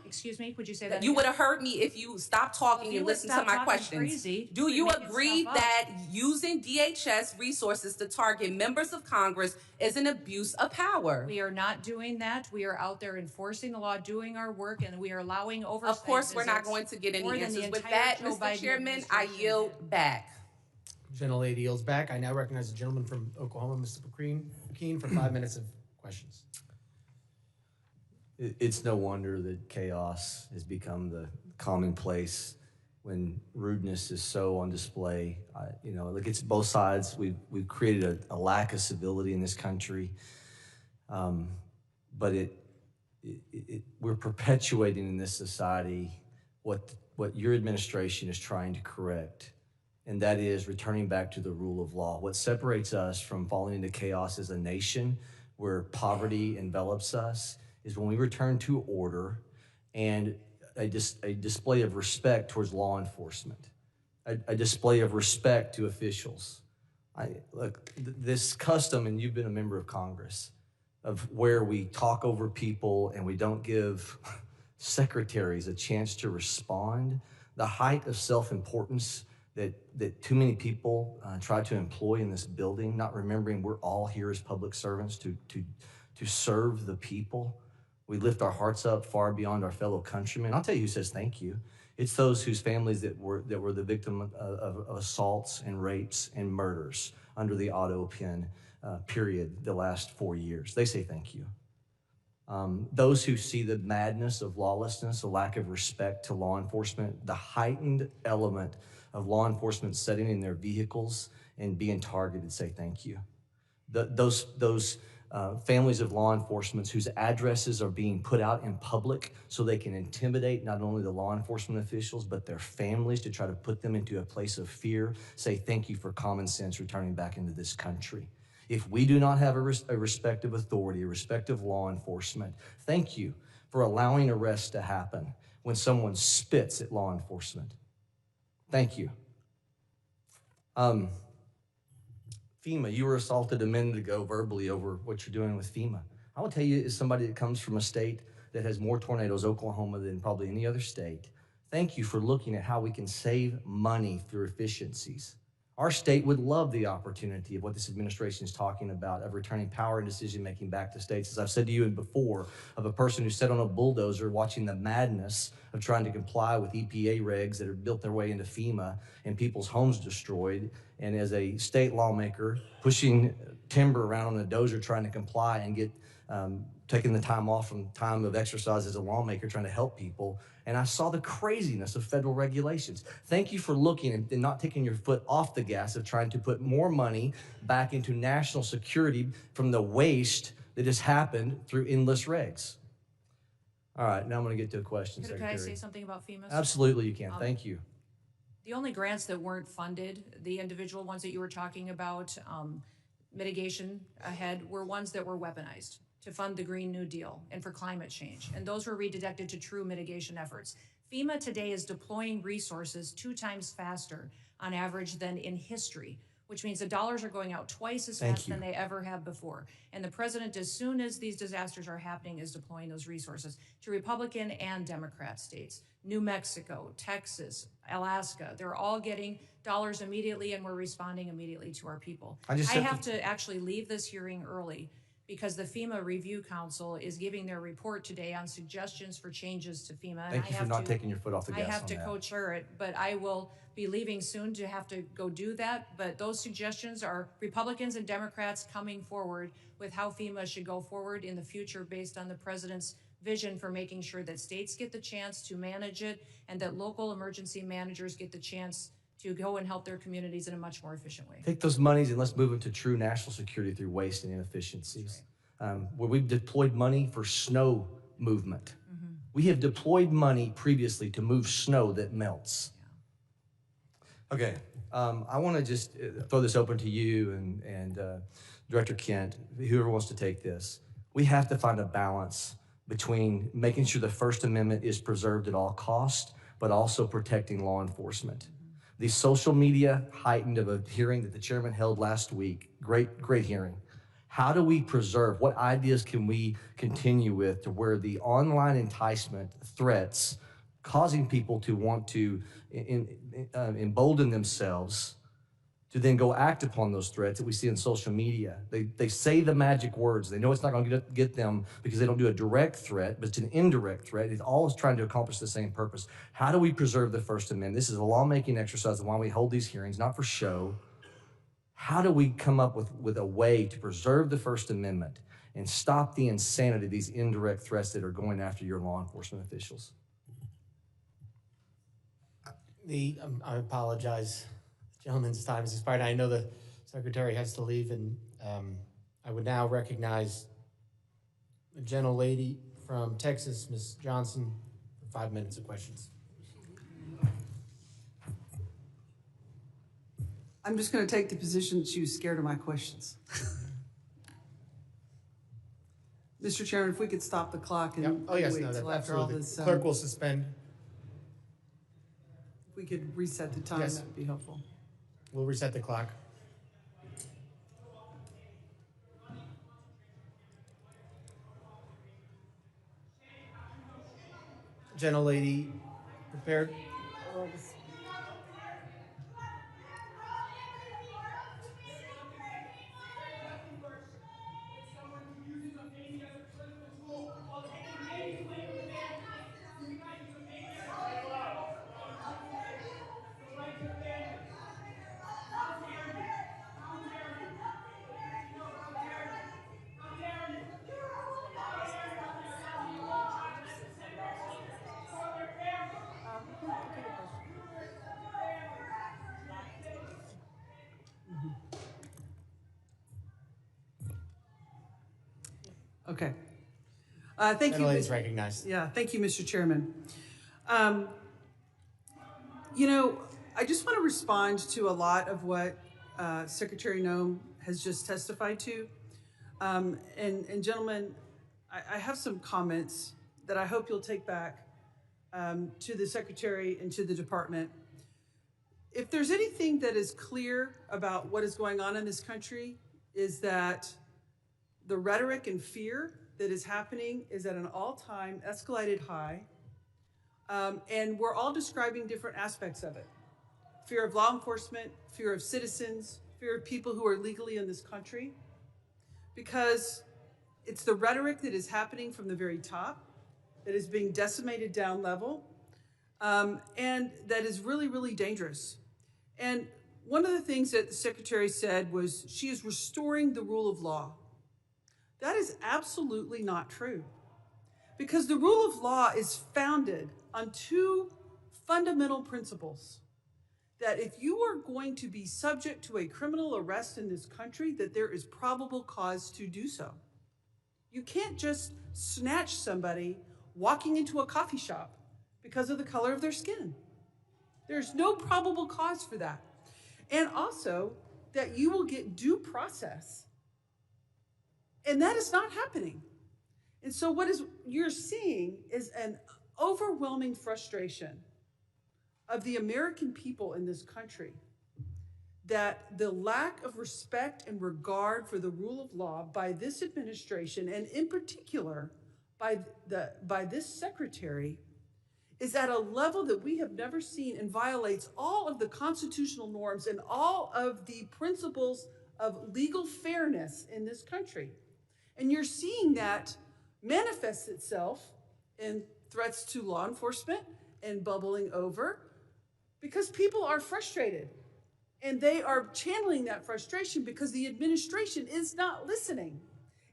Excuse me, would you say that You again? would have heard me if you stopped talking and listened to my questions. Do you agree that using DHS resources to target members of Congress is an abuse of power? We are not doing that. We are out there enforcing the law, doing our work, and we are allowing oversight. Of course, we're not going to get any answers. With that, Mr. Chairman, I yield back. Gentlelady yields back. I now recognize the gentleman from Oklahoma, Mr. Keen, for 5 minutes of questions. It's no wonder that chaos has become the commonplace when rudeness is so on display. Look, it's both sides. We've created a lack of civility in this country, but we're perpetuating in this society what your administration is trying to correct, and that is returning back to the rule of law. What separates us from falling into chaos as a nation where poverty envelops us is when we return to order and a display of respect towards law enforcement, a display of respect to officials. This custom, and you've been a member of Congress, of where we talk over people and we don't give secretaries a chance to respond, the height of self-importance that too many people try to employ in this building, not remembering we're all here as public servants to serve the people. We lift our hearts up far beyond our fellow countrymen. I'll tell you who says thank you. It's those whose families that were the victim of assaults and rapes and murders under the auto pen period the last 4 years. They say thank you. Those who see the madness of lawlessness, the lack of respect to law enforcement, the heightened element of law enforcement sitting in their vehicles and being targeted say thank you. Those families of law enforcement whose addresses are being put out in public so they can intimidate not only the law enforcement officials, but their families to try to put them into a place of fear, say thank you for common sense returning back into this country. If we do not have a respect of authority, a respect of law enforcement, thank you for allowing arrests to happen when someone spits at law enforcement. Thank you. FEMA, you were assaulted a minute ago verbally over what you're doing with FEMA. I will tell you, as somebody that comes from a state that has more tornadoes, Oklahoma, than probably any other state, thank you for looking at how we can save money through efficiencies. Our state would love the opportunity of what this administration is talking about, of returning power and decision-making back to states. As I've said to you before, of a person who sat on a bulldozer watching the madness of trying to comply with EPA regs that have built their way into FEMA and people's homes destroyed. And as a state lawmaker, pushing timber around on a dozer trying to comply and get taking the time off from time of exercise as a lawmaker trying to help people. And I saw the craziness of federal regulations. Thank you for looking and not taking your foot off the gas of trying to put more money back into national security from the waste that has happened through endless regs. All right, now I'm going to get to a question, Secretary. Can I say something about FEMA? Absolutely, you can. Thank you. The only grants that weren't funded, the individual ones that you were talking about, mitigation ahead, were ones that were weaponized to fund the Green New Deal and for climate change. And those were redirected to true mitigation efforts. FEMA today is deploying resources 2 times faster on average than in history, which means the dollars are going out twice as fast than they ever have before. And the president, as soon as these disasters are happening, is deploying those resources to Republican and Democrat states. New Mexico, Texas, Alaska, they're all getting dollars immediately, and we're responding immediately to our people. I have to actually leave this hearing early because the FEMA Review Council is giving their report today on suggestions for changes to FEMA. and Thank I you for have not to- taking your foot off the I gas have on to that. co-chair it, but I will be leaving soon to have to go do that. But those suggestions are Republicans and Democrats coming forward with how FEMA should go forward in the future based on the president's vision for making sure that states get the chance to manage it and that local emergency managers get the chance to go and help their communities in a much more efficient way. Take those monies and let's move them to true national security through waste and inefficiencies. Where we've deployed money for snow movement. We have deployed money previously to move snow that melts. Okay, I want to just throw this open to you and Director Kent, whoever wants to take this. We have to find a balance between making sure the First Amendment is preserved at all costs, but also protecting law enforcement. The social media heightened of a hearing that the chairman held last week, great hearing. How do we preserve, what ideas can we continue with to where the online enticement threats causing people to want to embolden themselves to then go act upon those threats that we see in social media. They say the magic words. They know it's not going to get them because they don't do a direct threat, but it's an indirect threat. It's always trying to accomplish the same purpose. How do we preserve the First Amendment? This is a lawmaking exercise of why we hold these hearings, not for show. How do we come up with a way to preserve the First Amendment and stop the insanity of these indirect threats that are going after your law enforcement officials? I apologize. The gentleman's time has expired. I know the secretary has to leave, and I would now recognize the gentlelady from Texas, Ms. Johnson, for 5 minutes of questions. I'm just going to take the position that she was scared of my questions. Mr. Chairman, if we could stop the clock and Oh, yes, wait no, till after all absolutely. this. Clerk will suspend. If we could reset the time, Yes. that would be helpful. We'll reset the clock. Gentlelady, prepared? Okay. Thank you. Gentlelady's recognized. Yeah, thank you, Mr. Chairman. You know, I just want to respond to a lot of what Secretary Noem has just testified to. And gentlemen, I have some comments that I hope you'll take back to the Secretary and to the Department. If there's anything that is clear about what is going on in this country, is that the rhetoric and fear that is happening is at an all-time escalated high. And we're all describing different aspects of it. Fear of law enforcement, fear of citizens, fear of people who are legally in this country. Because it's the rhetoric that is happening from the very top, that is being decimated down level, and that is really, really dangerous. And one of the things that the Secretary said was she is restoring the rule of law. That is absolutely not true. Because the rule of law is founded on two fundamental principles. That if you are going to be subject to a criminal arrest in this country, that there is probable cause to do so. You can't just snatch somebody walking into a coffee shop because of the color of their skin. There's no probable cause for that. And also that you will get due process. And that is not happening. And so what you're seeing is an overwhelming frustration of the American people in this country, that the lack of respect and regard for the rule of law by this administration, and in particular by this secretary, is at a level that we have never seen and violates all of the constitutional norms and all of the principles of legal fairness in this country. And you're seeing that manifest itself in threats to law enforcement and bubbling over because people are frustrated. And they are channeling that frustration because the administration is not listening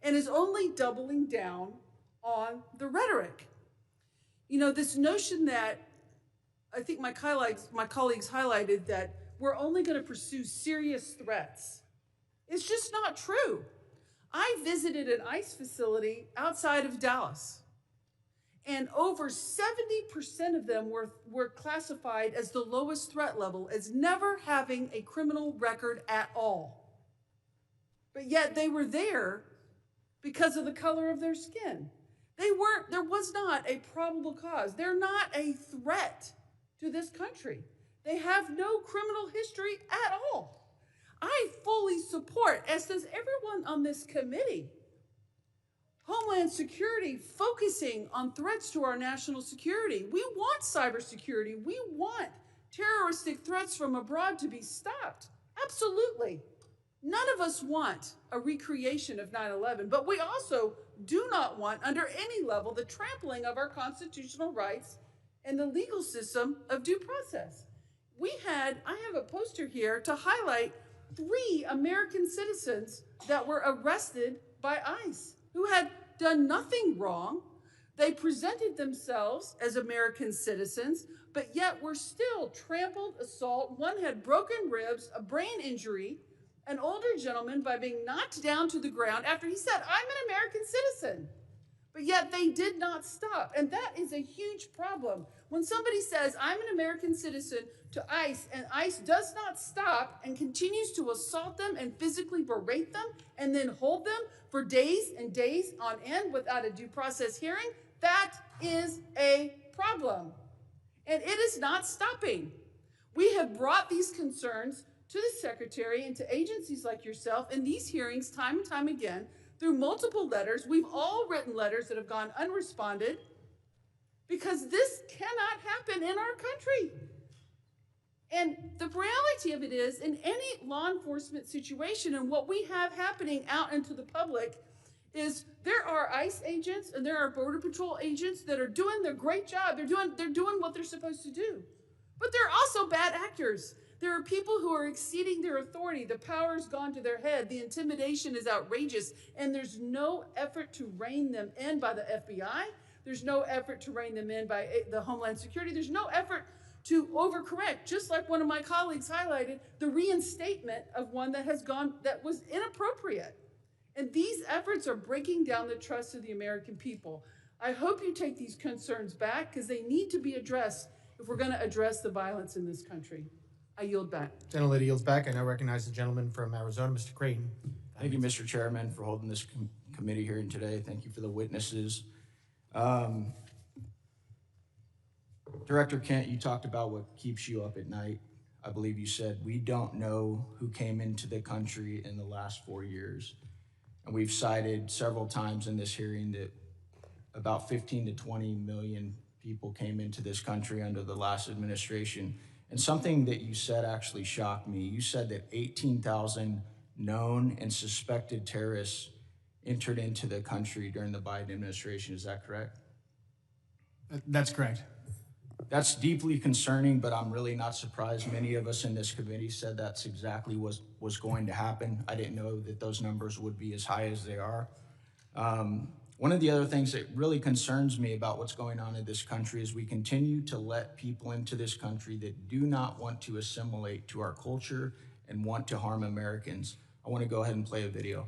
and is only doubling down on the rhetoric. You know, this notion that I think my colleagues highlighted that we're only going to pursue serious threats. It's just not true. I visited an ICE facility outside of Dallas, and over 70% of them were classified as the lowest threat level, as never having a criminal record at all. But yet they were there because of the color of their skin. There was not a probable cause. They're not a threat to this country. They have no criminal history at all. I fully support, as does everyone on this committee, Homeland Security focusing on threats to our national security. We want cybersecurity. We want terroristic threats from abroad to be stopped. Absolutely. None of us want a recreation of 9/11, but we also do not want, under any level, the trampling of our constitutional rights and the legal system of due process. I have a poster here to highlight 3 American citizens that were arrested by ICE who had done nothing wrong. They presented themselves as American citizens, but yet were still trampled, assault. One had broken ribs, a brain injury, an older gentleman by being knocked down to the ground after he said, "I'm an American citizen." But yet they did not stop. And that is a huge problem. When somebody says, "I'm an American citizen," to ICE, and ICE does not stop and continues to assault them and physically berate them and then hold them for days and days on end without a due process hearing, that is a problem. And it is not stopping. We have brought these concerns to the Secretary and to agencies like yourself in these hearings time and time again through multiple letters. We've all written letters that have gone unresponded because this cannot happen in our country. And the reality of it is, in any law enforcement situation, and what we have happening out into the public is there are ICE agents and there are Border Patrol agents that are doing their great job. They're doing what they're supposed to do. But they're also bad actors. There are people who are exceeding their authority. The power's gone to their head. The intimidation is outrageous. And there's no effort to rein them in by the FBI. There's no effort to rein them in by the Homeland Security. There's no effort to overcorrect, just like one of my colleagues highlighted, the reinstatement of one that was inappropriate. And these efforts are breaking down the trust of the American people. I hope you take these concerns back because they need to be addressed if we're going to address the violence in this country. I yield back. Gentlelady yields back. I now recognize the gentleman from Arizona, Mr. Creighton. Thank you, Mr. Chairman, for holding this committee hearing today. Thank you for the witnesses. Director Kent, you talked about what keeps you up at night. I believe you said, we don't know who came into the country in the last 4 years. And we've cited several times in this hearing that about 15 to 20 million people came into this country under the last administration. And something that you said actually shocked me. You said that 18,000 known and suspected terrorists entered into the country during the Biden administration. Is that correct? That's correct. That's deeply concerning, but I'm really not surprised. Many of us in this committee said that's exactly what was going to happen. I didn't know that those numbers would be as high as they are. One of the other things that really concerns me about what's going on in this country is we continue to let people into this country that do not want to assimilate to our culture and want to harm Americans. I want to go ahead and play a video.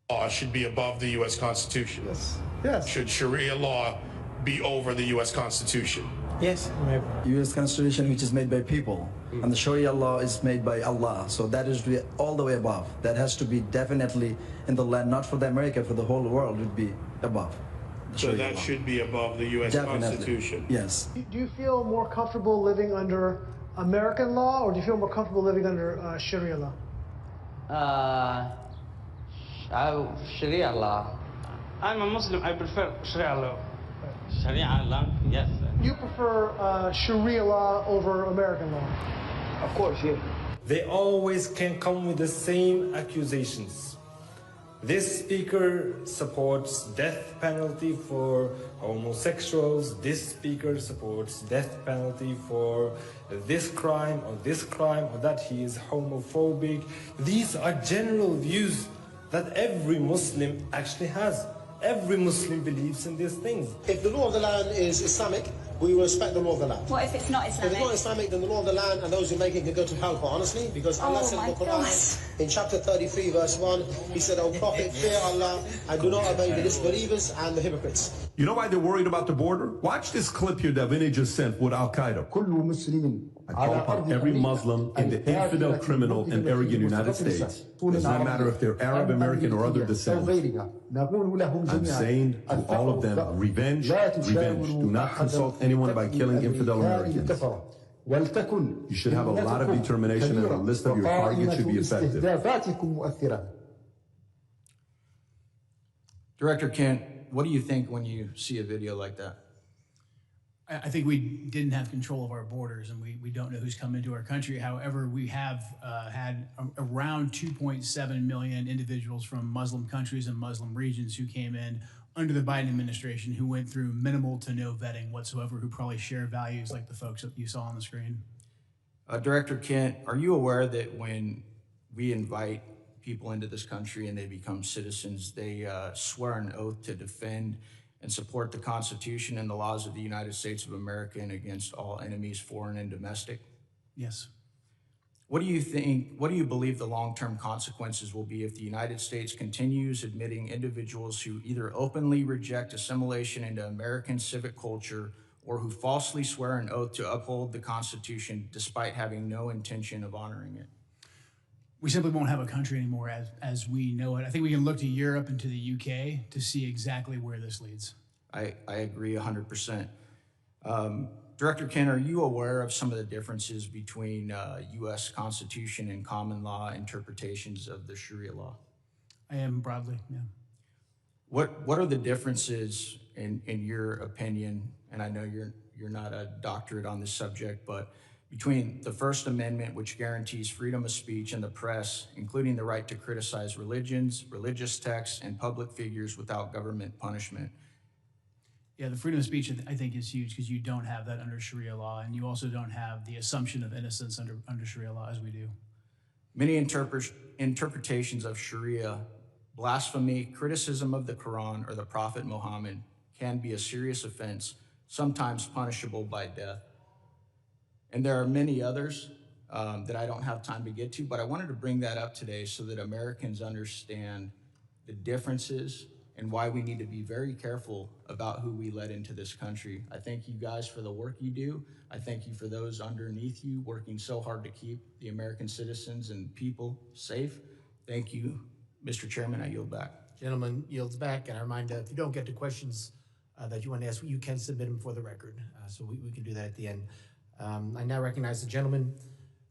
Law should be above the U.S. Constitution. Yes. Should Sharia law be over the U.S. Constitution? Yes. U.S. Constitution, which is made by people, and the Sharia law is made by Allah. So that is all the way above. That has to be definitely in the land, not for the America, for the whole world would be above. So that should be above the U.S. Constitution. Yes. Do you feel more comfortable living under American law, or do you feel more comfortable living under Sharia law? Sharia law. I'm a Muslim. I prefer Sharia law. Sharia law, yes. You prefer Sharia law over American law? Of course, yes. They always can come with the same accusations. This speaker supports death penalty for homosexuals. This speaker supports death penalty for this crime or that he is homophobic. These are general views that every Muslim actually has. Every Muslim believes in these things. If the law of the land is Islamic, we will respect the law of the land. What if it's not Islamic? If it's not Islamic, then the law of the land and those who make it can go to hell, quite honestly, because Allah said in the Quran, in chapter 33, verse 1, He said, O Prophet, fear Allah and do not obey the disbelievers and the hypocrites. You know why they're worried about the border? Watch this clip here that Vinny just sent with al-Qaeda. I call upon every Muslim and the infidel criminal and arrogant United States. Does not matter if they're Arab, American, or other descent. I'm saying to all of them, revenge, revenge. Do not consult anyone about killing infidel Americans. You should have a lot of determination and a list of your targets should be effective. Director Kent, what do you think when you see a video like that? I think we didn't have control of our borders, and we don't know who's come into our country. However, we have had around 2.7 million individuals from Muslim countries and Muslim regions who came in under the Biden administration, who went through minimal to no vetting whatsoever, who probably share values like the folks that you saw on the screen. Director Kent, are you aware that when we invite people into this country and they become citizens, they swear an oath to defend and support the Constitution and the laws of the United States of America and against all enemies, foreign and domestic? Yes. What do you believe the long-term consequences will be if the United States continues admitting individuals who either openly reject assimilation into American civic culture or who falsely swear an oath to uphold the Constitution despite having no intention of honoring it? We simply won't have a country anymore as we know it. I think we can look to Europe and to the UK to see exactly where this leads. I agree 100%. Director Kent, are you aware of some of the differences between U.S. Constitution and common law interpretations of the Sharia law? I am broadly, yeah. What are the differences in your opinion, and I know you're not a doctorate on this subject, but between the First Amendment, which guarantees freedom of speech and the press, including the right to criticize religions, religious texts, and public figures without government punishment? Yeah, the freedom of speech, I think, is huge because you don't have that under Sharia law, and you also don't have the assumption of innocence under Sharia law as we do. Many interpretations of Sharia, blasphemy, criticism of the Quran or the Prophet Muhammad can be a serious offense, sometimes punishable by death. And there are many others that I don't have time to get to, but I wanted to bring that up today so that Americans understand the differences and why we need to be very careful about who we let into this country. I thank you guys for the work you do. I thank you for those underneath you working so hard to keep the American citizens and people safe. Thank you. Mr. Chairman, I yield back. Gentleman yields back, and I remind if you don't get to questions that you want to ask, you can submit them for the record. So we can do that at the end. I now recognize the gentleman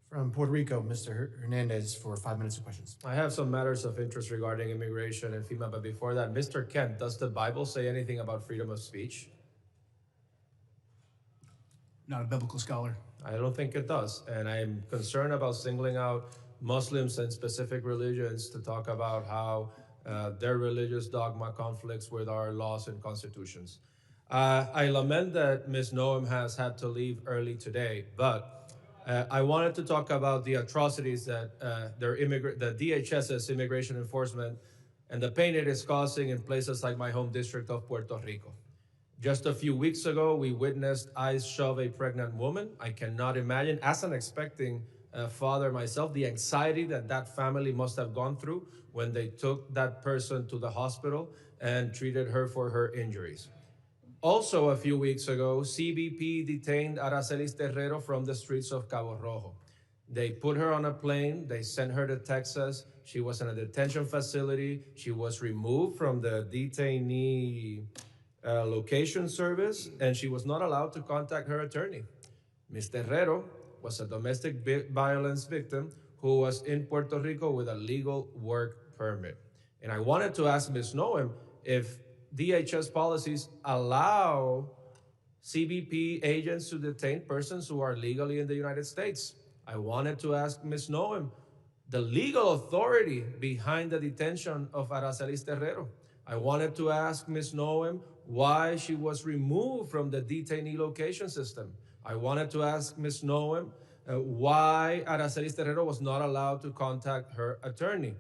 from Puerto Rico, Mr. Hernandez, for 5 minutes of questions. I have some matters of interest regarding immigration and FEMA, but before that, Mr. Kent, does the Bible say anything about freedom of speech? Not a biblical scholar. I don't think it does, and I'm concerned about singling out Muslims and specific religions to talk about how their religious dogma conflicts with our laws and constitutions. I lament that Ms. Noem has had to leave early today, but I wanted to talk about the atrocities that the DHS's immigration enforcement and the pain it is causing in places like my home district of Puerto Rico. Just a few weeks ago, we witnessed ICE shove a pregnant woman. I cannot imagine, as an expecting father myself, the anxiety that family must have gone through when they took that person to the hospital and treated her for her injuries. Also, a few weeks ago, CBP detained Aracelis Terrero from the streets of Cabo Rojo. They put her on a plane, they sent her to Texas. She was in a detention facility. She was removed from the detainee location service, and she was not allowed to contact her attorney. Ms. Terrero was a domestic violence victim who was in Puerto Rico with a legal work permit. And I wanted to ask Ms. Noem if DHS policies allow CBP agents to detain persons who are legally in the United States. I wanted to ask Ms. Noem, the legal authority behind the detention of Aracelis Terrero. I wanted to ask Ms. Noem why she was removed from the detainee location system. I wanted to ask Ms. Noem why Aracelis Terrero was not allowed to contact her attorney.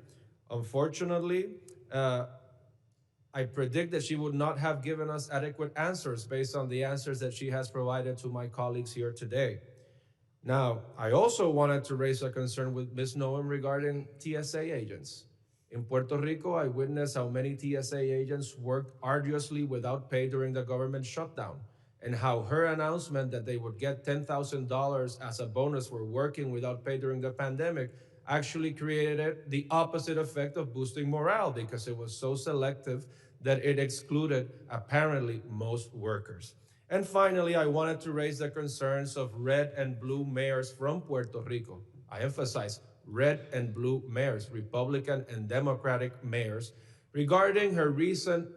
Unfortunately, I predict that she would not have given us adequate answers based on the answers that she has provided to my colleagues here today. Now, I also wanted to raise a concern with Ms. Noem regarding TSA agents. In Puerto Rico, I witnessed how many TSA agents worked arduously without pay during the government shutdown, and how her announcement that they would get $10,000 as a bonus for working without pay during the pandemic actually created the opposite effect of boosting morale, because it was so selective that it excluded apparently most workers. And finally, I wanted to raise the concerns of red and blue mayors from Puerto Rico. I emphasize red and blue mayors, Republican and Democratic mayors, regarding her recent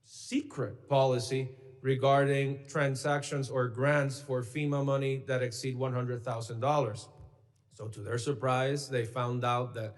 secret policy regarding transactions or grants for FEMA money that exceed $100,000. So to their surprise, they found out that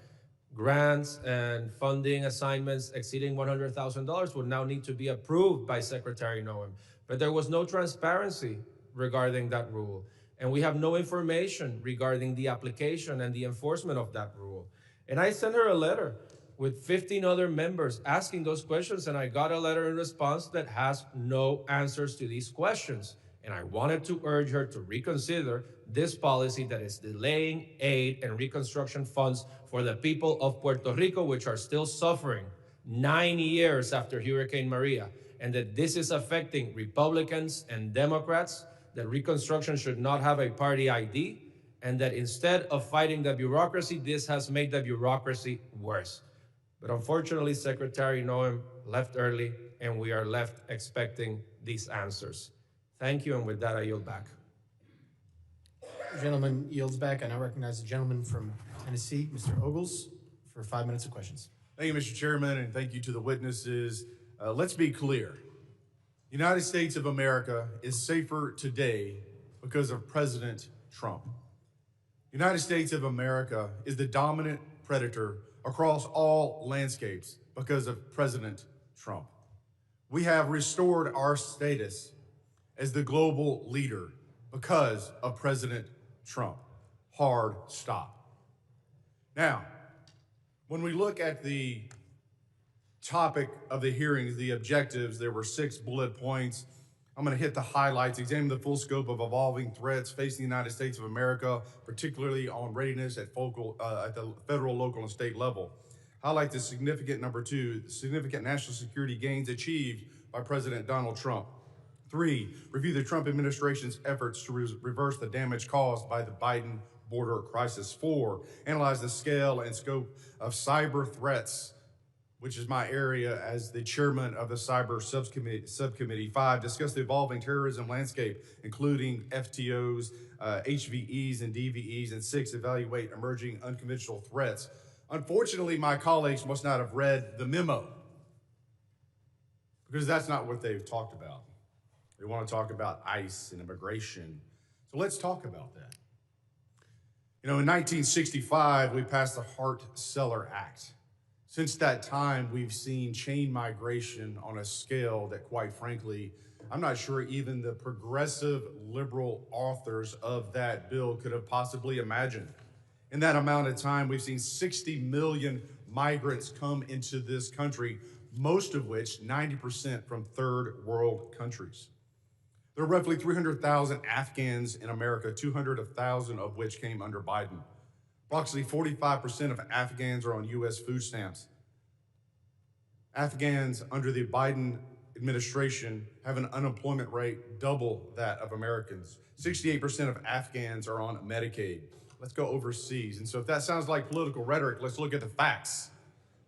grants and funding assignments exceeding $100,000 would now need to be approved by Secretary Noem. But there was no transparency regarding that rule. And we have no information regarding the application and the enforcement of that rule. And I sent her a letter with 15 other members asking those questions, and I got a letter in response that has no answers to these questions. And I wanted to urge her to reconsider this policy that is delaying aid and reconstruction funds for the people of Puerto Rico, which are still suffering 9 years after Hurricane Maria, and that this is affecting Republicans and Democrats, that reconstruction should not have a party ID, and that instead of fighting the bureaucracy, this has made the bureaucracy worse. But unfortunately, Secretary Noem left early, and we are left expecting these answers. Thank you, and with that, I yield back. The gentleman yields back. I now recognize the gentleman from Tennessee, Mr. Ogles, for 5 minutes of questions. Thank you, Mr. Chairman, and thank you to the witnesses. Let's be clear. The United States of America is safer today because of President Trump. The United States of America is the dominant predator across all landscapes because of President Trump. We have restored our status as the global leader because of President Trump. Hard stop. Now, when we look at the topic of the hearings, the objectives, there were 6 bullet points. I'm going to hit the highlights, examine the full scope of evolving threats facing the United States of America, particularly on readiness at the federal, local, and state level. Highlight the significant, number 2, significant national security gains achieved by President Donald Trump. 3, review the Trump administration's efforts to reverse the damage caused by the Biden border crisis. 4, analyze the scale and scope of cyber threats, which is my area as the chairman of the cyber subcommittee. 5, discuss the evolving terrorism landscape, including FTOs, HVEs, and DVEs. And 6, evaluate emerging unconventional threats. Unfortunately, my colleagues must not have read the memo, because that's not what they've talked about. They want to talk about ICE and immigration. So let's talk about that. You know, in 1965, we passed the Hart-Celler Act. Since that time, we've seen chain migration on a scale that, quite frankly, I'm not sure even the progressive liberal authors of that bill could have possibly imagined. In that amount of time, we've seen 60 million migrants come into this country, most of which, 90%, from third world countries. There are roughly 300,000 Afghans in America, 200,000 of which came under Biden. Approximately 45% of Afghans are on U.S. food stamps. Afghans under the Biden administration have an unemployment rate double that of Americans. 68% of Afghans are on Medicaid. Let's go overseas. And so if that sounds like political rhetoric, let's look at the facts.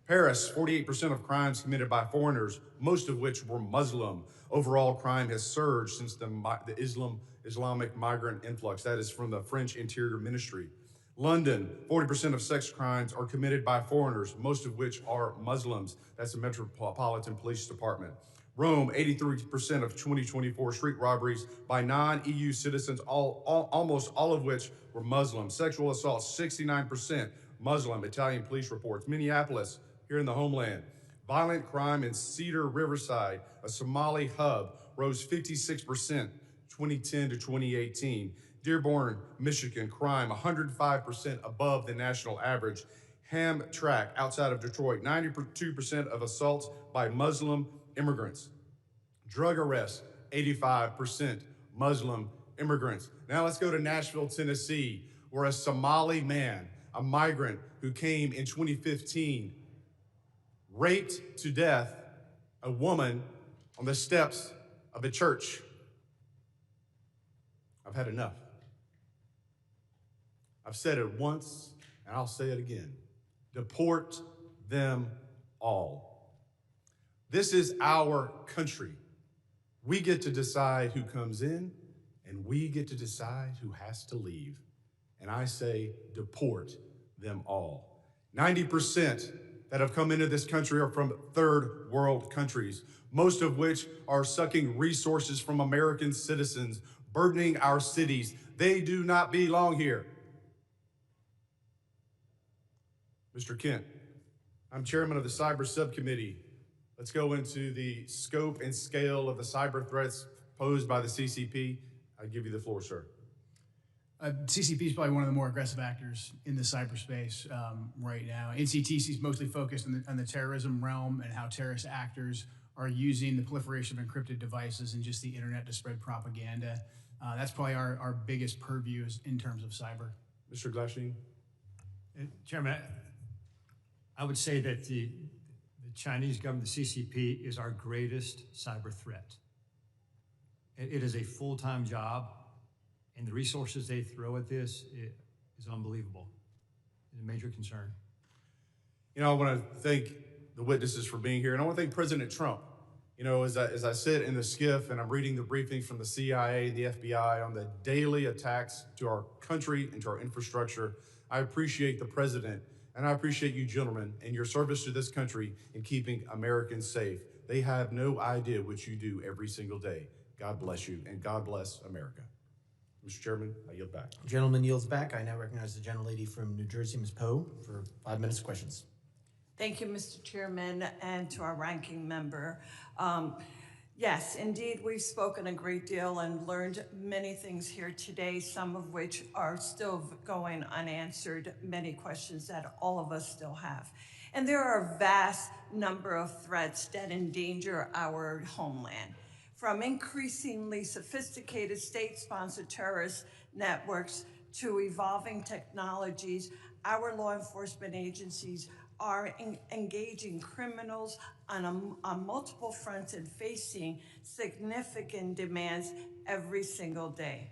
Paris, 48% of crimes committed by foreigners, most of which were Muslim. Overall crime has surged since the Islamic migrant influx. That is from the French Interior Ministry. London, 40% of sex crimes are committed by foreigners, most of which are Muslims. That's the Metropolitan Police Department. Rome, 83% of 2024 street robberies by non-EU citizens, almost all of which were Muslim. Sexual assaults, 69% Muslim, Italian police reports. Minneapolis, here in the homeland. Violent crime in Cedar Riverside, a Somali hub, rose 56%, 2010 to 2018. Dearborn, Michigan, crime 105% above the national average. Hamtramck, outside of Detroit, 92% of assaults by Muslim immigrants. Drug arrests, 85% Muslim immigrants. Now let's go to Nashville, Tennessee, where a Somali man, a migrant who came in 2015, raped to death a woman on the steps of a church. I've had enough. I've said it once, and I'll say it again. Deport them all. This is our country. We get to decide who comes in, and we get to decide who has to leave. And I say, deport them all. 90% that have come into this country are from third world countries, most of which are sucking resources from American citizens, burdening our cities. They do not belong here. Mr. Kent, I'm chairman of the Cyber Subcommittee. Let's go into the scope and scale of the cyber threats posed by the CCP. I give you the floor, sir. CCP is probably one of the more aggressive actors in the cyberspace right now. NCTC is mostly focused on the terrorism realm and how terrorist actors are using the proliferation of encrypted devices and just the internet to spread propaganda. That's probably our biggest purview in terms of cyber. Mr. Glasheen? Chairman, I would say that the Chinese government, the CCP, is our greatest cyber threat. It is a full-time job, and the resources they throw at this is unbelievable. It's a major concern. You know, I want to thank the witnesses for being here, and I want to thank President Trump. You know, as I sit in the skiff and I'm reading the briefings from the CIA and the FBI on the daily attacks to our country and to our infrastructure, I appreciate the president, and I appreciate you gentlemen and your service to this country in keeping Americans safe. They have no idea what you do every single day. God bless you, and God bless America. Mr. Chairman, I yield back. Gentleman yields back. I now recognize the gentlelady from New Jersey, Ms. Poe, for 5 minutes of questions. Thank you, Mr. Chairman, and to our ranking member. Yes, indeed, we've spoken a great deal and learned many things here today, some of which are still going unanswered, many questions that all of us still have. And there are a vast number of threats that endanger our homeland, from increasingly sophisticated state-sponsored terrorist networks to evolving technologies. Our law enforcement agencies are engaging criminals on multiple fronts and facing significant demands every single day.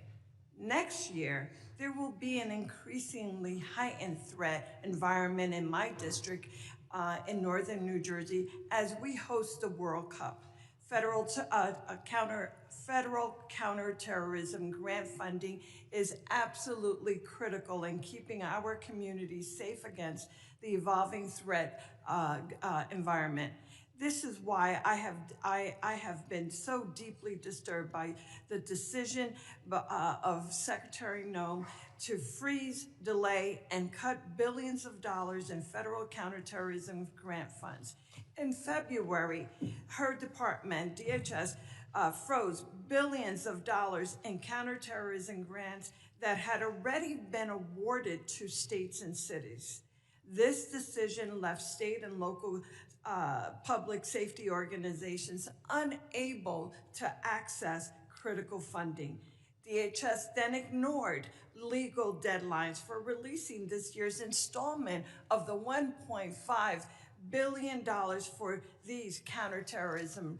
Next year, there will be an increasingly heightened threat environment in my district in northern New Jersey as we host the World Cup. Federal counterterrorism grant funding is absolutely critical in keeping our communities safe against the evolving threat environment. This is why I have been so deeply disturbed by the decision of Secretary Noem to freeze, delay, and cut billions of dollars in federal counterterrorism grant funds. In February, her department, DHS, froze billions of dollars in counterterrorism grants that had already been awarded to states and cities. This decision left state and local public safety organizations unable to access critical funding. DHS then ignored legal deadlines for releasing this year's installment of the $1.5 billion for these counterterrorism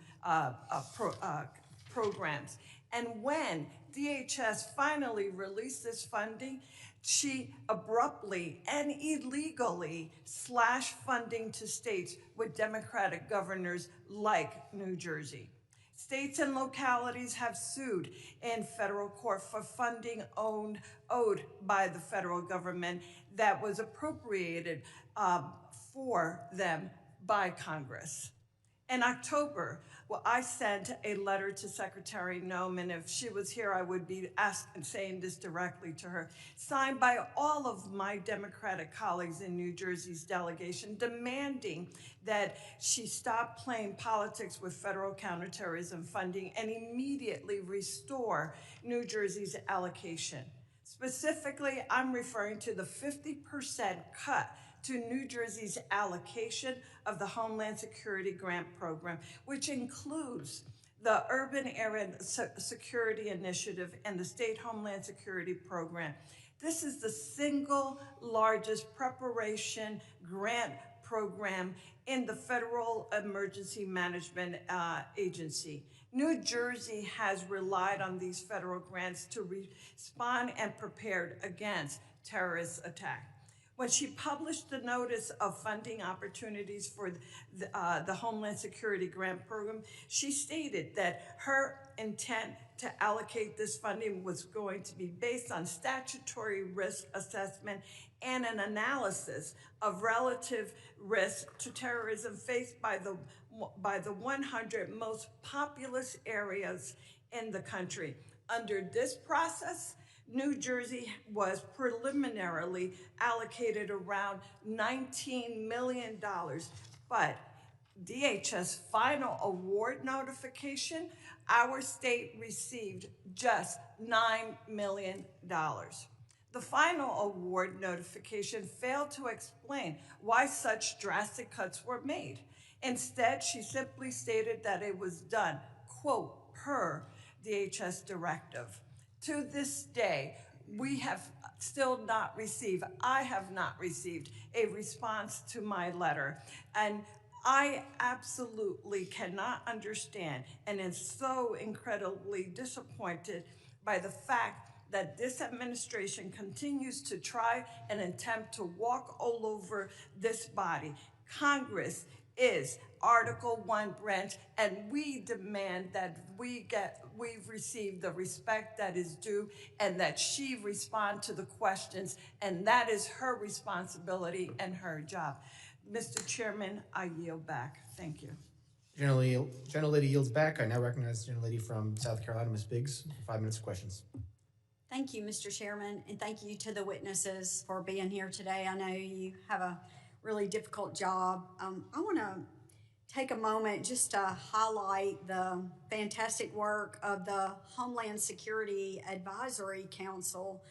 programs. And when DHS finally released this funding, she abruptly and illegally slashed funding to states with Democratic governors like New Jersey. States and localities have sued in federal court for funding owed by the federal government that was appropriated for them by Congress. In October, I sent a letter to Secretary Noem, and if she was here, I would be saying this directly to her, signed by all of my Democratic colleagues in New Jersey's delegation, demanding that she stop playing politics with federal counterterrorism funding and immediately restore New Jersey's allocation. Specifically, I'm referring to the 50% cut to New Jersey's allocation of the Homeland Security Grant Program, which includes the Urban Area Security Initiative and the State Homeland Security Program. This is the single largest preparation grant program in the Federal Emergency Management Agency. New Jersey has relied on these federal grants to respond and prepare against terrorist attacks. When she published the notice of funding opportunities for the Homeland Security Grant Program, she stated that her intent to allocate this funding was going to be based on statutory risk assessment and an analysis of relative risk to terrorism faced by the 100 most populous areas in the country. Under this process, New Jersey was preliminarily allocated around $19 million, but DHS final award notification, our state received just $9 million. The final award notification failed to explain why such drastic cuts were made. Instead, she simply stated that it was done, quote, per DHS directive. To this day, we have still not received, I have not received a response to my letter. And I absolutely cannot understand and am so incredibly disappointed by the fact that this administration continues to try and attempt to walk all over this body. Congress is Article 1 branch, and we demand that we've received the respect that is due and that she respond to the questions, and that is her responsibility and her job. Mr. Chairman, I yield back. Thank you. Gentlelady yields back. I now recognize the gentlelady from South Carolina, Ms. Biggs, for 5 minutes of questions. Thank you, Mr. Chairman, and thank you to the witnesses for being here today. I know you have a really difficult job. I want to take a moment just to highlight the fantastic work of the Homeland Security Advisory Council.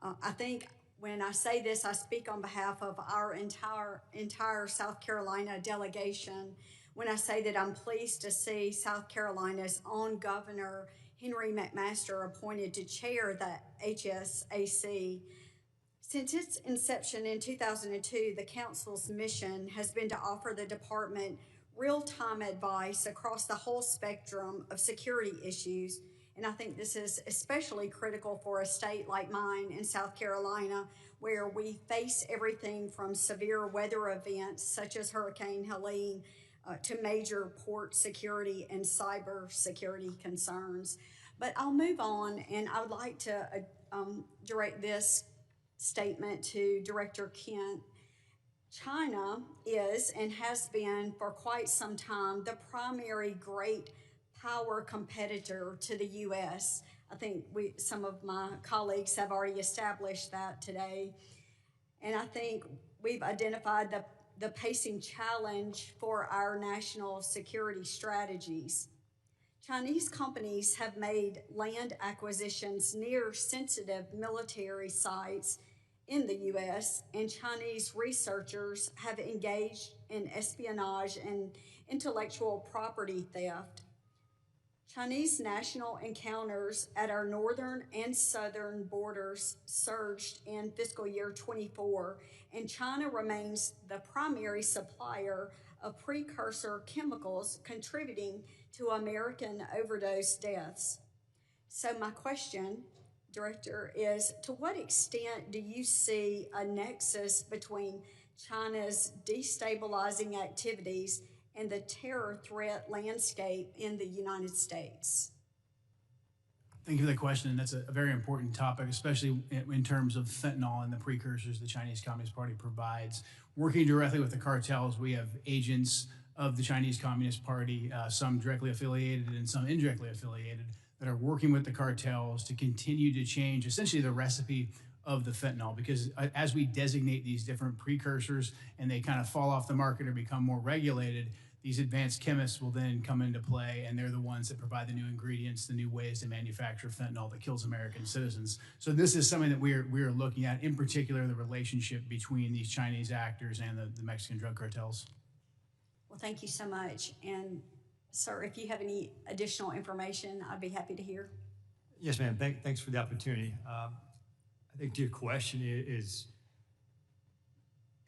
I think when I say this, I speak on behalf of our entire South Carolina delegation when I say that I'm pleased to see South Carolina's own Governor Henry McMaster appointed to chair the HSAC. Since its inception in 2002, the Council's mission has been to offer the department real-time advice across the whole spectrum of security issues, and I think this is especially critical for a state like mine in South Carolina, where we face everything from severe weather events such as Hurricane Helene to major port security and cyber security concerns. But I'll move on, and I would like to direct this statement to Director Kent. China is and has been for quite some time the primary great power competitor to the U.S. I think some of my colleagues have already established that today. And I think we've identified the pacing challenge for our national security strategies. Chinese companies have made land acquisitions near sensitive military sites in the U.S., and Chinese researchers have engaged in espionage and intellectual property theft. Chinese national encounters at our northern and southern borders surged in fiscal year 24, and China remains the primary supplier of precursor chemicals contributing to American overdose deaths. So my question, Director, is to what extent do you see a nexus between China's destabilizing activities and the terror threat landscape in the United States? Thank you for the question. That's a very important topic, especially in terms of fentanyl and the precursors the Chinese Communist Party provides. Working directly with the cartels, we have agents of the Chinese Communist Party, some directly affiliated and some indirectly affiliated, that are working with the cartels to continue to change essentially the recipe of the fentanyl. Because as we designate these different precursors and they kind of fall off the market or become more regulated, these advanced chemists will then come into play, and they're the ones that provide the new ingredients, the new ways to manufacture fentanyl that kills American citizens. So this is something that we're looking at, in particular, the relationship between these Chinese actors and the Mexican drug cartels. Well, thank you so much. And sir, if you have any additional information, I'd be happy to hear. Yes, ma'am. Thanks for the opportunity. I think to your question is,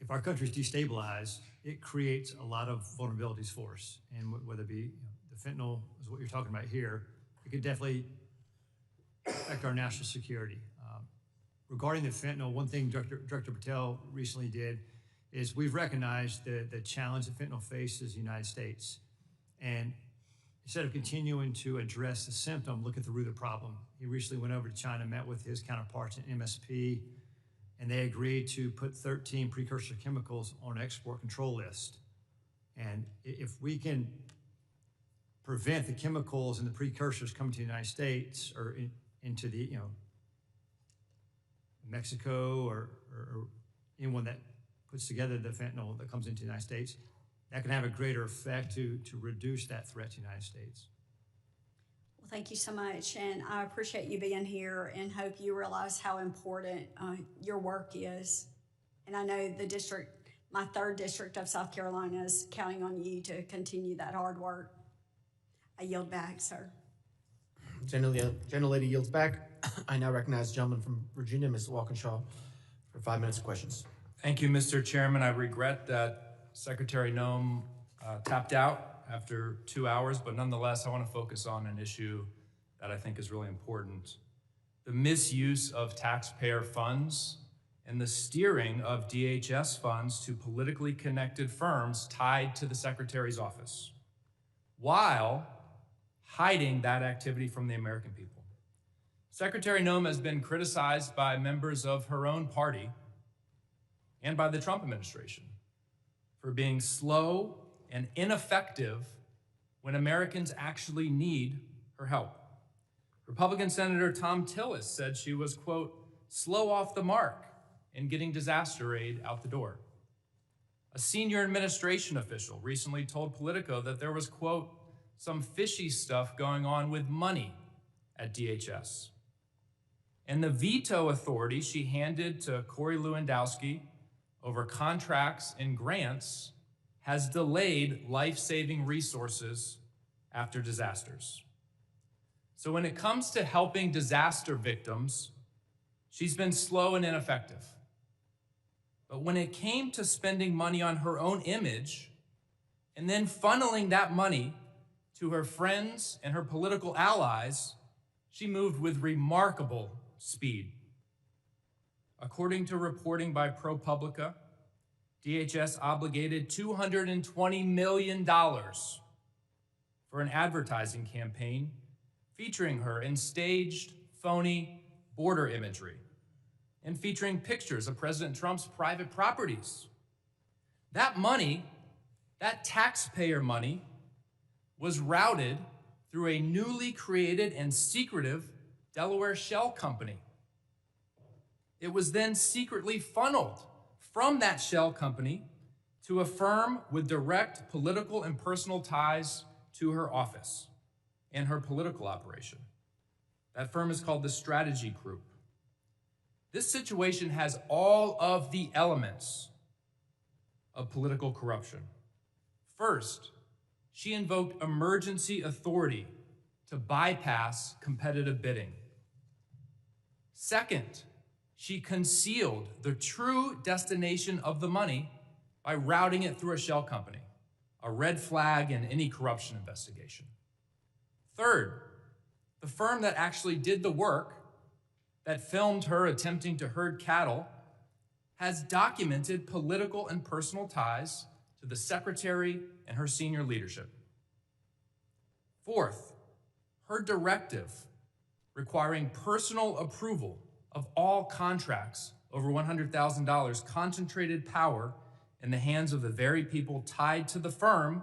if our country is destabilized, it creates a lot of vulnerabilities for us. And whether it be the fentanyl is what you're talking about here, it could definitely affect our national security. Regarding the fentanyl, one thing Director Patel recently did is we've recognized the challenge that fentanyl faces in the United States. And instead of continuing to address the symptom, look at the root of the problem. He recently went over to China, met with his counterparts in MSP, and they agreed to put 13 precursor chemicals on an export control list. And if we can prevent the chemicals and the precursors coming to the United States or into the, Mexico or anyone that puts together the fentanyl that comes into the United States, that can have a greater effect to reduce that threat to the United States. Well, thank you so much, and I appreciate you being here and hope you realize how important your work is. And I know the district, my 3rd district of South Carolina, is counting on you to continue that hard work. I yield back, sir. Gentlelady yields back. I now recognize the gentleman from Virginia, Ms. Walkinshaw, for 5 minutes of questions. Thank you, Mr. Chairman. I regret that Secretary Noem tapped out after 2 hours, but nonetheless, I want to focus on an issue that I think is really important. The misuse of taxpayer funds and the steering of DHS funds to politically connected firms tied to the Secretary's office, while hiding that activity from the American people. Secretary Noem has been criticized by members of her own party and by the Trump administration for being slow and ineffective when Americans actually need her help. Republican Senator Tom Tillis said she was, quote, slow off the mark in getting disaster aid out the door. A senior administration official recently told Politico that there was, quote, some fishy stuff going on with money at DHS. And the veto authority she handed to Corey Lewandowski over contracts and grants has delayed life-saving resources after disasters. So when it comes to helping disaster victims, she's been slow and ineffective. But when it came to spending money on her own image and then funneling that money to her friends and her political allies, she moved with remarkable speed. According to reporting by ProPublica, DHS obligated $220 million for an advertising campaign featuring her in staged, phony border imagery and featuring pictures of President Trump's private properties. That money, that taxpayer money, was routed through a newly created and secretive Delaware shell company. It was then secretly funneled from that shell company to a firm with direct political and personal ties to her office and her political operation. That firm is called the Strategy Group. This situation has all of the elements of political corruption. First, she invoked emergency authority to bypass competitive bidding. Second, she concealed the true destination of the money by routing it through a shell company, a red flag in any corruption investigation. Third, the firm that actually did the work, that filmed her attempting to herd cattle, has documented political and personal ties to the Secretary and her senior leadership. Fourth, her directive requiring personal approval of all contracts over $100,000 concentrated power in the hands of the very people tied to the firm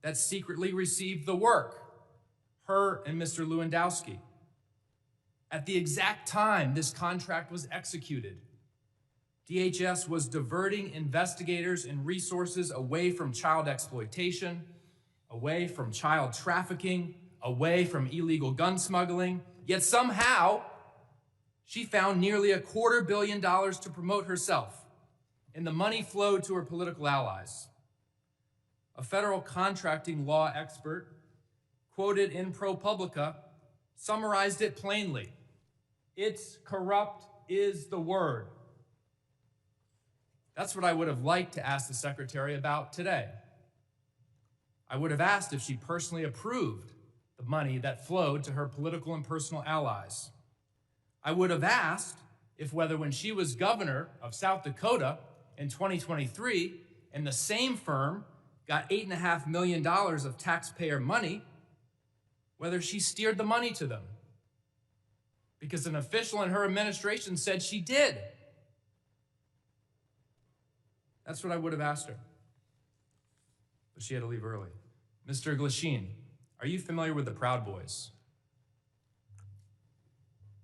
that secretly received the work, her and Mr. Lewandowski. At the exact time this contract was executed, DHS was diverting investigators and resources away from child exploitation, away from child trafficking, away from illegal gun smuggling, yet somehow she found nearly $250 million to promote herself, and the money flowed to her political allies. A federal contracting law expert, quoted in ProPublica, summarized it plainly. It's corrupt is the word. That's what I would have liked to ask the Secretary about today. I would have asked if she personally approved the money that flowed to her political and personal allies. I would have asked if whether when she was governor of South Dakota in 2023 and the same firm got $8.5 million of taxpayer money, whether she steered the money to them. Because an official in her administration said she did. That's what I would have asked her. But she had to leave early. Mr. Glasheen, are you familiar with the Proud Boys?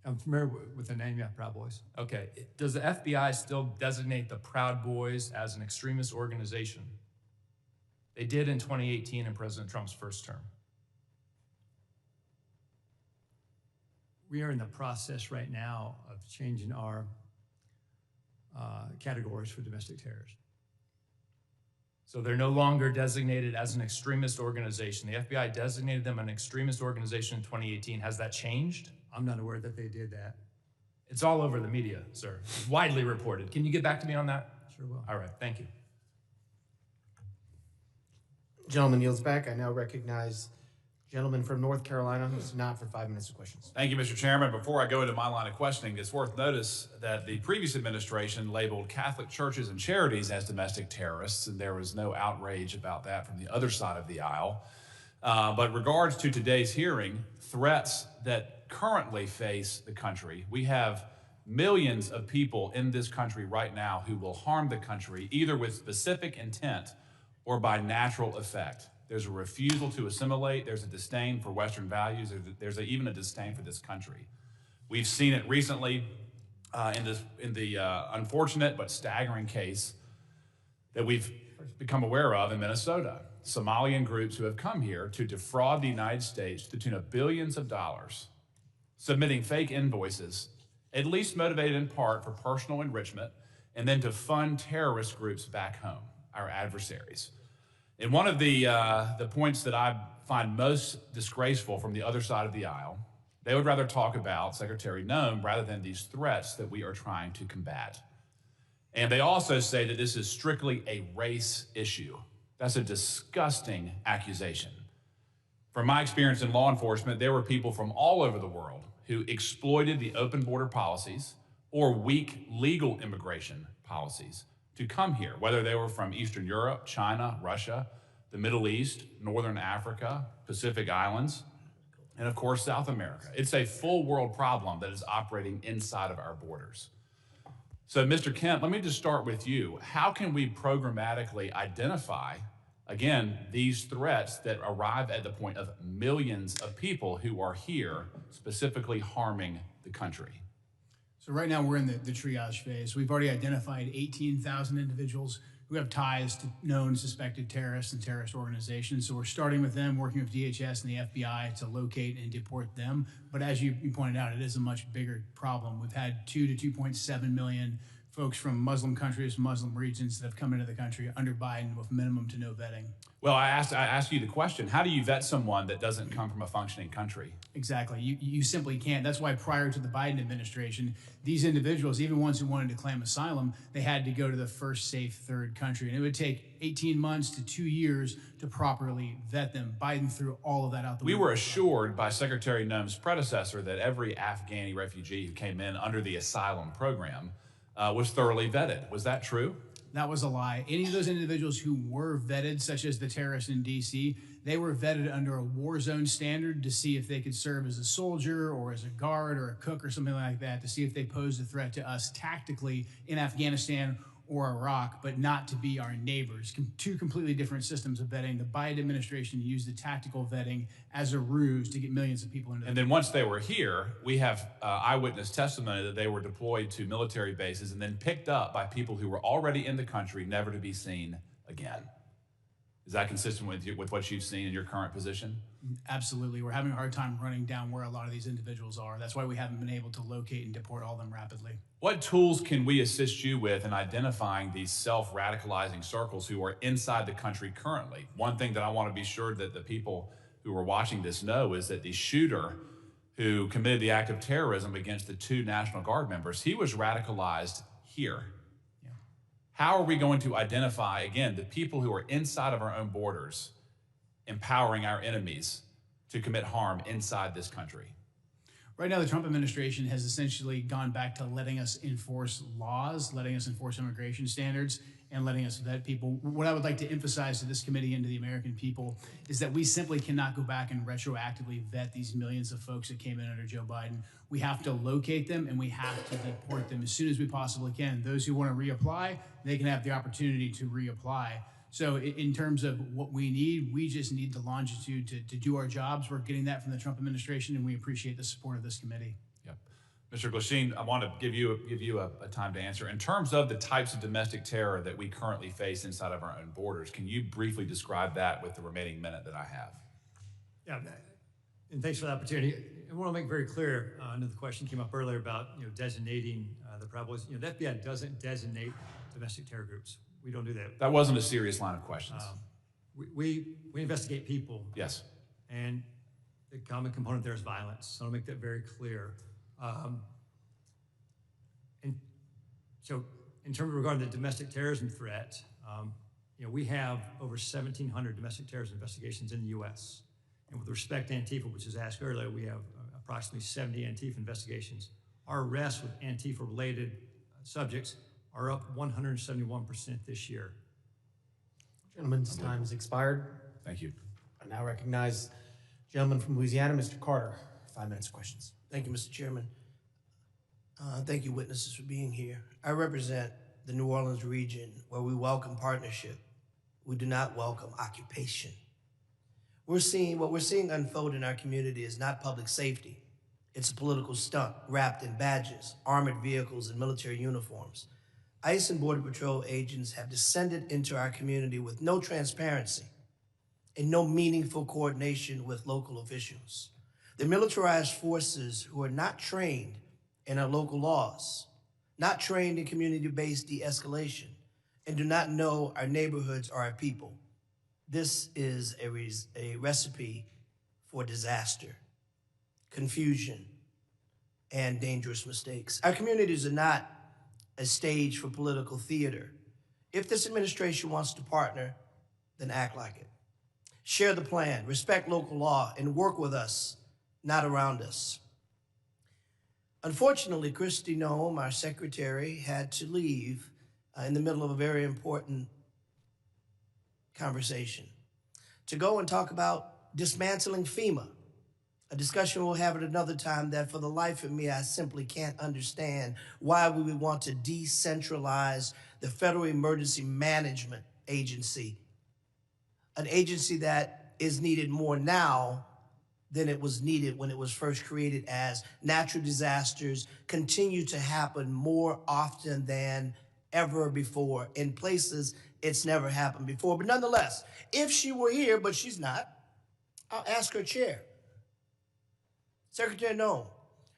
I'm familiar with the name, yeah, Proud Boys. Okay. Does the FBI still designate the Proud Boys as an extremist organization? They did in 2018 in President Trump's first term. We are in the process right now of changing our categories for domestic terrorism. So they're no longer designated as an extremist organization. The FBI designated them an extremist organization in 2018. Has that changed? I'm not aware that they did that. It's all over the media, sir. It's widely reported. Can you get back to me on that? Sure will. All right, thank you. Gentleman yields back. I now recognize gentleman from North Carolina who's not for 5 minutes of questions. Thank you, Mr. Chairman. Before I go into my line of questioning, it's worth notice that the previous administration labeled Catholic churches and charities as domestic terrorists, and there was no outrage about that from the other side of the aisle. But regards to today's hearing, threats that currently face the country, we have millions of people in this country right now who will harm the country either with specific intent or by natural effect. There's a refusal to assimilate. There's a disdain for Western values. There's even a disdain for this country. We've seen it recently in the unfortunate but staggering case that we've become aware of in Minnesota. Somalian groups who have come here to defraud the United States to the tune of billions of dollars, submitting fake invoices, at least motivated in part for personal enrichment, and then to fund terrorist groups back home, our adversaries. And one of the points that I find most disgraceful from the other side of the aisle, they would rather talk about Secretary Noem rather than these threats that we are trying to combat. And they also say that this is strictly a race issue. That's a disgusting accusation. From my experience in law enforcement, there were people from all over the world who exploited the open border policies or weak legal immigration policies to come here, whether they were from Eastern Europe, China, Russia, the Middle East, Northern Africa, Pacific Islands, and of course, South America. It's a full world problem that is operating inside of our borders. So, Mr. Kent, let me just start with you. How can we programmatically identify, again, these threats that arrive at the point of millions of people who are here specifically harming the country? So right now we're in the triage phase. We've already identified 18,000 individuals who have ties to known suspected terrorists and terrorist organizations. So we're starting with them, working with DHS and the FBI to locate and deport them. But as you pointed out, it is a much bigger problem. We've had 2 to 2.7 million folks from Muslim countries, Muslim regions that have come into the country under Biden with minimum to no vetting. Well, I asked you the question, how do you vet someone that doesn't come from a functioning country? Exactly. You simply can't. That's why prior to the Biden administration, these individuals, even ones who wanted to claim asylum, they had to go to the first safe third country. And it would take 18 months to 2 years to properly vet them. Biden threw all of that out the window. We were assured by Secretary Noem's predecessor that every Afghani refugee who came in under the asylum program was thoroughly vetted. Was that true? That was a lie. Any of those individuals who were vetted, such as the terrorists in DC, they were vetted under a war zone standard to see if they could serve as a soldier or as a guard or a cook or something like that, to see if they posed a threat to us tactically in Afghanistan or Iraq, but not to be our neighbors. Two completely different systems of vetting. The Biden administration used the tactical vetting as a ruse to get millions of people into And then once they were here, we have eyewitness testimony that they were deployed to military bases and then picked up by people who were already in the country, never to be seen again. Is that consistent with what you've seen in your current position? Absolutely. We're having a hard time running down where a lot of these individuals are. That's why we haven't been able to locate and deport all of them rapidly. What tools can we assist you with in identifying these self-radicalizing circles who are inside the country currently? One thing that I want to be sure that the people who are watching this know is that the shooter who committed the act of terrorism against the 2 National Guard members, he was radicalized here. Yeah. How are we going to identify, again, the people who are inside of our own borders, empowering our enemies to commit harm inside this country? Right now, the Trump administration has essentially gone back to letting us enforce laws, letting us enforce immigration standards, and letting us vet people. What I would like to emphasize to this committee and to the American people is that we simply cannot go back and retroactively vet these millions of folks that came in under Joe Biden. We have to locate them and we have to deport them as soon as we possibly can. Those who want to reapply, they can have the opportunity to reapply. So in terms of what we need, we just need the longitude to do our jobs. We're getting that from the Trump administration, and we appreciate the support of this committee. Yep. Mr. Glasheen, I want to give you a time to answer. In terms of the types of domestic terror that we currently face inside of our own borders, can you briefly describe that with the remaining minute that I have? Yeah, and thanks for the opportunity. I want to make very clear, I know the question came up earlier about designating the problems. The FBI doesn't designate domestic terror groups. We don't do that. That wasn't a serious line of questions. We investigate people. Yes. And the common component there is violence. So I'll make that very clear. And so in terms of regarding the domestic terrorism threat, we have over 1,700 domestic terrorism investigations in the U.S. And with respect to Antifa, which was asked earlier, we have approximately 70 Antifa investigations. Our arrests with Antifa-related subjects are up 171% this year. Gentleman's time has expired. Thank you. I now recognize gentleman from Louisiana, Mr. Carter. 5 minutes of questions. Thank you, Mr. Chairman. Thank you, witnesses, for being here. I represent the New Orleans region where we welcome partnership. We do not welcome occupation. What we're seeing unfold in our community is not public safety. It's a political stunt wrapped in badges, armored vehicles, and military uniforms. ICE and Border Patrol agents have descended into our community with no transparency and no meaningful coordination with local officials. The militarized forces who are not trained in our local laws, not trained in community-based de-escalation, and do not know our neighborhoods or our people. This is a recipe for disaster, confusion, and dangerous mistakes. Our communities are not a stage for political theater. If this administration wants to partner, then act like it. Share the plan, respect local law, and work with us, not around us. Unfortunately, Kristi Noem, our secretary, had to leave in the middle of a very important conversation to go and talk about dismantling FEMA, a discussion we'll have at another time that for the life of me, I simply can't understand why we would want to decentralize the Federal Emergency Management Agency, an agency that is needed more now than it was needed when it was first created, as natural disasters continue to happen more often than ever before in places it's never happened before. But nonetheless, if she were here, but she's not, I'll ask her chair. Secretary Noem,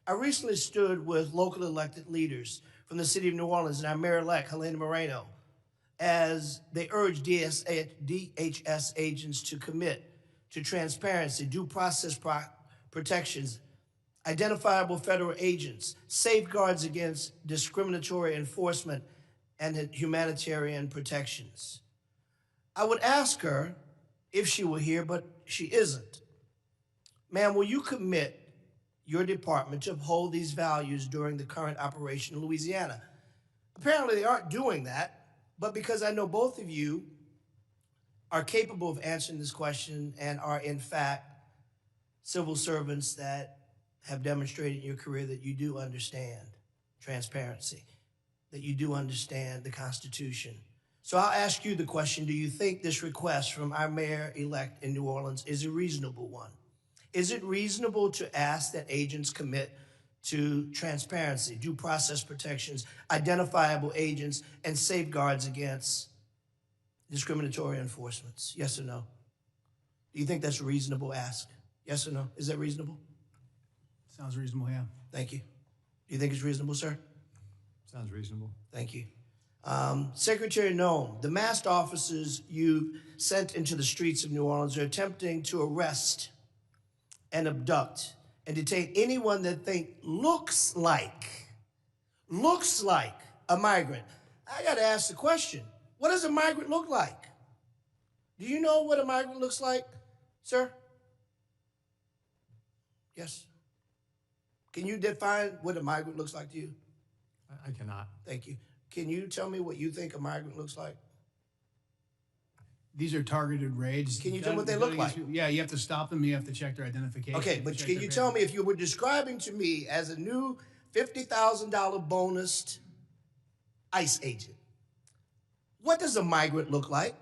I recently stood with local elected leaders from the city of New Orleans and our mayor-elect, Helena Moreno, as they urged DHS agents to commit to transparency, due process protections, identifiable federal agents, safeguards against discriminatory enforcement, and humanitarian protections. I would ask her if she were here, but she isn't. Ma'am, will you commit your department to uphold these values during the current operation in Louisiana? Apparently they aren't doing that, but because I know both of you are capable of answering this question and are in fact civil servants that have demonstrated in your career that you do understand transparency, that you do understand the Constitution. So I'll ask you the question, do you think this request from our mayor-elect in New Orleans is a reasonable one? Is it reasonable to ask that agents commit to transparency, due process protections, identifiable agents, and safeguards against discriminatory enforcements? Yes or no? Do you think that's a reasonable ask? Yes or no? Is that reasonable? Sounds reasonable, yeah. Thank you. Do you think it's reasonable, sir? Sounds reasonable. Thank you. Secretary Noem, the masked officers you sent into the streets of New Orleans are attempting to arrest and abduct and detain anyone that looks like a migrant. I got to ask the question, what does a migrant look like? Do you know what a migrant looks like, sir? Yes. Can you define what a migrant looks like to you? I cannot. Thank you. Can you tell me what you think a migrant looks like? These are targeted raids. Can you tell me what they look like? Yeah, you have to stop them. You have to check their identification. Okay, but can you tell me if you were describing to me as a new $50,000 bonused ICE agent, what does a migrant look like?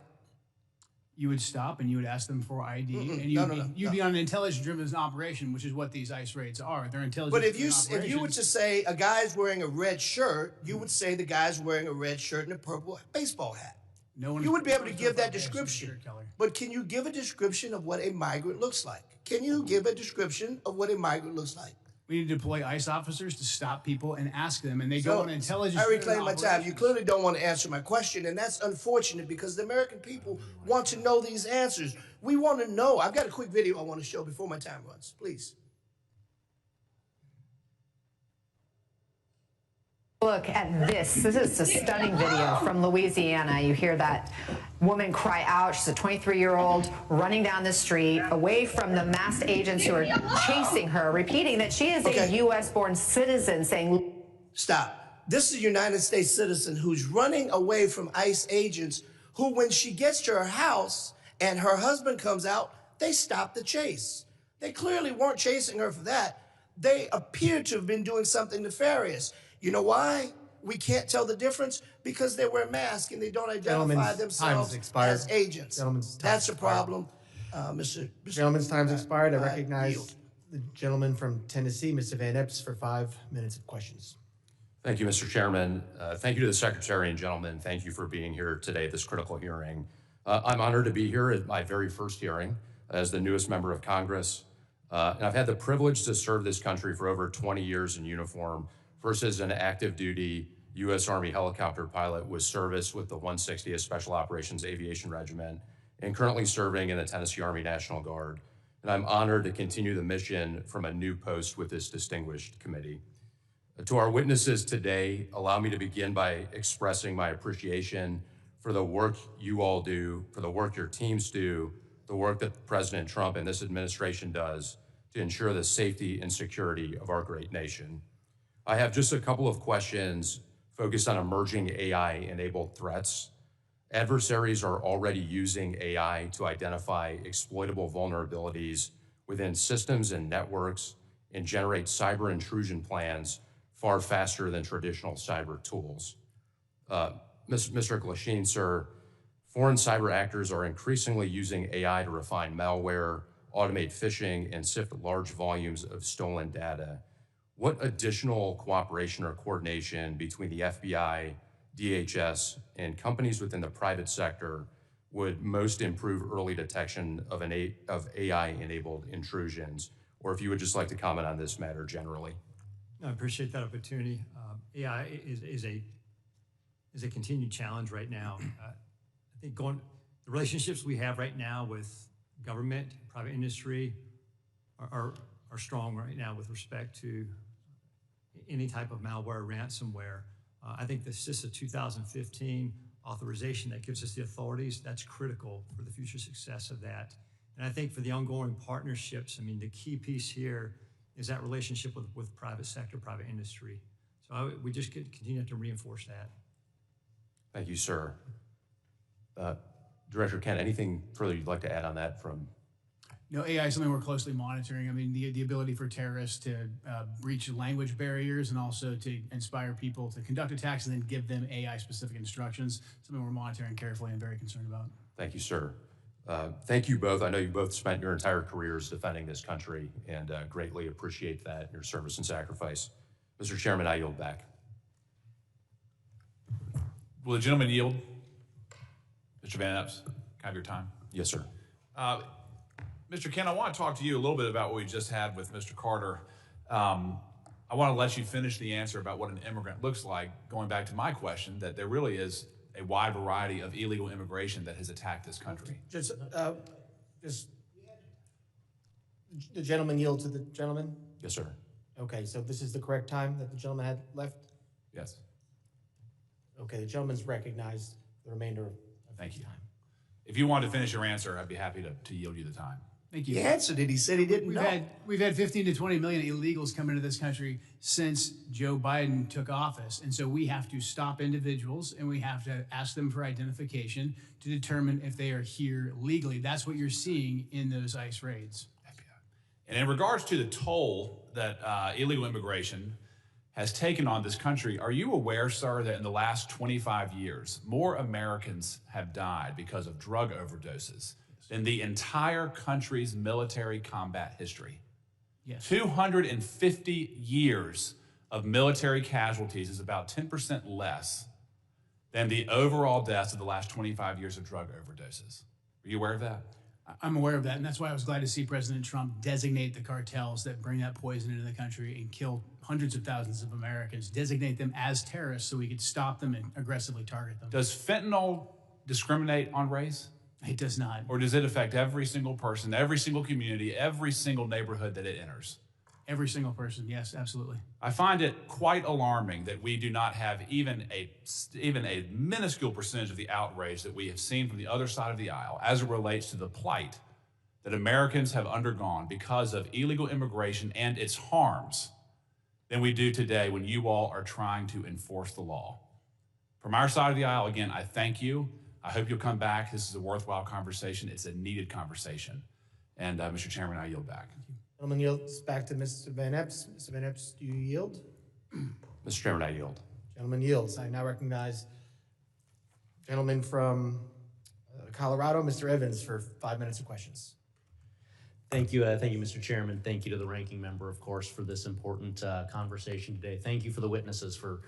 You would stop and you would ask them for ID, and you'd be on an intelligence-driven operation, which is what these ICE raids are. They're intelligence. But if you were to say a guy's wearing a red shirt, you would say the guy's wearing a red shirt and a purple baseball hat. You would be able to give that description. But can you give a description of what a migrant looks like? Can you give a description of what a migrant looks like? We need to deploy ICE officers to stop people and ask them, and they go on intelligence. I reclaim my time. You clearly don't want to answer my question, and that's unfortunate because the American people want to know these answers. We want to know. I've got a quick video I want to show before my time runs. Please. Look at this. This is a stunning video from Louisiana. You hear that woman cry out. She's a 23-year-old running down the street away from the masked agents who are chasing her, repeating that she is a U.S.-born citizen, saying... Stop. This is a United States citizen who's running away from ICE agents who, when she gets to her house and her husband comes out, they stop the chase. They clearly weren't chasing her for that. They appear to have been doing something nefarious. You know why we can't tell the difference? Because they wear masks and they don't identify themselves as agents. That's a problem, Mr. Gentleman's time's expired. I recognize the gentleman from Tennessee, Mr. Van Epps, for 5 minutes of questions. Thank you, Mr. Chairman. Thank you to the Secretary and gentlemen. Thank you for being here today at this critical hearing. I'm honored to be here at my very first hearing as the newest member of Congress. And I've had the privilege to serve this country for over 20 years in uniform. First as an active duty U.S. Army helicopter pilot with service with the 160th Special Operations Aviation Regiment and currently serving in the Tennessee Army National Guard. And I'm honored to continue the mission from a new post with this distinguished committee. To our witnesses today, allow me to begin by expressing my appreciation for the work you all do, for the work your teams do, the work that President Trump and this administration does to ensure the safety and security of our great nation. I have just a couple of questions focused on emerging AI-enabled threats. Adversaries are already using AI to identify exploitable vulnerabilities within systems and networks and generate cyber intrusion plans far faster than traditional cyber tools. Mr. Glasheen, sir, foreign cyber actors are increasingly using AI to refine malware, automate phishing, and sift large volumes of stolen data. What additional cooperation or coordination between the FBI, DHS, and companies within the private sector would most improve early detection of AI-enabled intrusions? Or if you would just like to comment on this matter generally. I appreciate that opportunity. AI is a continued challenge right now. I think the relationships we have right now with government, private industry are strong right now with respect to any type of malware, ransomware. I think the CISA 2015 authorization that gives us the authorities, that's critical for the future success of that. And I think for the ongoing partnerships, I mean, the key piece here is that relationship with private sector, private industry. So we just continue to reinforce that. Thank you, sir. Director Kent, anything further you'd like to add on that from? No, AI is something we're closely monitoring. I mean, the ability for terrorists to breach language barriers and also to inspire people to conduct attacks and then give them AI-specific instructions, something we're monitoring carefully and very concerned about. Thank you, sir. Thank you both. I know you both spent your entire careers defending this country and greatly appreciate that, your service and sacrifice. Mr. Chairman, I yield back. Will the gentleman yield? Mr. Van Epps, can I have your time? Yes, sir. Mr. Kent, I want to talk to you a little bit about what we just had with Mr. Carter. I want to let you finish the answer about what an immigrant looks like, going back to my question, that there really is a wide variety of illegal immigration that has attacked this country. Just the gentleman yield to the gentleman? Yes, sir. Okay, so this is the correct time that the gentleman had left? Yes. Okay, the gentleman's recognized the remainder of Thank you. Time. If you want to finish your answer, I'd be happy to yield you the time. Thank you. He answered it. He said he didn't know. We've had 15 to 20 million illegals come into this country since Joe Biden took office. And so we have to stop individuals and we have to ask them for identification to determine if they are here legally. That's what you're seeing in those ICE raids. And in regards to the toll that illegal immigration has taken on this country, are you aware, sir, that in the last 25 years, more Americans have died because of drug overdoses than the entire country's military combat history? Yes. 250 years of military casualties is about 10% less than the overall deaths of the last 25 years of drug overdoses. Are you aware of that? I'm aware of that, and that's why I was glad to see President Trump designate the cartels that bring that poison into the country and kill hundreds of thousands of Americans, designate them as terrorists so we could stop them and aggressively target them. Does fentanyl discriminate on race? It does not. Or does it affect every single person, every single community, every single neighborhood that it enters? Every single person, yes, absolutely. I find it quite alarming that we do not have even a minuscule percentage of the outrage that we have seen from the other side of the aisle as it relates to the plight that Americans have undergone because of illegal immigration and its harms than we do today when you all are trying to enforce the law. From our side of the aisle, again, I thank you. I hope you'll come back. This is a worthwhile conversation. It's a needed conversation. And Mr. Chairman, I yield back. Gentleman yields back to Mr. Van Epps. Mr. Van Epps, do you yield? Mr. Chairman, I yield. Gentleman yields. I now recognize gentleman from Colorado, Mr. Evans, for 5 minutes of questions. Thank you, Mr. Chairman. Thank you to the ranking member, of course, for this important conversation today. Thank you for the witnesses for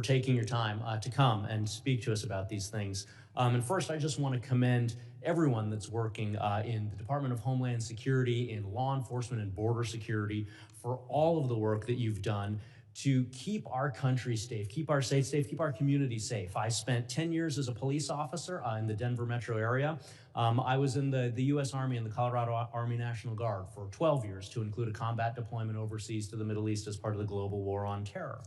taking your time to come and speak to us about these things. And first, I just want to commend everyone that's working in the Department of Homeland Security, in law enforcement and border security, for all of the work that you've done to keep our country safe, keep our states safe, keep our community safe. I spent 10 years as a police officer in the Denver metro area. I was in the U.S. Army and the Colorado Army National Guard for 12 years to include a combat deployment overseas to the Middle East as part of the global war on terror.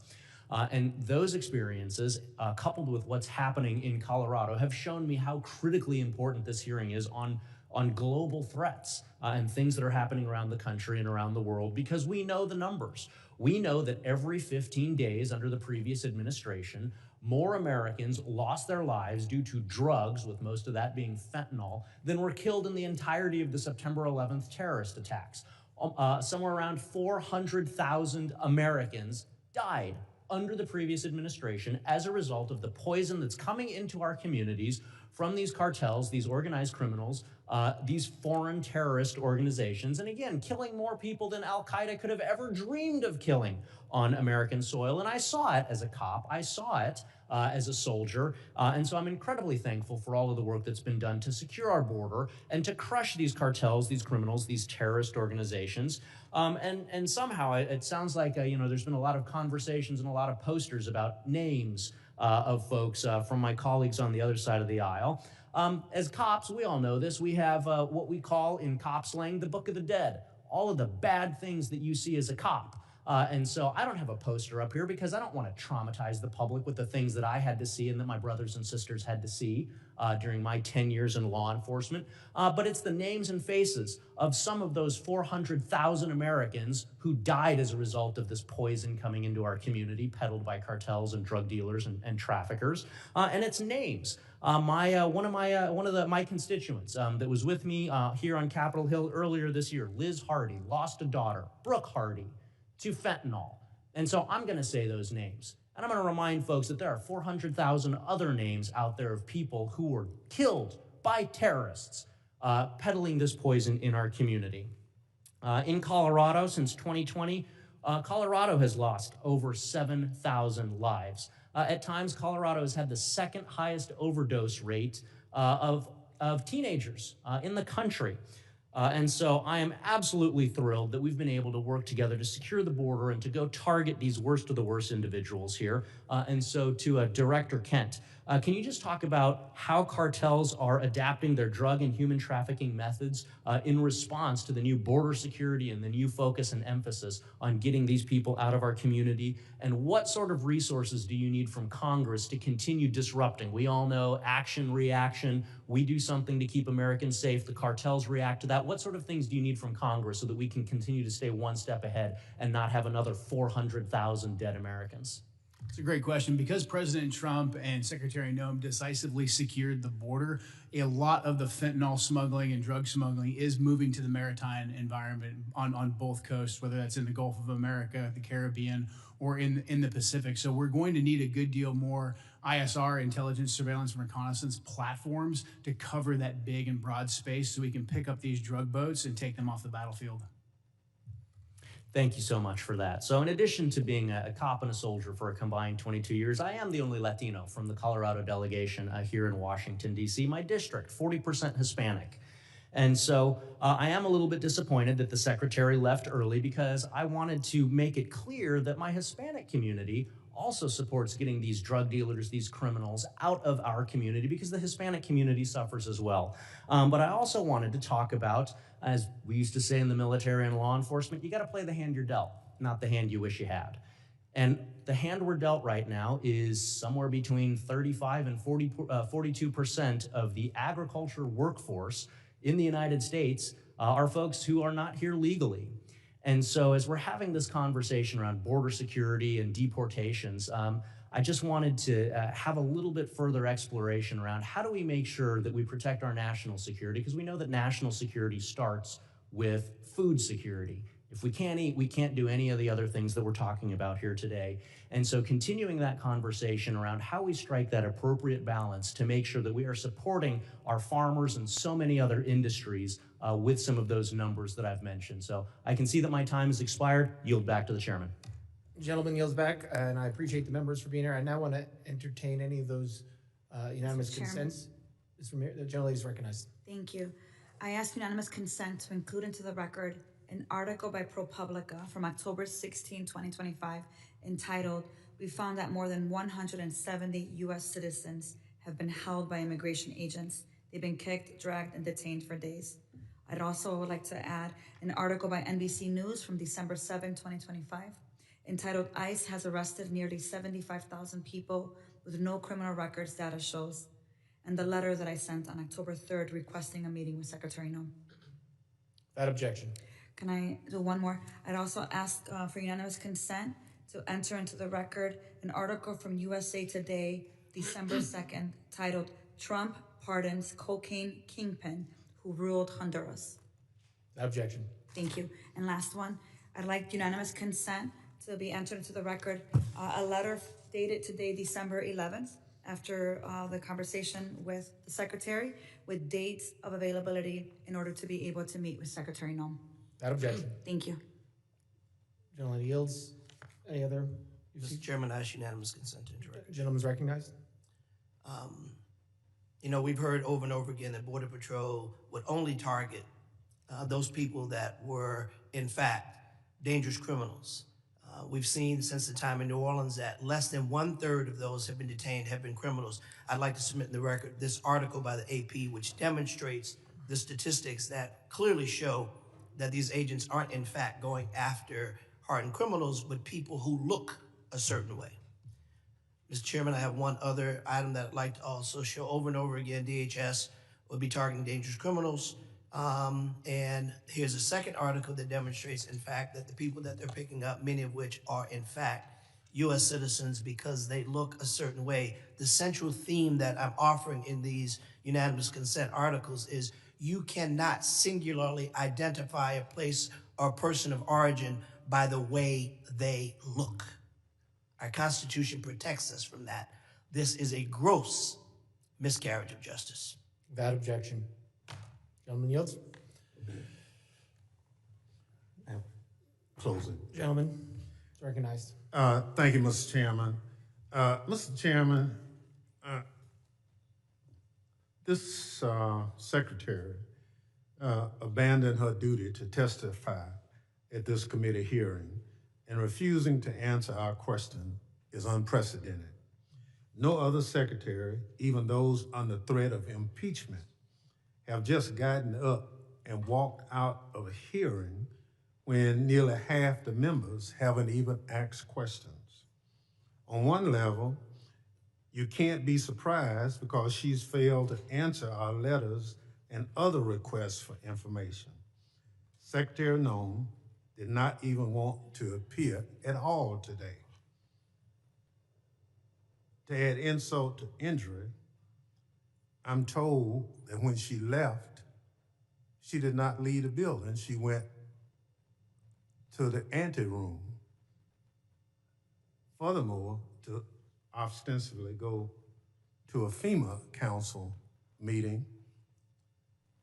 And those experiences, coupled with what's happening in Colorado, have shown me how critically important this hearing is on global threats and things that are happening around the country and around the world, because we know the numbers. We know that every 15 days under the previous administration, more Americans lost their lives due to drugs, with most of that being fentanyl, than were killed in the entirety of the September 11th terrorist attacks. Somewhere around 400,000 Americans died under the previous administration as a result of the poison that's coming into our communities from these cartels, these organized criminals, these foreign terrorist organizations, and again, killing more people than al-Qaeda could have ever dreamed of killing on American soil. And I saw it as a cop, I saw it as a soldier, and so I'm incredibly thankful for all of the work that's been done to secure our border and to crush these cartels, these criminals, these terrorist organizations. And somehow it sounds like there's been a lot of conversations and a lot of posters about names of folks from my colleagues on the other side of the aisle. As cops, we all know this, we have what we call in cop slang the Book of the Dead. All of the bad things that you see as a cop And so I don't have a poster up here because I don't want to traumatize the public with the things that I had to see and that my brothers and sisters had to see during my 10 years in law enforcement. But it's the names and faces of some of those 400,000 Americans who died as a result of this poison coming into our community, peddled by cartels and drug dealers and traffickers. And it's names. One of my constituents that was with me here on Capitol Hill earlier this year, Liz Hardy, lost a daughter, Brooke Hardy, to fentanyl. And so I'm going to say those names. And I'm going to remind folks that there are 400,000 other names out there of people who were killed by terrorists peddling this poison in our community. In Colorado, since 2020, Colorado has lost over 7,000 lives. At times, Colorado has had the second highest overdose rate of teenagers in the country. And so I am absolutely thrilled that we've been able to work together to secure the border and to go target these worst of the worst individuals here. And so to Director Kent, can you just talk about how cartels are adapting their drug and human trafficking methods in response to the new border security and the new focus and emphasis on getting these people out of our community? And what sort of resources do you need from Congress to continue disrupting? We all know action, reaction. We do something to keep Americans safe. The cartels react to that. What sort of things do you need from Congress so that we can continue to stay one step ahead and not have another 400,000 dead Americans? It's a great question. Because President Trump and Secretary Noem decisively secured the border, a lot of the fentanyl smuggling and drug smuggling is moving to the maritime environment on both coasts, whether that's in the Gulf of America, the Caribbean, or in the Pacific. So we're going to need a good deal more ISR, intelligence, surveillance, and reconnaissance platforms to cover that big and broad space so we can pick up these drug boats and take them off the battlefield. Thank you so much for that. So in addition to being a cop and a soldier for a combined 22 years, I am the only Latino from the Colorado delegation here in Washington, D.C., my district, 40% Hispanic. And so I am a little bit disappointed that the secretary left early because I wanted to make it clear that my Hispanic community also supports getting these drug dealers, these criminals out of our community because the Hispanic community suffers as well. But I also wanted to talk about, as we used to say in the military and law enforcement, you got to play the hand you're dealt, not the hand you wish you had. And the hand we're dealt right now is somewhere between 35 and 42% of the agriculture workforce in the United States are folks who are not here legally. And so as we're having this conversation around border security and deportations, I just wanted to have a little bit further exploration around how do we make sure that we protect our national security, because we know that national security starts with food security. If we can't eat, we can't do any of the other things that we're talking about here today. And so continuing that conversation around how we strike that appropriate balance to make sure that we are supporting our farmers and so many other industries with some of those numbers that I've mentioned. So I can see that my time has expired. Yield back to the chairman. Gentleman yields back, and I appreciate the members for being here. I now want to entertain any of those unanimous consents. The gentlelady is recognized. Thank you. I ask unanimous consent to include into the record an article by ProPublica from October 16, 2025, entitled, "We found that more than 170 U.S. citizens have been held by immigration agents. They've been kicked, dragged, and detained for days." I'd also would like to add an article by NBC News from December 7, 2025, entitled, "ICE has arrested nearly 75,000 people with no criminal records, data shows," and the letter that I sent on October 3rd requesting a meeting with Secretary Noem. Without objection. Can I do one more? I'd also ask for unanimous consent to enter into the record an article from USA Today, December 2nd, titled, "Trump Pardons Cocaine Kingpin Who Ruled Honduras." Without objection. Thank you. And last one, I'd like unanimous consent to be entered into the record a letter dated today, December 11th, after the conversation with the secretary, with dates of availability in order to be able to meet with Secretary Noem. Without objection. Thank you. Gentleman yields. Any other? Mr. Chairman, I ask unanimous consent to enter record. Gentleman's recognized. You know, we've heard over and over again that Border Patrol would only target those people that were, in fact, dangerous criminals. We've seen since the time in New Orleans that less than 1/3 of those have been detained have been criminals. I'd like to submit in the record this article by the AP, which demonstrates the statistics that clearly show that these agents aren't, in fact, going after hardened criminals, but people who look a certain way. Mr. Chairman, I have one other item that I'd like to also show over and over again. DHS will be targeting dangerous criminals. And here's a second article that demonstrates, in fact, that the people that they're picking up, many of which are, in fact, U.S. citizens because they look a certain way. The central theme that I'm offering in these unanimous consent articles is you cannot singularly identify a place or a person of origin by the way they look. Our Constitution protects us from that. This is a gross miscarriage of justice. Without objection. Gentleman yields. Closing. Gentleman, it's recognized. Thank you, Mr. Chairman. Mr. Chairman, this secretary abandoned her duty to testify at this committee hearing, and refusing to answer our question is unprecedented. No other secretary, even those under threat of impeachment, have just gotten up and walked out of a hearing when nearly half the members haven't even asked questions. On one level, you can't be surprised because she's failed to answer our letters and other requests for information. Secretary Noem did not even want to appear at all today. To add insult to injury, I'm told that when she left, she did not leave the building. She went to the anteroom. Furthermore, to ostensibly go to a FEMA council meeting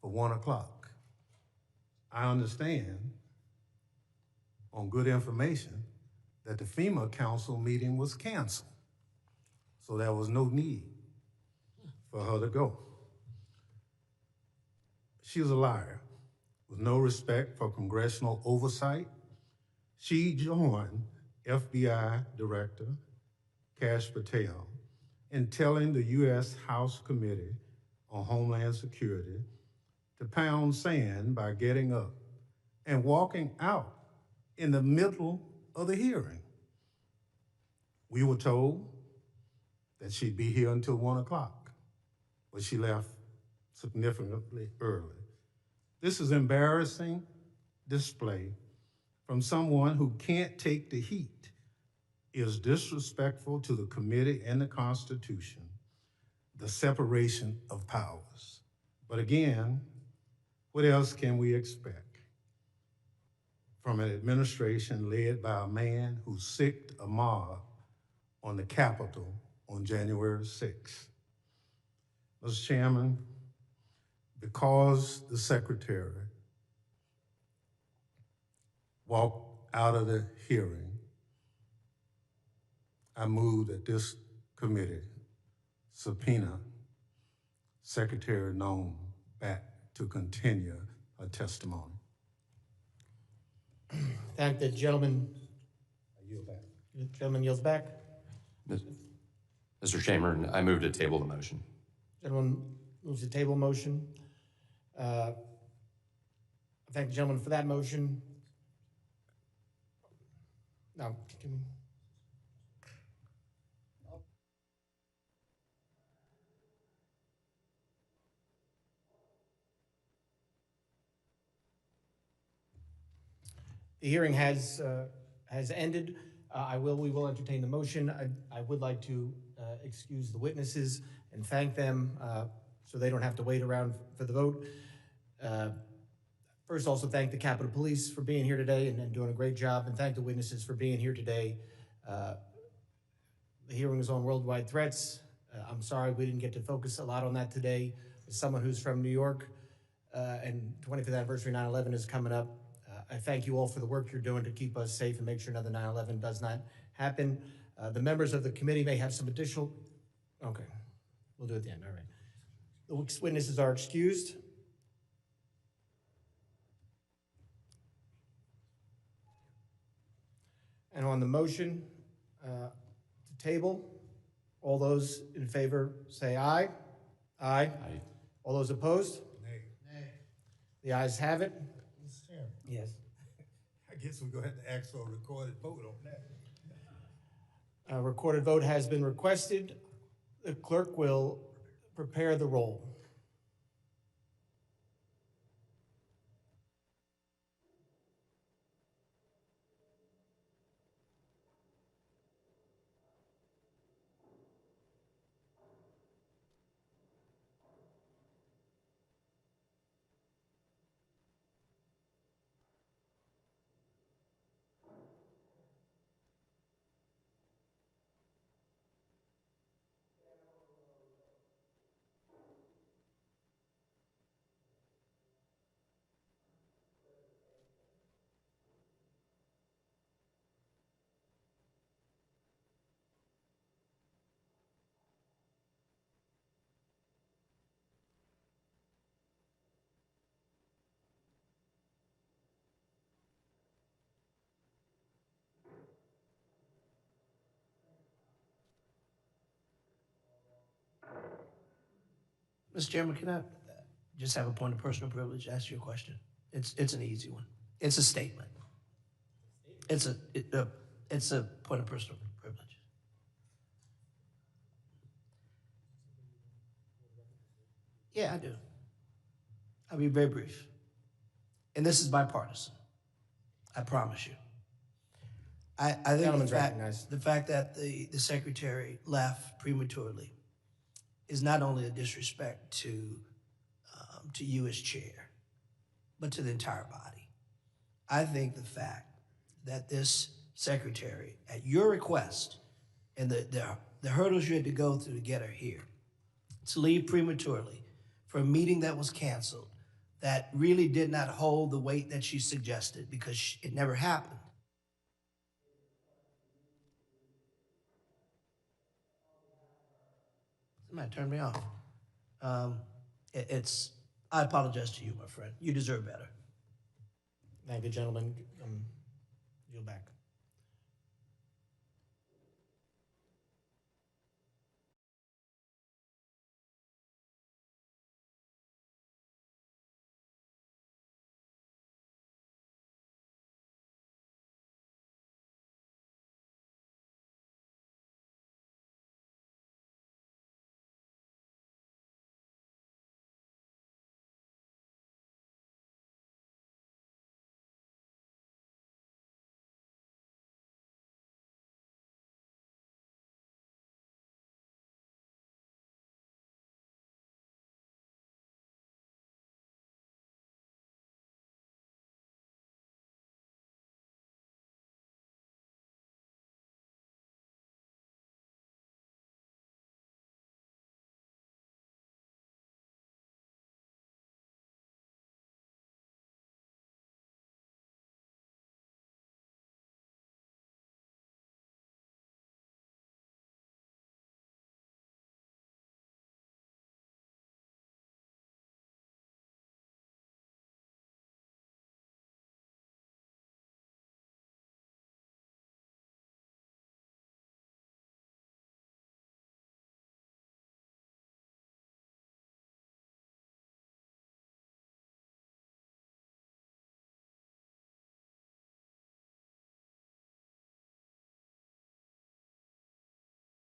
for 1 o'clock. I understand on good information that the FEMA council meeting was canceled. So there was no need for her to go. She was a liar with no respect for congressional oversight. She joined FBI Director Kash Patel in telling the U.S. House Committee on Homeland Security to pound sand by getting up and walking out in the middle of the hearing. We were told that she'd be here until 1 o'clock, but she left significantly early. This is embarrassing display from someone who can't take the heat, is disrespectful to the committee and the Constitution, the separation of powers. But again, what else can we expect from an administration led by a man who sicked a mob on the Capitol on January 6th? Mr. Chairman, because the secretary walked out of the hearing, I move that this committee subpoena Secretary Noem back to continue her testimony. Thank the gentleman. I yield back. The gentleman yields back. Mr. Chairman, I move to table the motion. Gentleman moves to table motion. I thank the gentleman for that motion. Now, continue. The hearing has ended. We will entertain the motion. I would like to excuse the witnesses and thank them so they don't have to wait around for the vote. First, also thank the Capitol Police for being here today and doing a great job, and thank the witnesses for being here today. The hearing is on worldwide threats. I'm sorry we didn't get to focus a lot on that today. As someone who's from New York, and 25th anniversary 9/11 is coming up, I thank you all for the work you're doing to keep us safe and make sure another 9/11 does not happen. The members of the committee may have some additional, okay, we'll do it at the end, all right. The witnesses are excused. And on the motion to table, all those in favor say aye. Aye. Aye. All those opposed? Nay. The ayes have it. Mr. Chairman. Yes. I I guess we're gonna have to ask for a recorded vote on that. A recorded vote has been requested. The clerk will prepare the roll. Mr. Chairman, can I just have a point of personal privilege to ask you a question? It's an easy one. It's a statement. It's a point of personal privilege. Yeah, I do. I'll be very brief. And this is bipartisan. I promise you. I think the fact that the secretary left prematurely is not only a disrespect to you as chair, but to the entire body. I think the fact that this secretary, at your request, and the hurdles you had to go through to get her here, to leave prematurely for a meeting that was canceled, that really did not hold the weight that she suggested because it never happened. Somebody turned me off. I apologize to you, my friend. You deserve better. Thank you, gentlemen. Yield back.